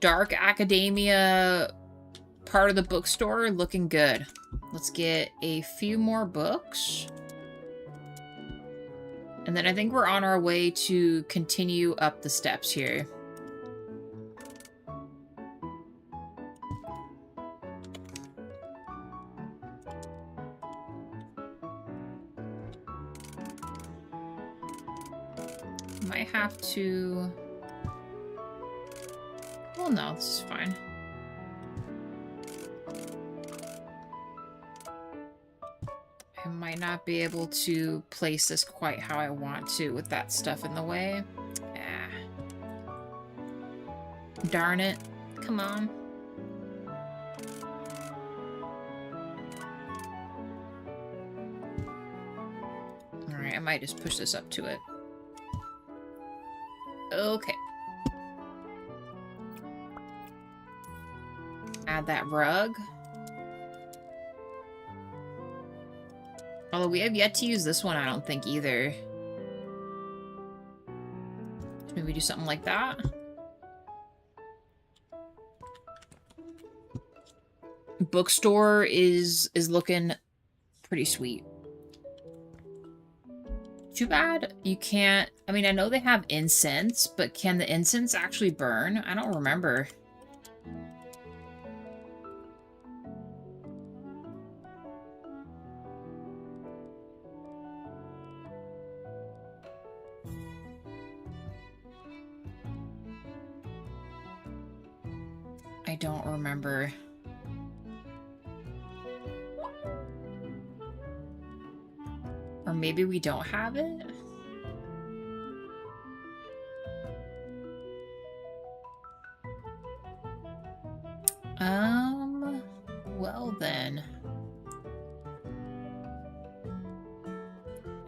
Dark Academia part of the bookstore looking good. Let's get a few more books. And then I think we're on our way to continue up the steps here. Might have to... Well, no, this is fine. I might not be able to place this quite how I want to with that stuff in the way. Ah. Darn it. Come on. I might just push this up to it. Okay. Add that rug. Although we have yet to use this one, I don't think, either. Maybe do something like that. Bookstore is looking pretty sweet. Too bad you can't... I mean, I know they have incense, but can the incense actually burn? I don't remember. I don't remember. Or maybe we don't have it? Well then.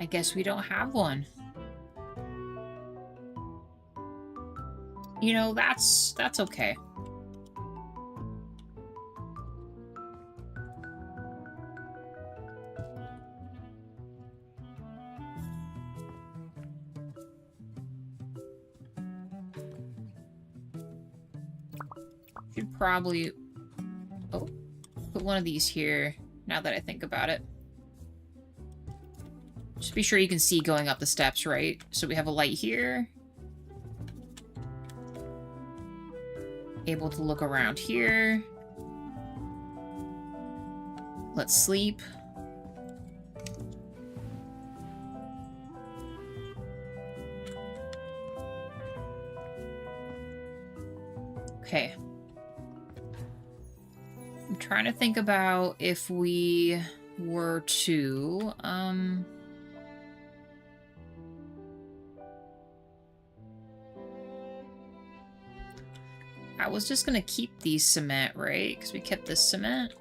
I guess we don't have one. You know, that's okay. Should probably put one of these here now that I think about it. Just be sure you can see going up the steps, right? So we have a light here. Able to look around here. Let's sleep. Okay. I'm trying to think about if we were to, I was just gonna keep these cement, right? Because we kept this cement.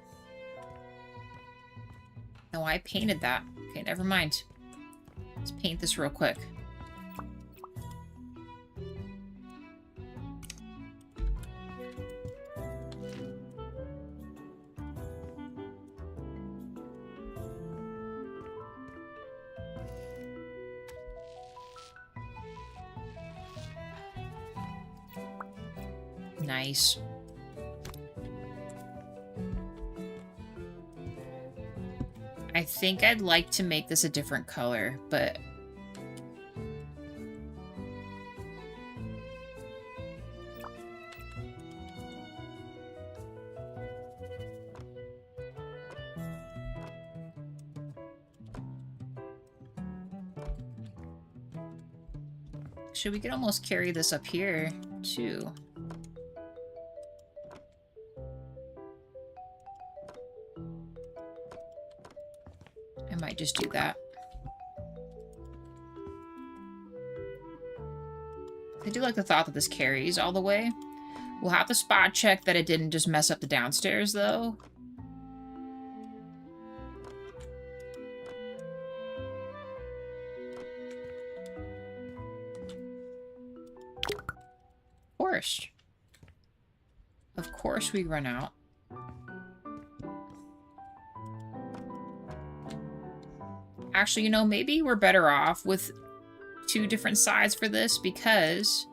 No, I painted that. Okay, never mind. Let's paint this real quick. Nice. I think I'd like to make this a different color, but... Should we could almost carry this up here, too. I might just do that. I do like the thought that this carries all the way. We'll have to spot check that it didn't just mess up the downstairs, though. Of course we run out. Actually, you know, maybe we're better off with 2 different sides for this because...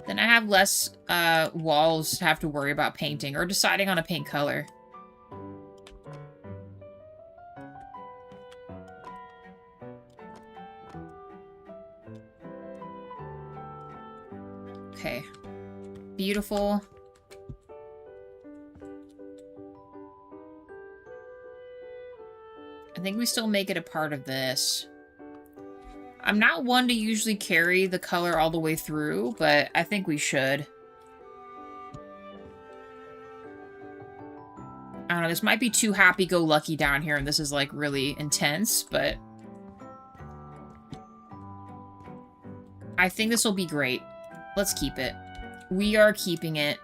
then I have less walls to have to worry about painting or deciding on a paint color. Okay. Beautiful. I think we still make it a part of this. I'm not one to usually carry the color all the way through, but I think we should. I don't know, this might be too happy-go-lucky down here, and this is, like, really intense, but... I think this will be great. Let's keep it. We are keeping it.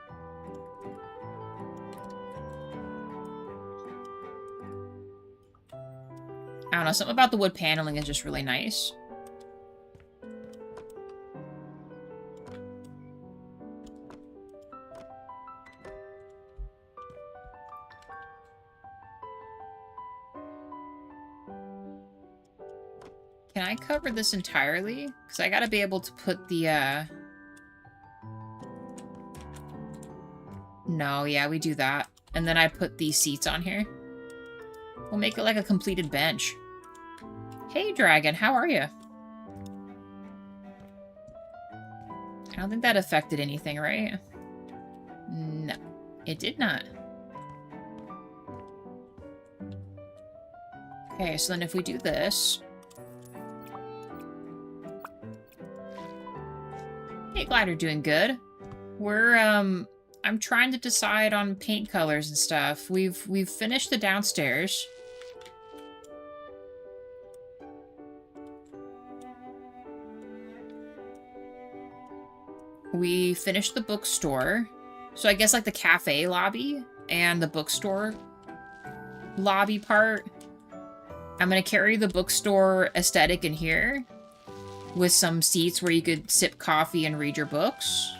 I don't know, something about the wood paneling is just really nice. Can I cover this entirely? Because I gotta be able to put the, No, yeah, we do that. And then I put these seats on here. We'll make it like a completed bench. Hey, Dragon, how are you? I don't think that affected anything, right? No, it did not. Okay, so then if we do this... Hey, glad you're doing good. We're, I'm trying to decide on paint colors and stuff. We've finished the downstairs. We finished the bookstore. So I guess like the cafe lobby and the bookstore lobby part. I'm gonna carry the bookstore aesthetic in here with some seats where you could sip coffee and read your books.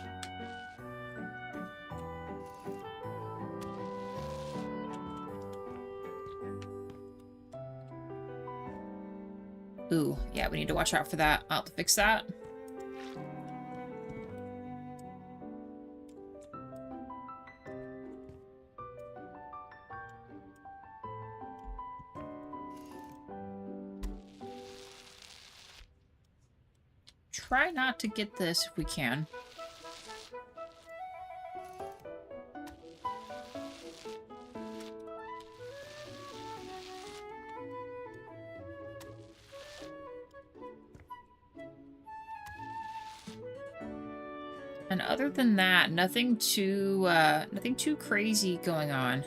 Ooh, yeah, we need to watch out for that. I'll have to fix that. Try not to get this if we can. And other than that, nothing too crazy going on.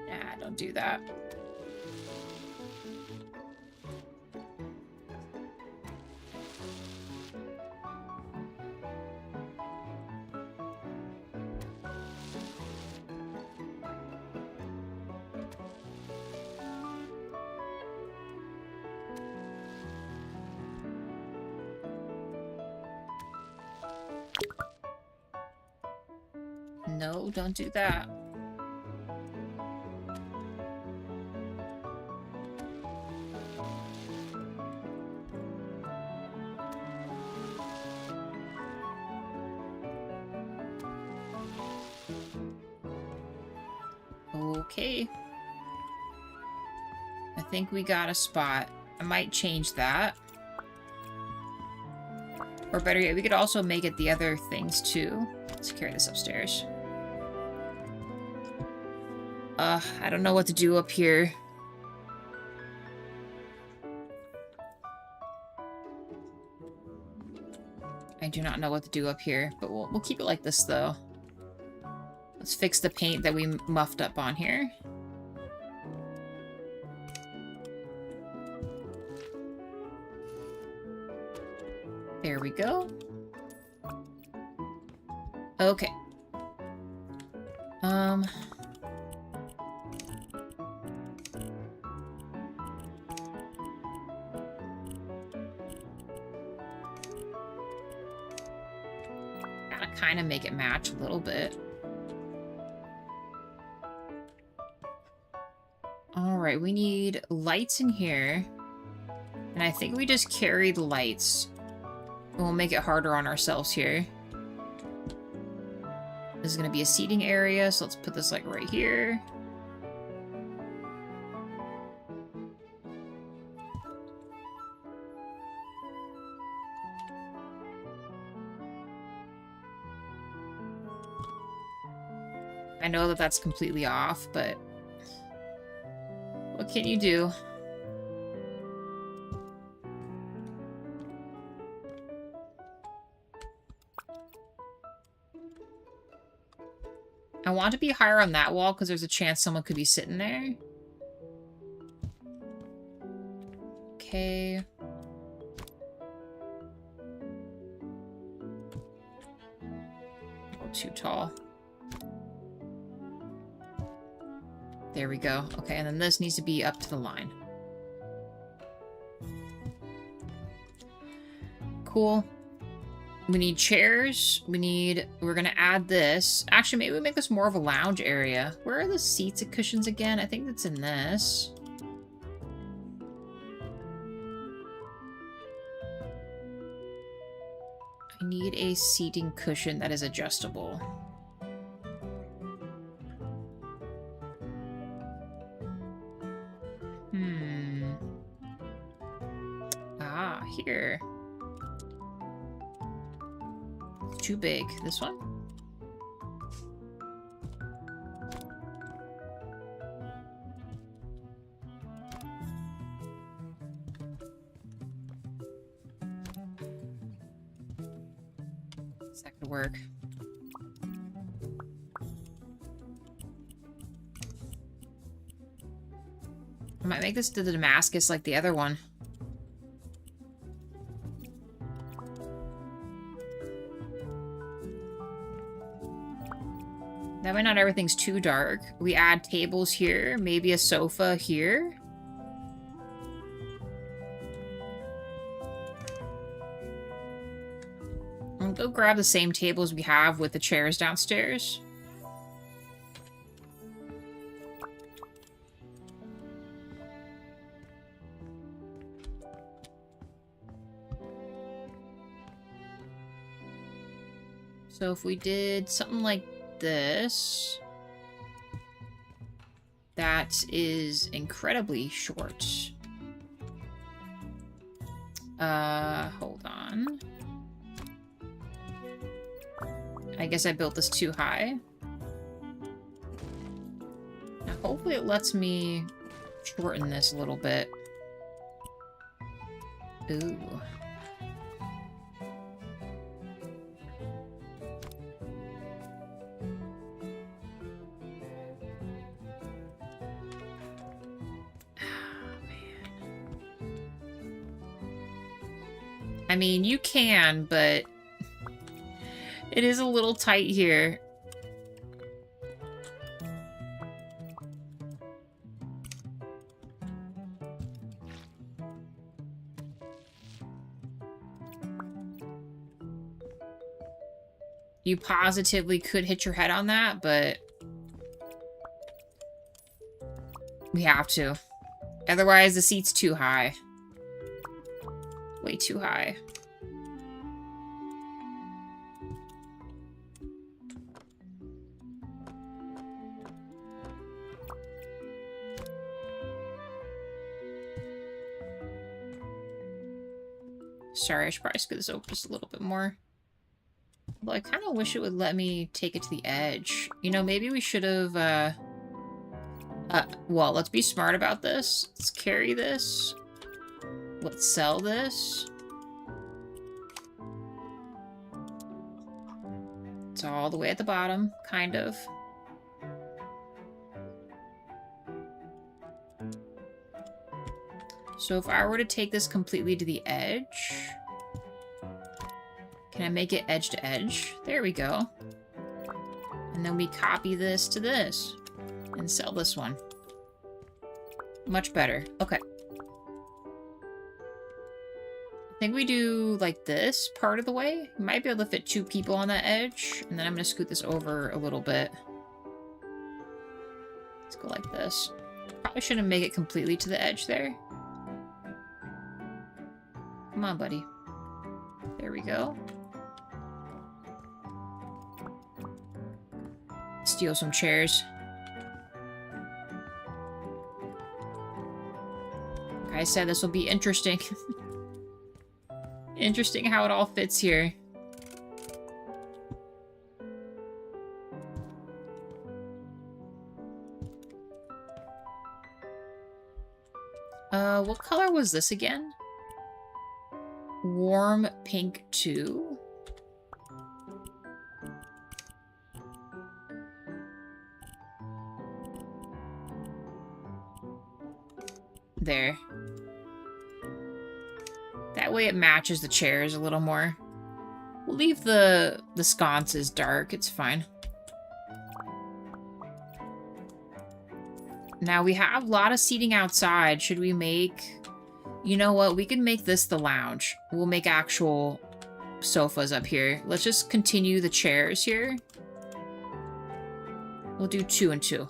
Nah, don't do that. No, don't do that. Okay. I think we got a spot. I might change that. Or better yet, we could also make it the other things too. Let's carry this upstairs. I don't know what to do up here. I do not know what to do up here, but we'll keep it like this though. Let's fix the paint that we muffed up on here. There we go. Okay. Gotta kind of make it match a little bit. Alright, we need lights in here. And I think we just carry the lights. And we'll make it harder on ourselves here. This is going to be a seating area, so let's put this like right here. I know that that's completely off, but what can you do? I want to be higher on that wall because there's a chance someone could be sitting there. okay. Oh, too tall. There we go. Okay, and then this needs to be up to the line. Cool. We need chairs. We're gonna add this. Actually, maybe we make this more of a lounge area. Where are the seats and cushions again? I think it's in this. I need a seating cushion that is adjustable. Ah, here. It's too big. This one? That could work. I might make this to the Damascus like the other one. That way not everything's too dark. We add tables here, maybe a sofa here. I'll go grab the same tables we have with the chairs downstairs. So if we did something like this, that is incredibly short. Hold on. I guess I built this too high. Now hopefully it lets me shorten this a little bit. Ooh. I mean, you can, but it is a little tight here. You positively could hit your head on that, but we have to. Otherwise, the seat's too high. Way too high. Sorry, I should probably scoot this over just a little bit more. Although I kind of wish it would let me take it to the edge. You know, maybe we should have, well, let's be smart about this. Let's carry this. Let's sell this. It's all the way at the bottom, kind of. So if I were to take this completely to the edge, can I make it edge to edge? There we go. And then we copy this to this and sell this one. Much better. Okay. I think we do like this part of the way. We might be able to fit 2 people on that edge. And then I'm going to scoot this over a little bit. Let's go like this. Probably shouldn't make it completely to the edge there. Come on, buddy. There we go. Steal some chairs. Like I said, this will be interesting. Interesting how it all fits here. What color was this again? Warm pink 2. There. That way it matches the chairs a little more. We'll leave the sconces dark. It's fine. Now we have a lot of seating outside. Should we make... You know what? We can make this the lounge. We'll make actual sofas up here. Let's just continue the chairs here. We'll do 2 and 2.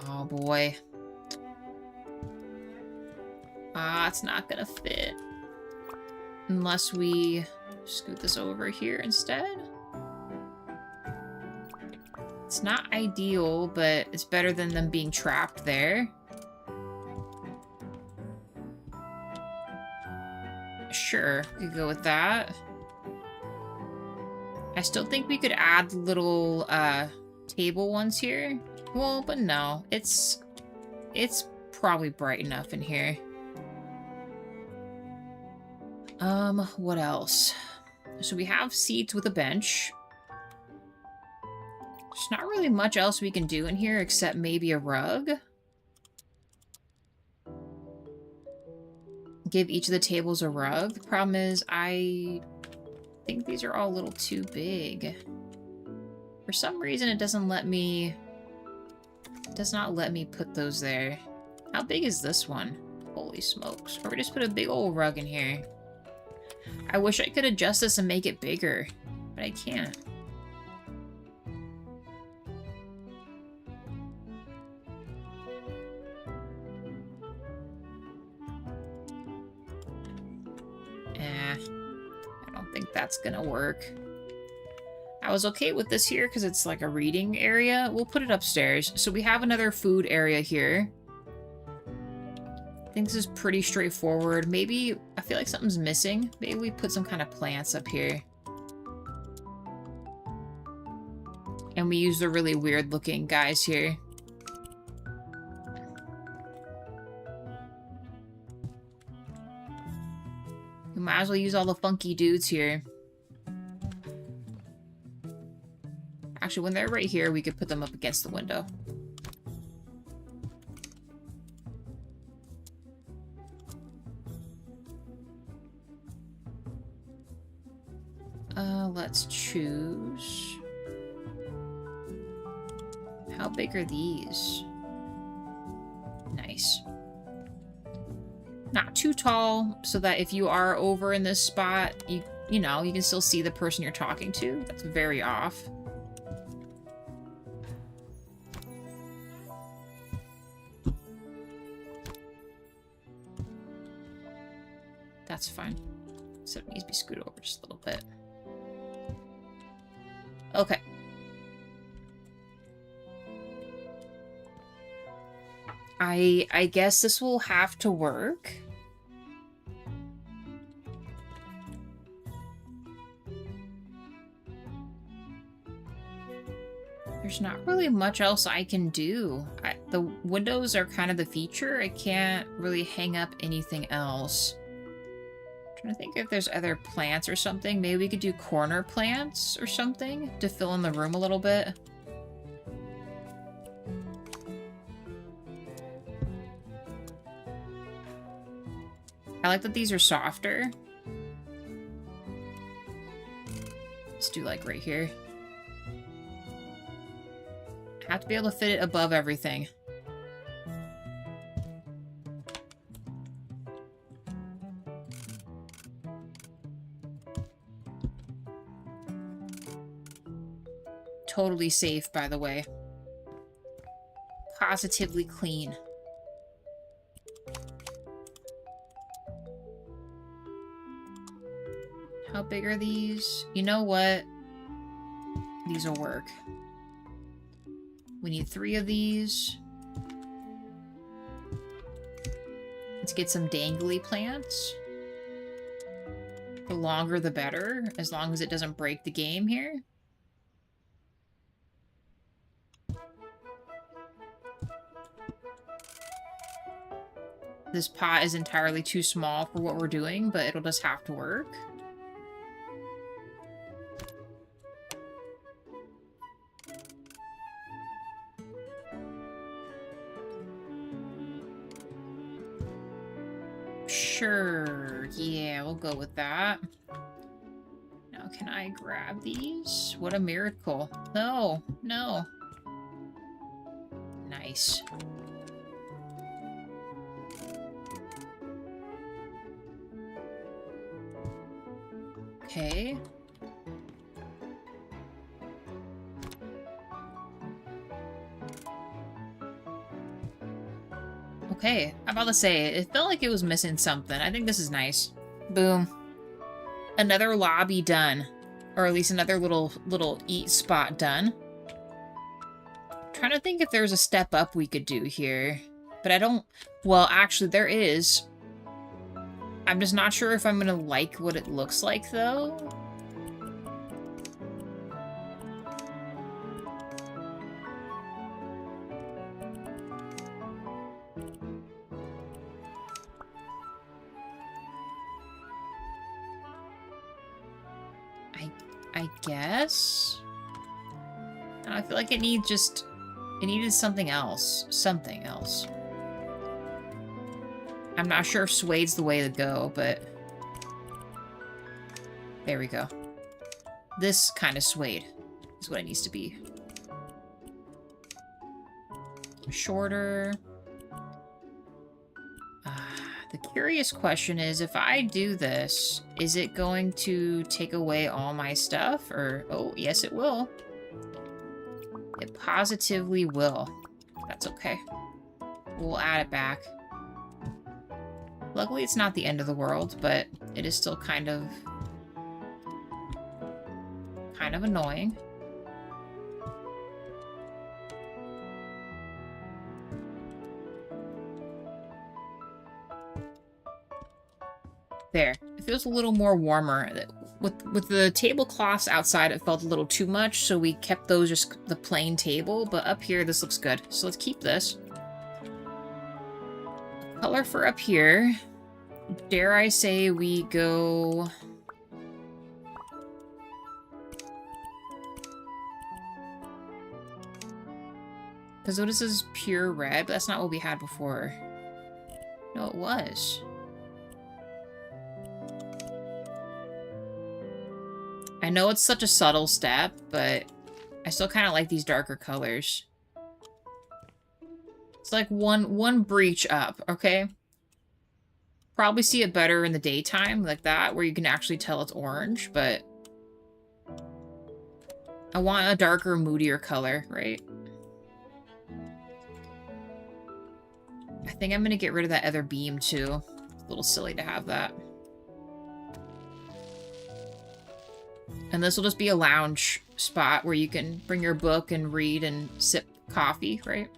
Oh boy. It's not gonna fit. Unless we scoot this over here instead. It's not ideal, but it's better than them being trapped there. Sure, we could go with that. I still think we could add little table ones here. Well, but no, it's probably bright enough in here. What else? So we have seats with a bench. There's not really much else we can do in here except maybe a rug. Give each of the tables a rug. The problem is I think these are all a little too big. For some reason it doesn't let me... It does not let me put those there. How big is this one? Holy smokes. Or we just put a big old rug in here. I wish I could adjust this and make it bigger, but I can't. I don't think that's gonna work. I was okay with this here because it's like a reading area. We'll put it upstairs. So we have another food area here. I think this is pretty straightforward. Maybe, I feel like something's missing. Maybe we put some kind of plants up here. And we use the really weird looking guys here. We might as well use all the funky dudes here. Actually, when they're right here, we could put them up against the window. Let's choose. How big are these? Nice. Not too tall, so that if you are over in this spot, you know, you can still see the person you're talking to. That's very off. That's fine. So it needs to be scooted over just a little bit. Okay. I guess this will have to work. There's not really much else I can do. The windows are kind of the feature. I can't really hang up anything else. I'm trying to think if there's other plants or something. Maybe we could do corner plants or something to fill in the room a little bit. I like that these are softer. Let's do like right here. I have to be able to fit it above everything. Totally safe, by the way. Positively clean. How big are these? You know what? These will work. We need 3 of these. Let's get some dangly plants. The longer the better, as long as it doesn't break the game here. This pot is entirely too small for what we're doing, but it'll just have to work. Sure. Yeah, we'll go with that. Now, can I grab these? What a miracle. No, no. Nice. Okay. Okay, I'm about to say, it felt like it was missing something. I think this is nice. Boom. Another lobby done. Or at least another little eat spot done. Trying to think if there's a step up we could do here. But I don't... Well, actually, there is. I'm just not sure if I'm gonna like what it looks like, though. I guess? I feel like it needs just... It needed something else. Something else. I'm not sure if suede's the way to go, but... There we go. This kind of suede is what it needs to be. Shorter. The curious question is, if I do this, is it going to take away all my stuff? Or, oh, yes it will. It positively will. That's okay. We'll add it back. Luckily, it's not the end of the world, but it is still kind of annoying. There. It feels a little more warmer. With the tablecloths outside, it felt a little too much, so we kept those just the plain table, but up here, this looks good. So let's keep this. Color for up here. Dare I say we go... Because this is pure red, but that's not what we had before. No, it was. I know it's such a subtle step, but I still kind of like these darker colors. It's like one breach up, okay? Probably see it better in the daytime, like that, where you can actually tell it's orange, but... I want a darker, moodier color, right? I think I'm gonna get rid of that other beam, too. It's a little silly to have that. And this will just be a lounge spot where you can bring your book and read and sip coffee, right?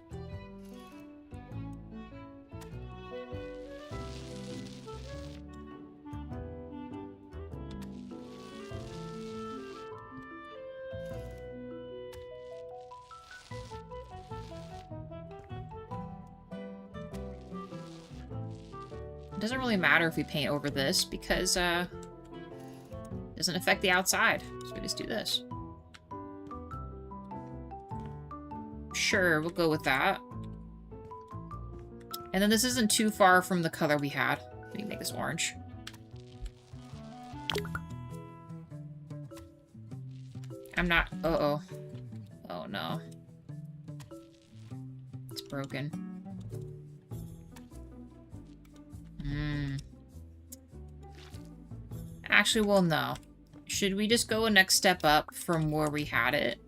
It doesn't really matter if we paint over this because, it doesn't affect the outside. So we just do this. Sure, we'll go with that. And then this isn't too far from the color we had. We can make this orange. I'm not... Uh-oh. Oh, no. It's broken. Actually, well, no. Should we just go a next step up from where we had it?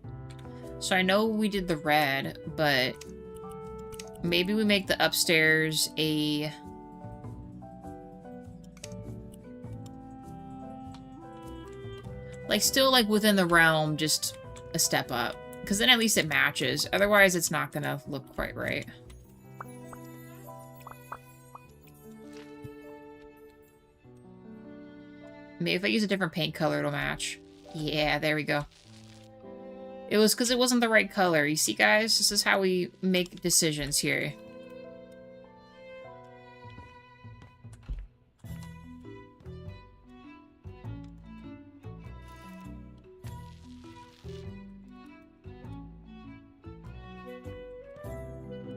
So I know we did the red, but maybe we make the upstairs a... Like, still, like, within the realm, just a step up. Because then at least it matches. Otherwise, it's not gonna look quite right. Maybe if I use a different paint color, it'll match. Yeah, there we go. It was because it wasn't the right color. You see, guys? This is how we make decisions here.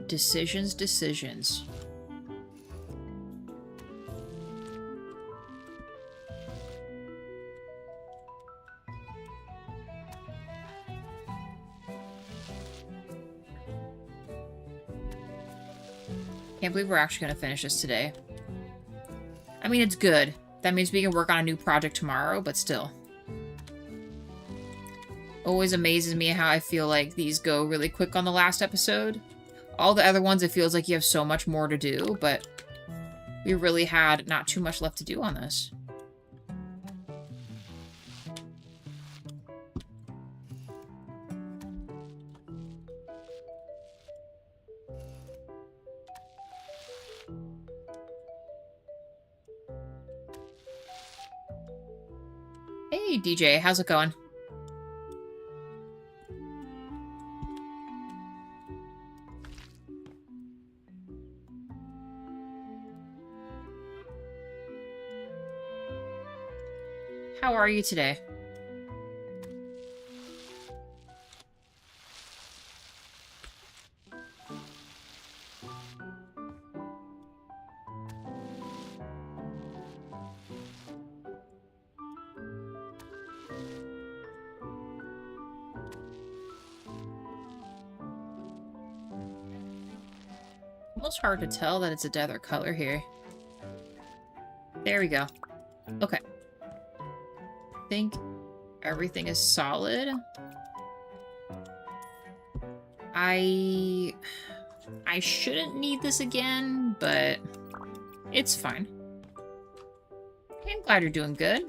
Decisions, decisions. Can't believe we're actually going to finish this today. I mean, it's good. That means we can work on a new project tomorrow, but still. Always amazes me how I feel like these go really quick on the last episode. All the other ones, it feels like you have so much more to do, but we really had not too much left to do on this. Hey, DJ, how's it going? How are you today? Almost hard to tell that it's a other color here. There we go. Okay. I think everything is solid. I shouldn't need this again, but it's fine. Okay, I'm glad you're doing good.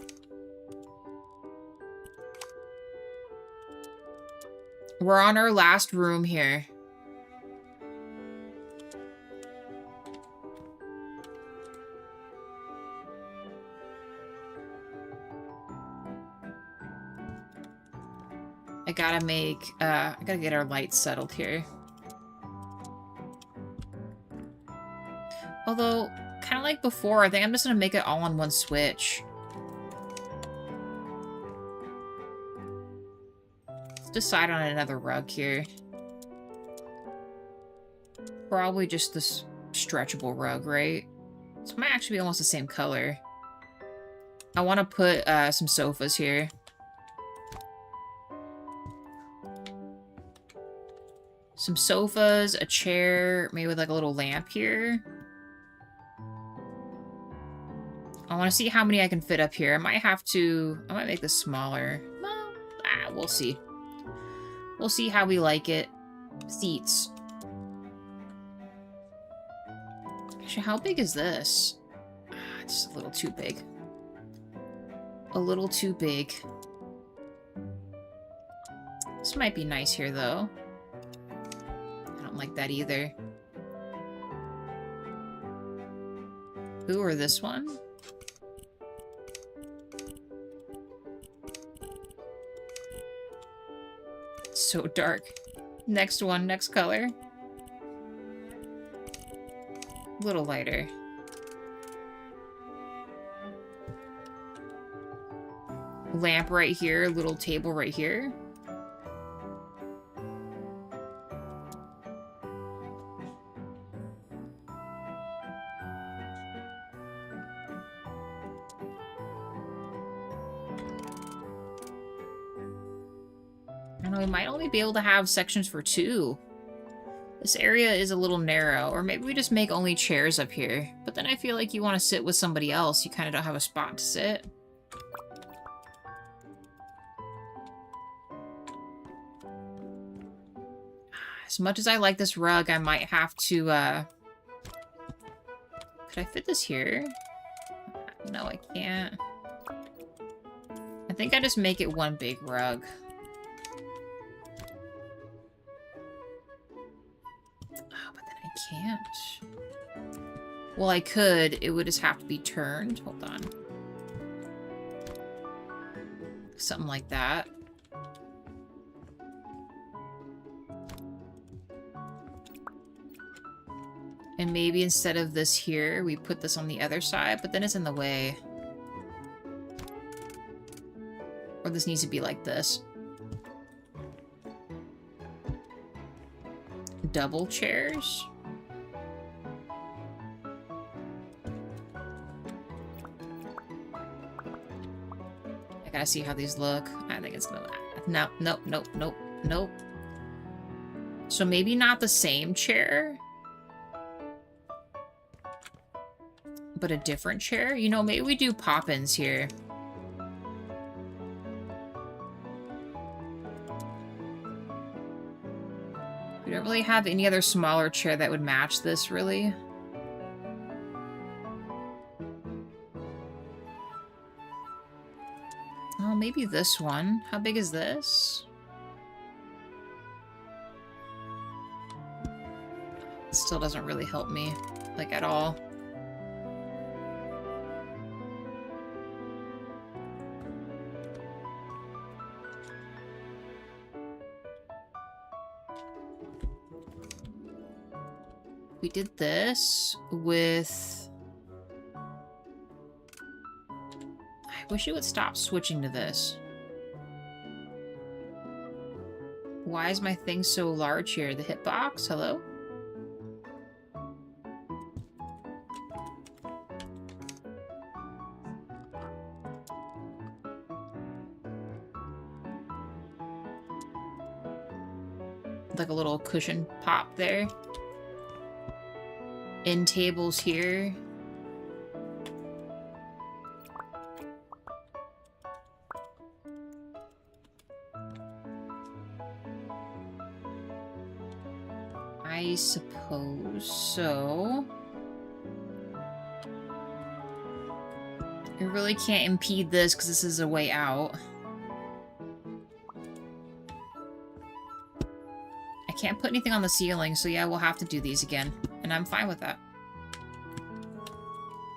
We're on our last room here. I gotta get our lights settled here. Although, kind of like before, I think I'm just gonna make it all on one switch. Let's decide on another rug here. Probably just this stretchable rug, right? This might actually be almost the same color. I want to put some sofas here. Some sofas, a chair, maybe with like a little lamp here. I want to see how many I can fit up here. I might make this smaller. Well, we'll see. We'll see how we like it. Seats. Actually, how big is this? It's a little too big. A little too big. This might be nice here, though. Like that either. Ooh, or this one? It's so dark. Next one, next color. A little lighter. Lamp right here, little table right here. We might only be able to have sections for 2. This area is a little narrow, or maybe we just make only chairs up here. But then I feel like you want to sit with somebody else. You kind of don't have a spot to sit. As much as I like this rug, I might have to, Could I fit this here? No, I can't. I think I just make it one big rug. Can't. Well, I could. It would just have to be turned. Hold on. Something like that. And maybe instead of this here, we put this on the other side, but then it's in the way. Or this needs to be like this. Double chairs. I gotta see how these look. I think it's gonna... No, nope, nope, nope, nope. So maybe not the same chair. but a different chair? You know, maybe we do pop-ins here. We don't really have any other smaller chair that would match this, really. Oh, maybe this one. How big is this? It still doesn't really help me, like, at all. We did this with... I wish it would stop switching to this. Why is my thing so large here? The hitbox? Hello? Like a little cushion pop there. End tables here. I suppose so. I really can't impede this because this is a way out. I can't put anything on the ceiling, so yeah, we'll have to do these again. And I'm fine with that.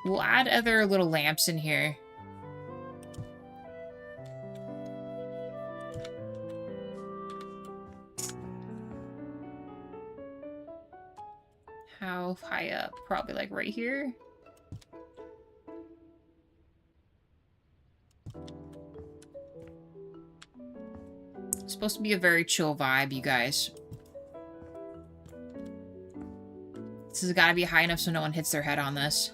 We'll add other little lamps in here. How high up? Probably like right here. It's supposed to be a very chill vibe, you guys. This has got to be high enough so no one hits their head on this.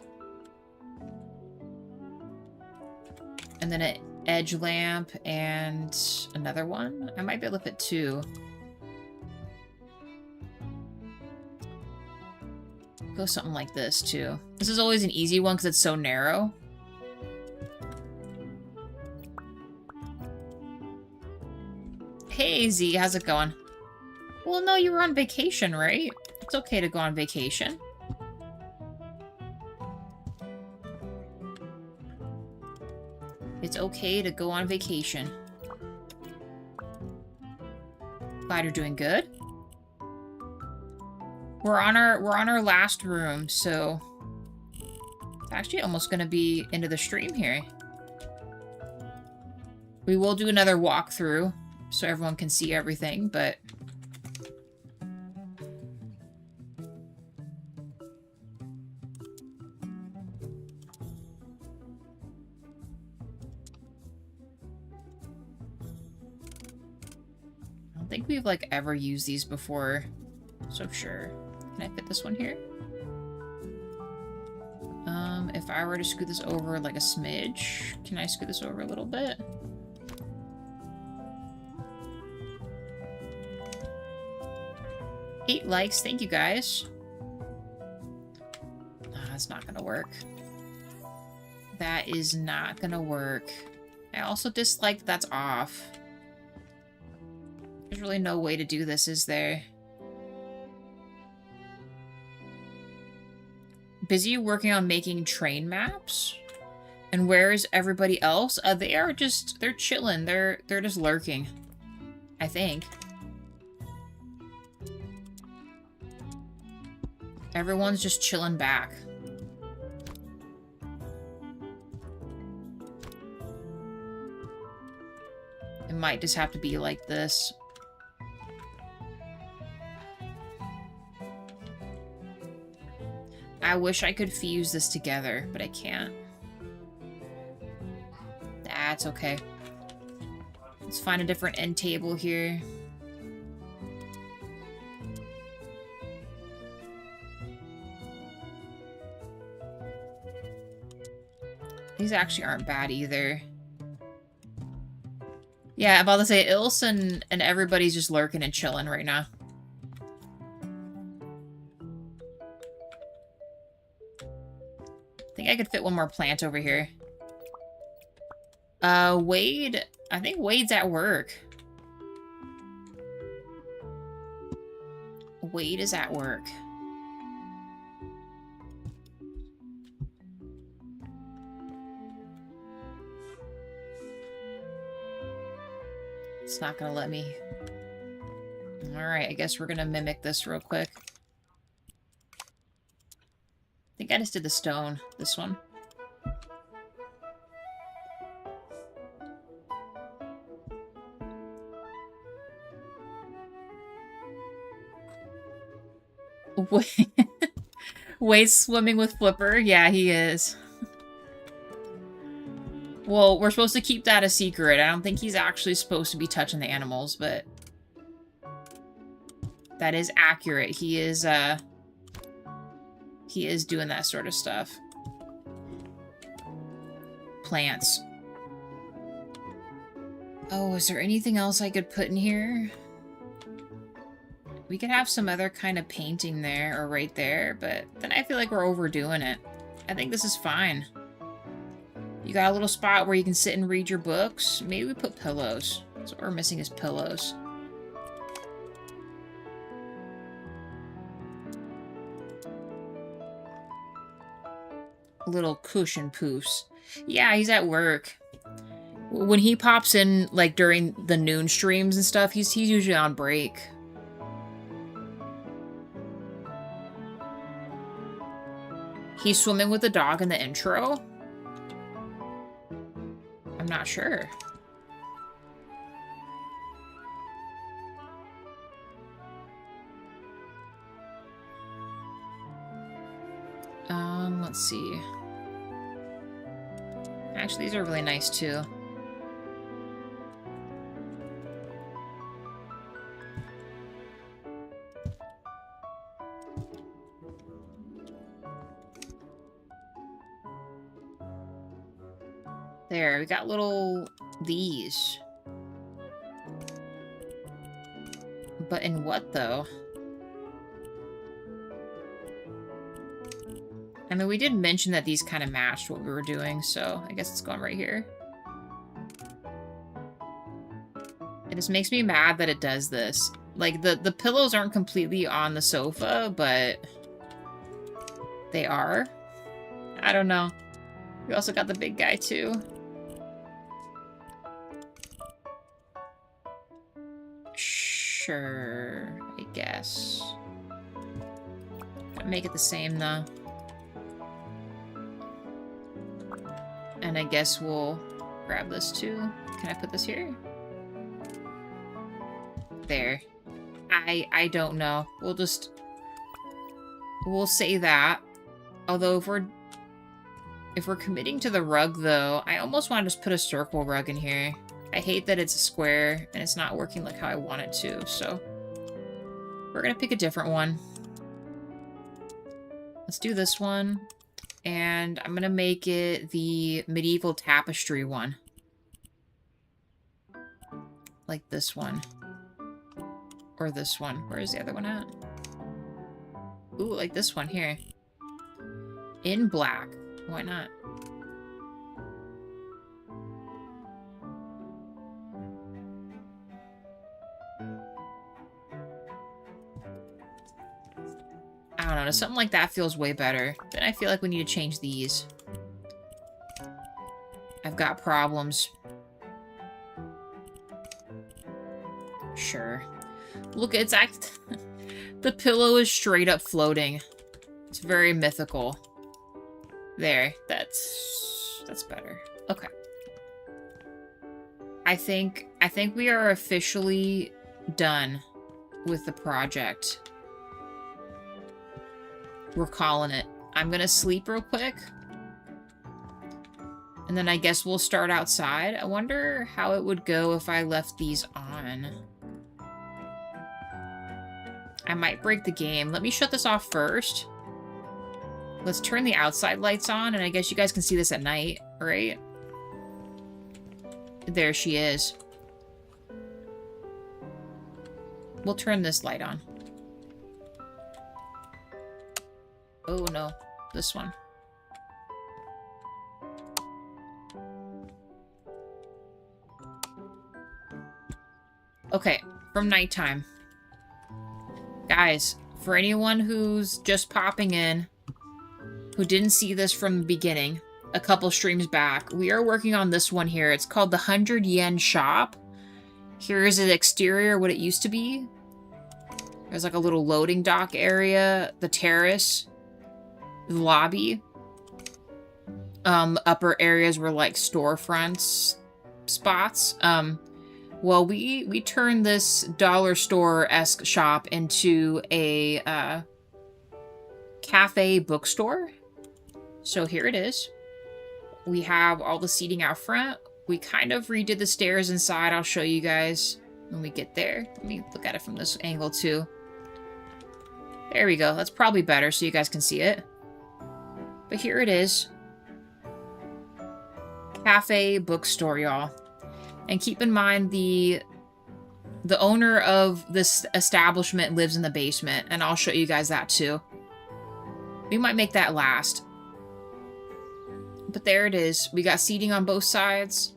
And then an edge lamp and another one. I might be able to fit two. Go something like this, too. This is always an easy one because it's so narrow. Hey, Z, how's it going? Well, no, you were on vacation, right? It's okay to go on vacation. It's okay to go on vacation. Glad you're doing good. We're on our last room, so it's actually almost gonna be into the stream here. We will do another walkthrough so everyone can see everything, but I don't think we've like ever used these before, so sure. Can I fit this one here? If I were to scoot this over like a smidge, can I scoot this over a little bit? Eight likes, thank you guys. That's not gonna work. That is not gonna work. I also dislike that's off. There's really no way to do this, is there? Busy working on making train maps? And where is everybody else? They're chilling. They're just lurking. I think. Everyone's just chilling back. It might just have to be like this. I wish I could fuse this together, but I can't. That's okay. Let's find a different end table here. These actually aren't bad either. Yeah, I'm about to say Ilse and everybody's just lurking and chilling right now. I think think I could fit one more plant over here. Wade, I think Wade's at work. Wade is at work. It's not gonna let me. Alright, I guess we're gonna mimic this real quick. I think I just did the stone, this one. Wade's swimming with Flipper? Yeah, he is. Well, we're supposed to keep that a secret. I don't think he's actually supposed to be touching the animals, but... that is accurate. He is doing that sort of stuff. Plants. Oh, is there anything else I could put in here? We could have some other kind of painting there or right there, but then I feel like we're overdoing it. I think this is fine. You got a little spot where you can sit and read your books. Maybe we put pillows. That's what we're missing is pillows. Little cushion poofs. Yeah, he's at work. When he pops in, like, during the noon streams and stuff, he's usually on break. He's swimming with the dog in the intro? I'm not sure. Let's see. Actually, these are really nice too. There, we got little these. But in what though? I mean, we did mention that these kind of matched what we were doing, so I guess it's going right here. It just makes me mad that it does this. Like, the pillows aren't completely on the sofa, but they are. I don't know. We also got the big guy, too. Sure, I guess. Gotta make it the same, though. And I guess we'll grab this too. Can I put this here? There. I don't know. We'll say that. Although if we're committing to the rug though, I almost want to just put a circle rug in here. I hate that it's a square and it's not working like how I want it to, so we're gonna pick a different one. Let's do this one. And I'm gonna make it the medieval tapestry one. Like this one. Or this one. Where's the other one at? Ooh, like this one here. In black. Why not? I don't know, something like that feels way better. Then I feel like we need to change these. I've got problems. Sure. Look, it's the pillow is straight up floating. It's very mythical. There, that's better. Okay. I think we are officially done with the project. We're calling it. I'm gonna sleep real quick. And then I guess we'll start outside. I wonder how it would go if I left these on. I might break the game. Let me shut this off first. Let's turn the outside lights on, and I guess you guys can see this at night, right? There she is. We'll turn this light on. Oh no, this one. Okay, from nighttime. Guys, for anyone who's just popping in, who didn't see this from the beginning, a couple streams back, we are working on this one here. It's called the 100 Yen Shop. Here's the exterior, what it used to be. There's like a little loading dock area, the terrace, the lobby. Upper areas were like storefronts spots. Well, we turned this dollar store-esque shop into a cafe bookstore. So here it is. We have all the seating out front. We kind of redid the stairs inside. I'll show you guys when we get there. Let me look at it from this angle too. There we go. That's probably better so you guys can see it. But here it is. Cafe bookstore, y'all. And keep in mind the owner of this establishment lives in the basement, and I'll show you guys that too. We might make that last. But there it is. We got seating on both sides.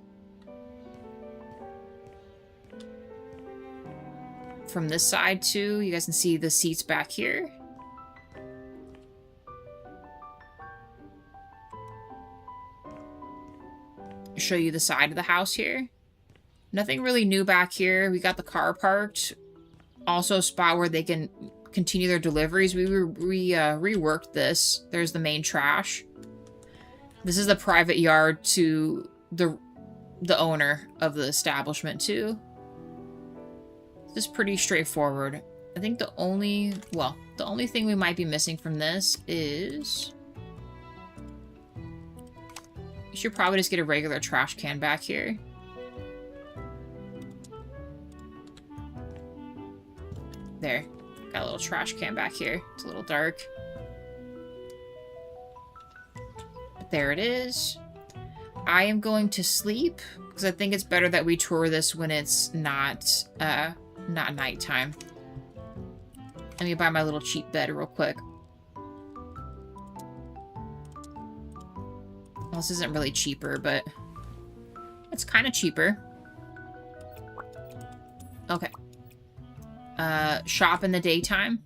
From this side too, you guys can see the seats back here. Show you the side of the house here. Nothing really new back here. We got the car parked. Also a spot where they can continue their deliveries. We reworked this. There's the main trash. This is the private yard to the owner of the establishment too. This is pretty straightforward. I think the only thing we might be missing from this is... You should probably just get a regular trash can back here. There. Got a little trash can back here. It's a little dark. But there it is. I am going to sleep because I think it's better that we tour this when it's not nighttime. Let me buy my little cheap bed real quick. Well, this isn't really cheaper, but it's kind of cheaper. Okay. Shop in the daytime.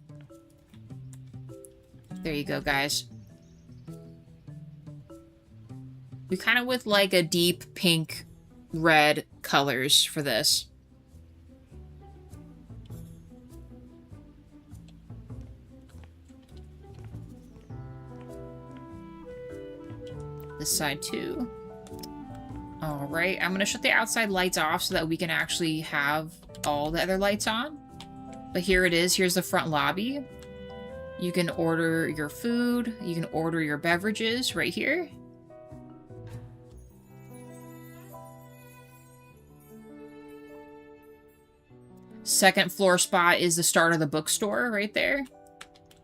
There you go, guys. We kind of with like a deep pink, red colors for this. This side too. All right, I'm gonna shut the outside lights off so that we can actually have all the other lights on. But here it is. Here's the front lobby. You can order your food. You can order your beverages right here. Second floor spot is the start of the bookstore right there.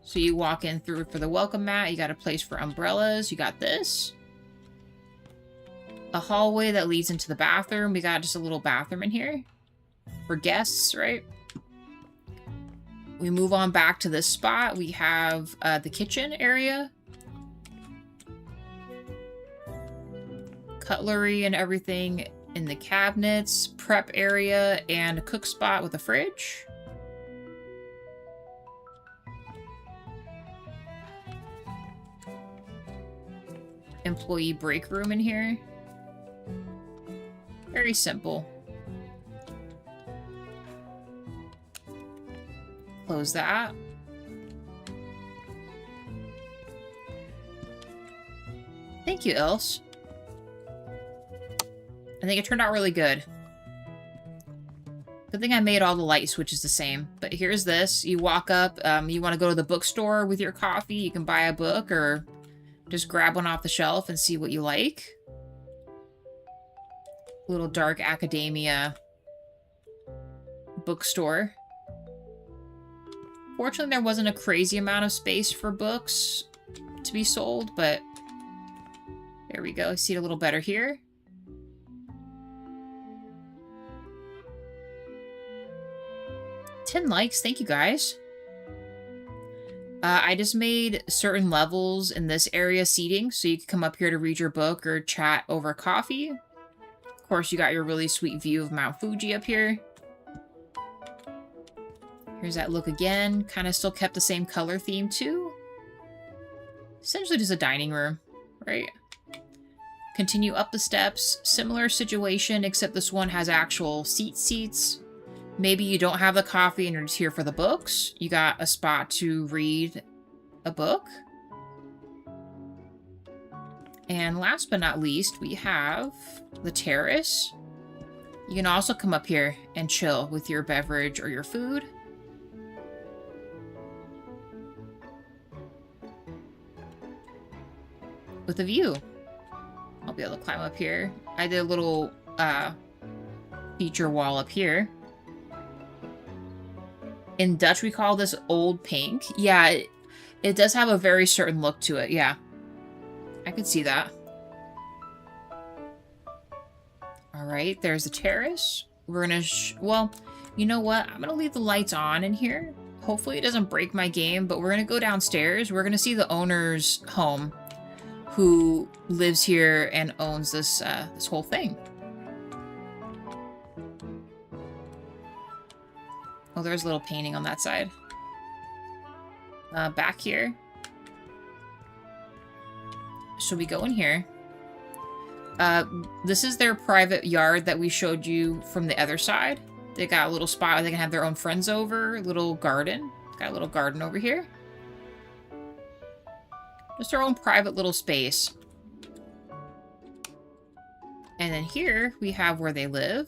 So you walk in through for the welcome mat. You got a place for umbrellas. You got this. A hallway that leads into the bathroom. We got just a little bathroom in here for guests, right? We move on back to this spot. We have the kitchen area. Cutlery and everything in the cabinets. Prep area and a cook spot with a fridge. Employee break room in here. Very simple. Close that. Thank you, Else. I think it turned out really good. Good thing I made all the light switches the same. But here's this. You walk up, you want to go to the bookstore with your coffee, you can buy a book or just grab one off the shelf and see what you like. Little dark academia bookstore. Fortunately, there wasn't a crazy amount of space for books to be sold, but there we go. See it a little better here. $10 likes. Thank you, guys. I just made certain levels in this area seating, so you can come up here to read your book or chat over coffee. Of course, you got your really sweet view of Mount Fuji up here. Here's that look again. Kind of still kept the same color theme too. Essentially just a dining room, right? Continue up the steps. Similar situation, except this one has actual seats. Maybe you don't have the coffee and you're just here for the books. You got a spot to read a book. And last but not least, we have the terrace. You can also come up here and chill with your beverage or your food. With a view. I'll be able to climb up here. I did a little feature wall up here. In Dutch, we call this Old Pink. Yeah, it does have a very certain look to it. Yeah, I could see that. All right, there's the terrace. We're gonna, well, you know what? I'm gonna leave the lights on in here. Hopefully it doesn't break my game, but we're gonna go downstairs. We're gonna see the owner's home, who lives here and owns this this whole thing. Oh, there's a little painting on that side. Back here. Should we go in here? This is their private yard that we showed you from the other side. They got a little spot where they can have their own friends over, a little garden. Got a little garden over here. Just our own private little space. And then here we have where they live.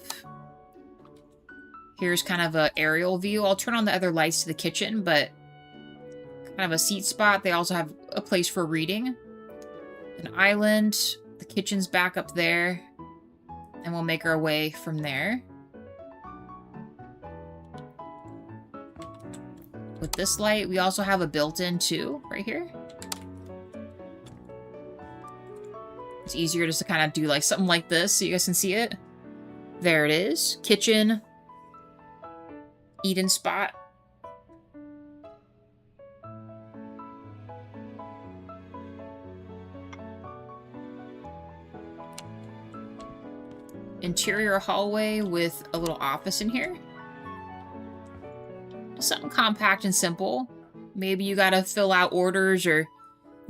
Here's kind of an aerial view. I'll turn on the other lights to the kitchen, but kind of a seat spot. They also have a place for reading. An island. The kitchen's back up there. And we'll make our way from there. With this light, we also have a built-in too, right here. It's easier just to kind of do like something like this so you guys can see it. There it is. Kitchen. Eat-in spot. Interior hallway with a little office in here. Something compact and simple. Maybe you gotta fill out orders or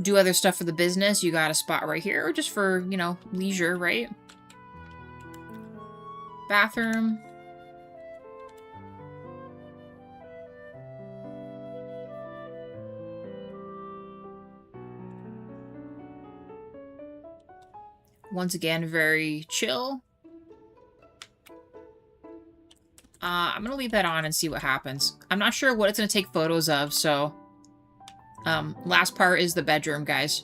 do other stuff for the business. You got a spot right here, or just for, you know, leisure, right? Bathroom. Once again, very chill. I'm gonna leave that on and see what happens. I'm not sure what it's gonna take photos of, so... last part is the bedroom, guys.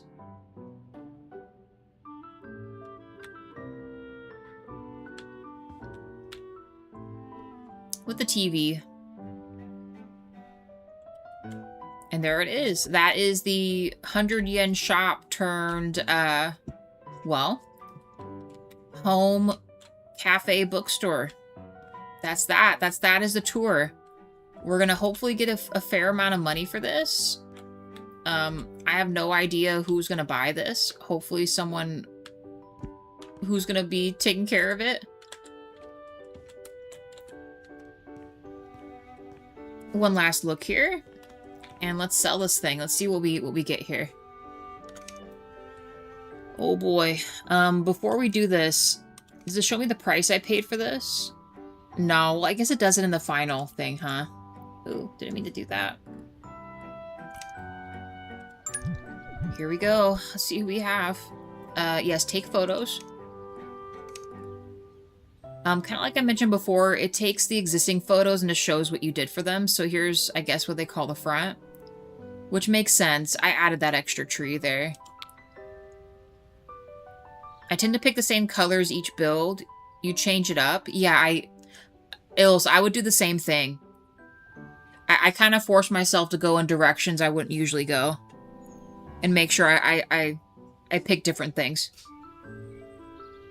With the TV. And there it is. That is the 100 yen shop turned, well, home cafe bookstore. That's that. That is the tour. We're gonna hopefully get a fair amount of money for this. I have no idea who's gonna buy this. Hopefully someone who's gonna be taking care of it. One last look here. And let's sell this thing. Let's see what we get here. Oh boy. Before we do this, does it show me the price I paid for this? No, I guess it does it in the final thing, huh? Ooh, didn't mean to do that. Here we go. Let's see who we have. Yes, take photos. Kind of like I mentioned before, it takes the existing photos and it shows what you did for them. So here's, I guess, what they call the front. Which makes sense. I added that extra tree there. I tend to pick the same colors each build. You change it up. Yeah, I would do the same thing. I kind of force myself to go in directions I wouldn't usually go. And make sure I pick different things.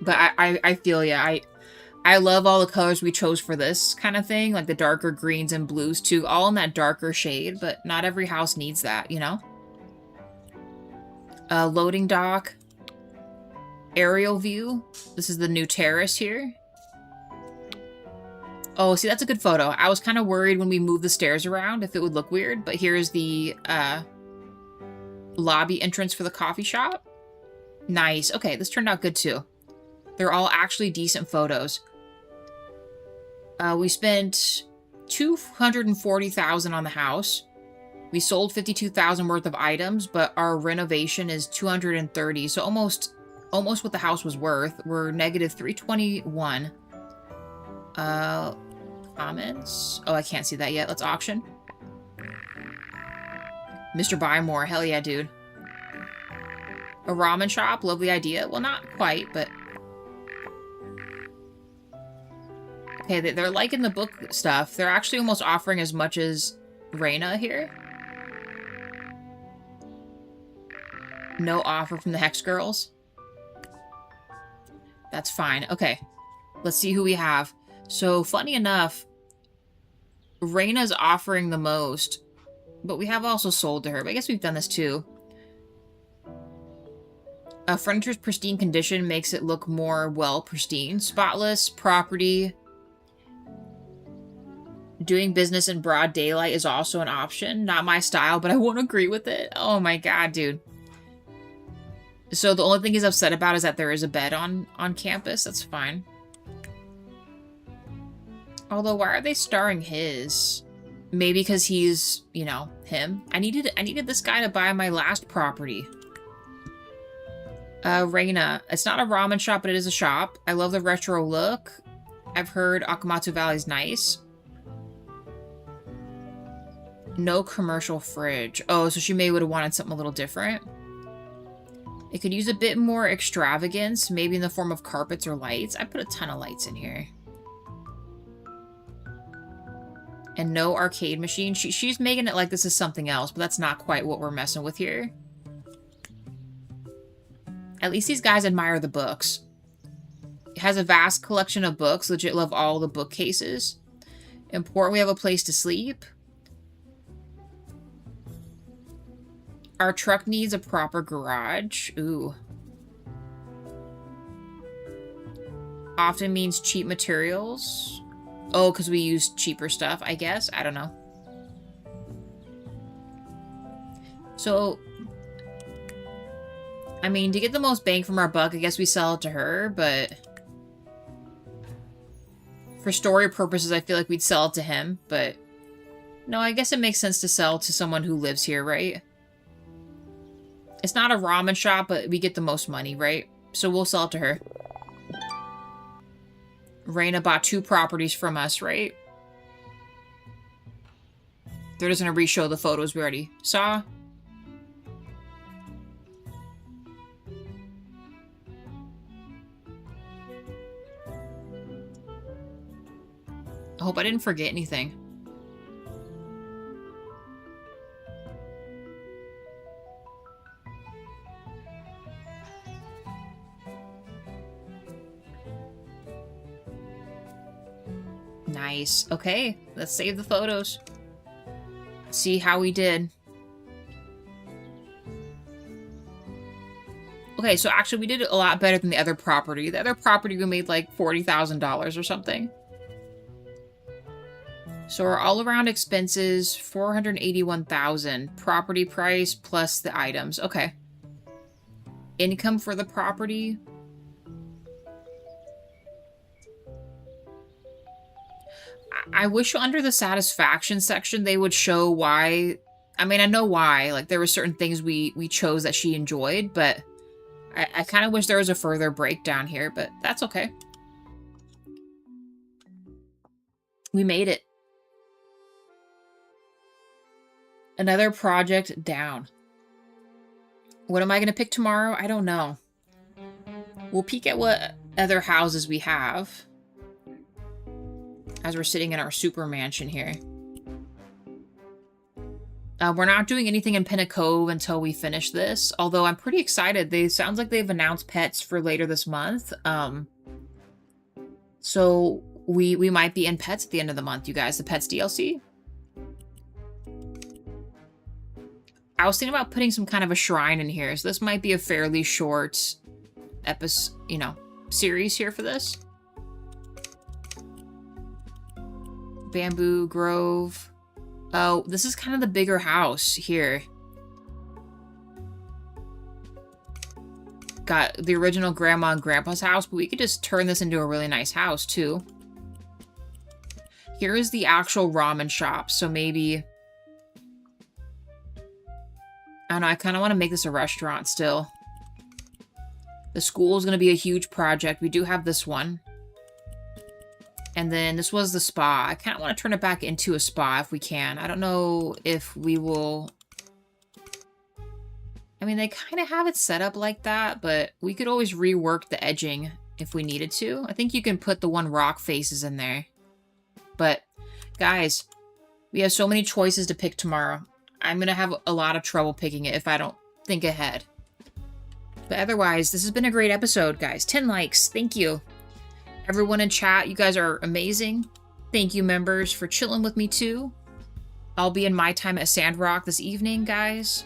But I feel ya. I love all the colors we chose for this kind of thing. Like the darker greens and blues too. All in that darker shade. But not every house needs that, you know? Loading dock. Aerial view. This is the new terrace here. Oh, see, that's a good photo. I was kind of worried when we moved the stairs around if it would look weird, but here's the lobby entrance for the coffee shop. Nice. Okay, this turned out good too. They're all actually decent photos. We spent $240,000 on the house. We sold $52,000 worth of items, but our renovation is $230,000, so almost what the house was worth. We're negative $321,000. Comments? Oh, I can't see that yet. Let's auction. Mr. Buy More. Hell yeah, dude. A ramen shop. Lovely idea. Well, not quite, but... Okay, they're liking the book stuff. They're actually almost offering as much as Reina here. No offer from the Hex Girls. That's fine. Okay. Let's see who we have. So, funny enough, Reina's offering the most, but we have also sold to her. But I guess we've done this too. Furniture's pristine condition makes it look more, well, pristine. Spotless property. Doing business in broad daylight is also an option. Not my style, but I won't agree with it. Oh my god, dude. So the only thing he's upset about is that there is a bed on campus. That's fine. Although, why are they starring his? Maybe because he's, you know, him. I needed this guy to buy my last property. Reina. It's not a ramen shop, but it is a shop. I love the retro look. I've heard Akamatsu Valley's nice. No commercial fridge. Oh, so she may would have wanted something a little different. It could use a bit more extravagance, maybe in the form of carpets or lights. I put a ton of lights in here. And no arcade machine. She's making it like this is something else, but that's not quite what we're messing with here. At least these guys admire the books. It has a vast collection of books. Legit love all the bookcases. Important we have a place to sleep. Our truck needs a proper garage. Ooh. Often means cheap materials. Oh, because we use cheaper stuff, I guess. I don't know. So, I mean, to get the most bang from our buck, I guess we sell it to her, but... For story purposes, I feel like we'd sell it to him, but... No, I guess it makes sense to sell to someone who lives here, right? It's not a ramen shop, but we get the most money, right? So we'll sell it to her. Reina bought 2 properties from us, right? They're just going to re-show the photos we already saw. I hope I didn't forget anything. Nice. Okay, let's save the photos. See how we did. Okay, so actually we did a lot better than the other property. The other property we made like $40,000 or something. So our all-around expenses, $481,000. Property price plus the items. Okay. Income for the property. I wish under the satisfaction section they would show why. I mean, I know why. Like, there were certain things we chose that she enjoyed, but I kind of wish there was a further breakdown here, but that's okay. We made it. Another project down. What am I going to pick tomorrow? I don't know. We'll peek at what other houses we have. As we're sitting in our super mansion here. We're not doing anything in Pinna Cove until we finish this. Although I'm pretty excited. Sounds like they've announced pets for later this month. So we might be in pets at the end of the month, you guys. The pets DLC. I was thinking about putting some kind of a shrine in here. So this might be a fairly short episode, series here for this. Bamboo Grove. Oh, this is kind of the bigger house here. Got the original grandma and grandpa's house, but we could just turn this into a really nice house too. Here is the actual ramen shop, so maybe... I don't know, I kind of want to make this a restaurant still. The school is going to be a huge project. We do have this one. And then this was the spa. I kind of want to turn it back into a spa if we can. I don't know if we will... I mean, they kind of have it set up like that, but we could always rework the edging if we needed to. I think you can put the one rock faces in there. But, guys, we have so many choices to pick tomorrow. I'm going to have a lot of trouble picking it if I don't think ahead. But otherwise, this has been a great episode, guys. 10 likes. Thank you. Everyone in chat, you guys are amazing. Thank you, members, for chilling with me, too. I'll be in my time at Sandrock this evening, guys.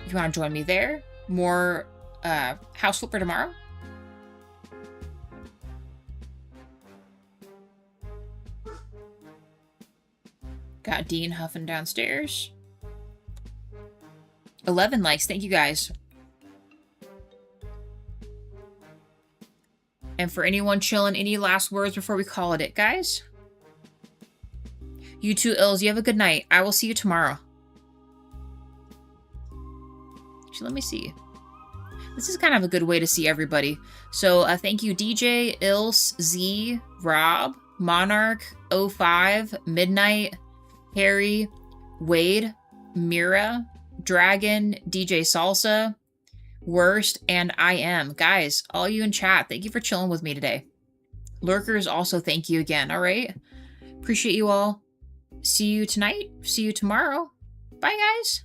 If you want to join me there. More House Flipper tomorrow. Got Dean huffing downstairs. 11 likes. Thank you, guys. And for anyone chilling, any last words before we call it, guys? You two ills, you have a good night. I will see you tomorrow. Actually, let me see. This is kind of a good way to see everybody. So thank you, DJ, Ilse, Z, Rob, Monarch, 05, Midnight, Harry, Wade, Mira, Dragon, DJ Salsa, Worst, and I Am. Guys, all you in chat, thank you for chilling with me today. Lurkers, also thank you again, alright? Appreciate you all. See you tonight. See you tomorrow. Bye, guys.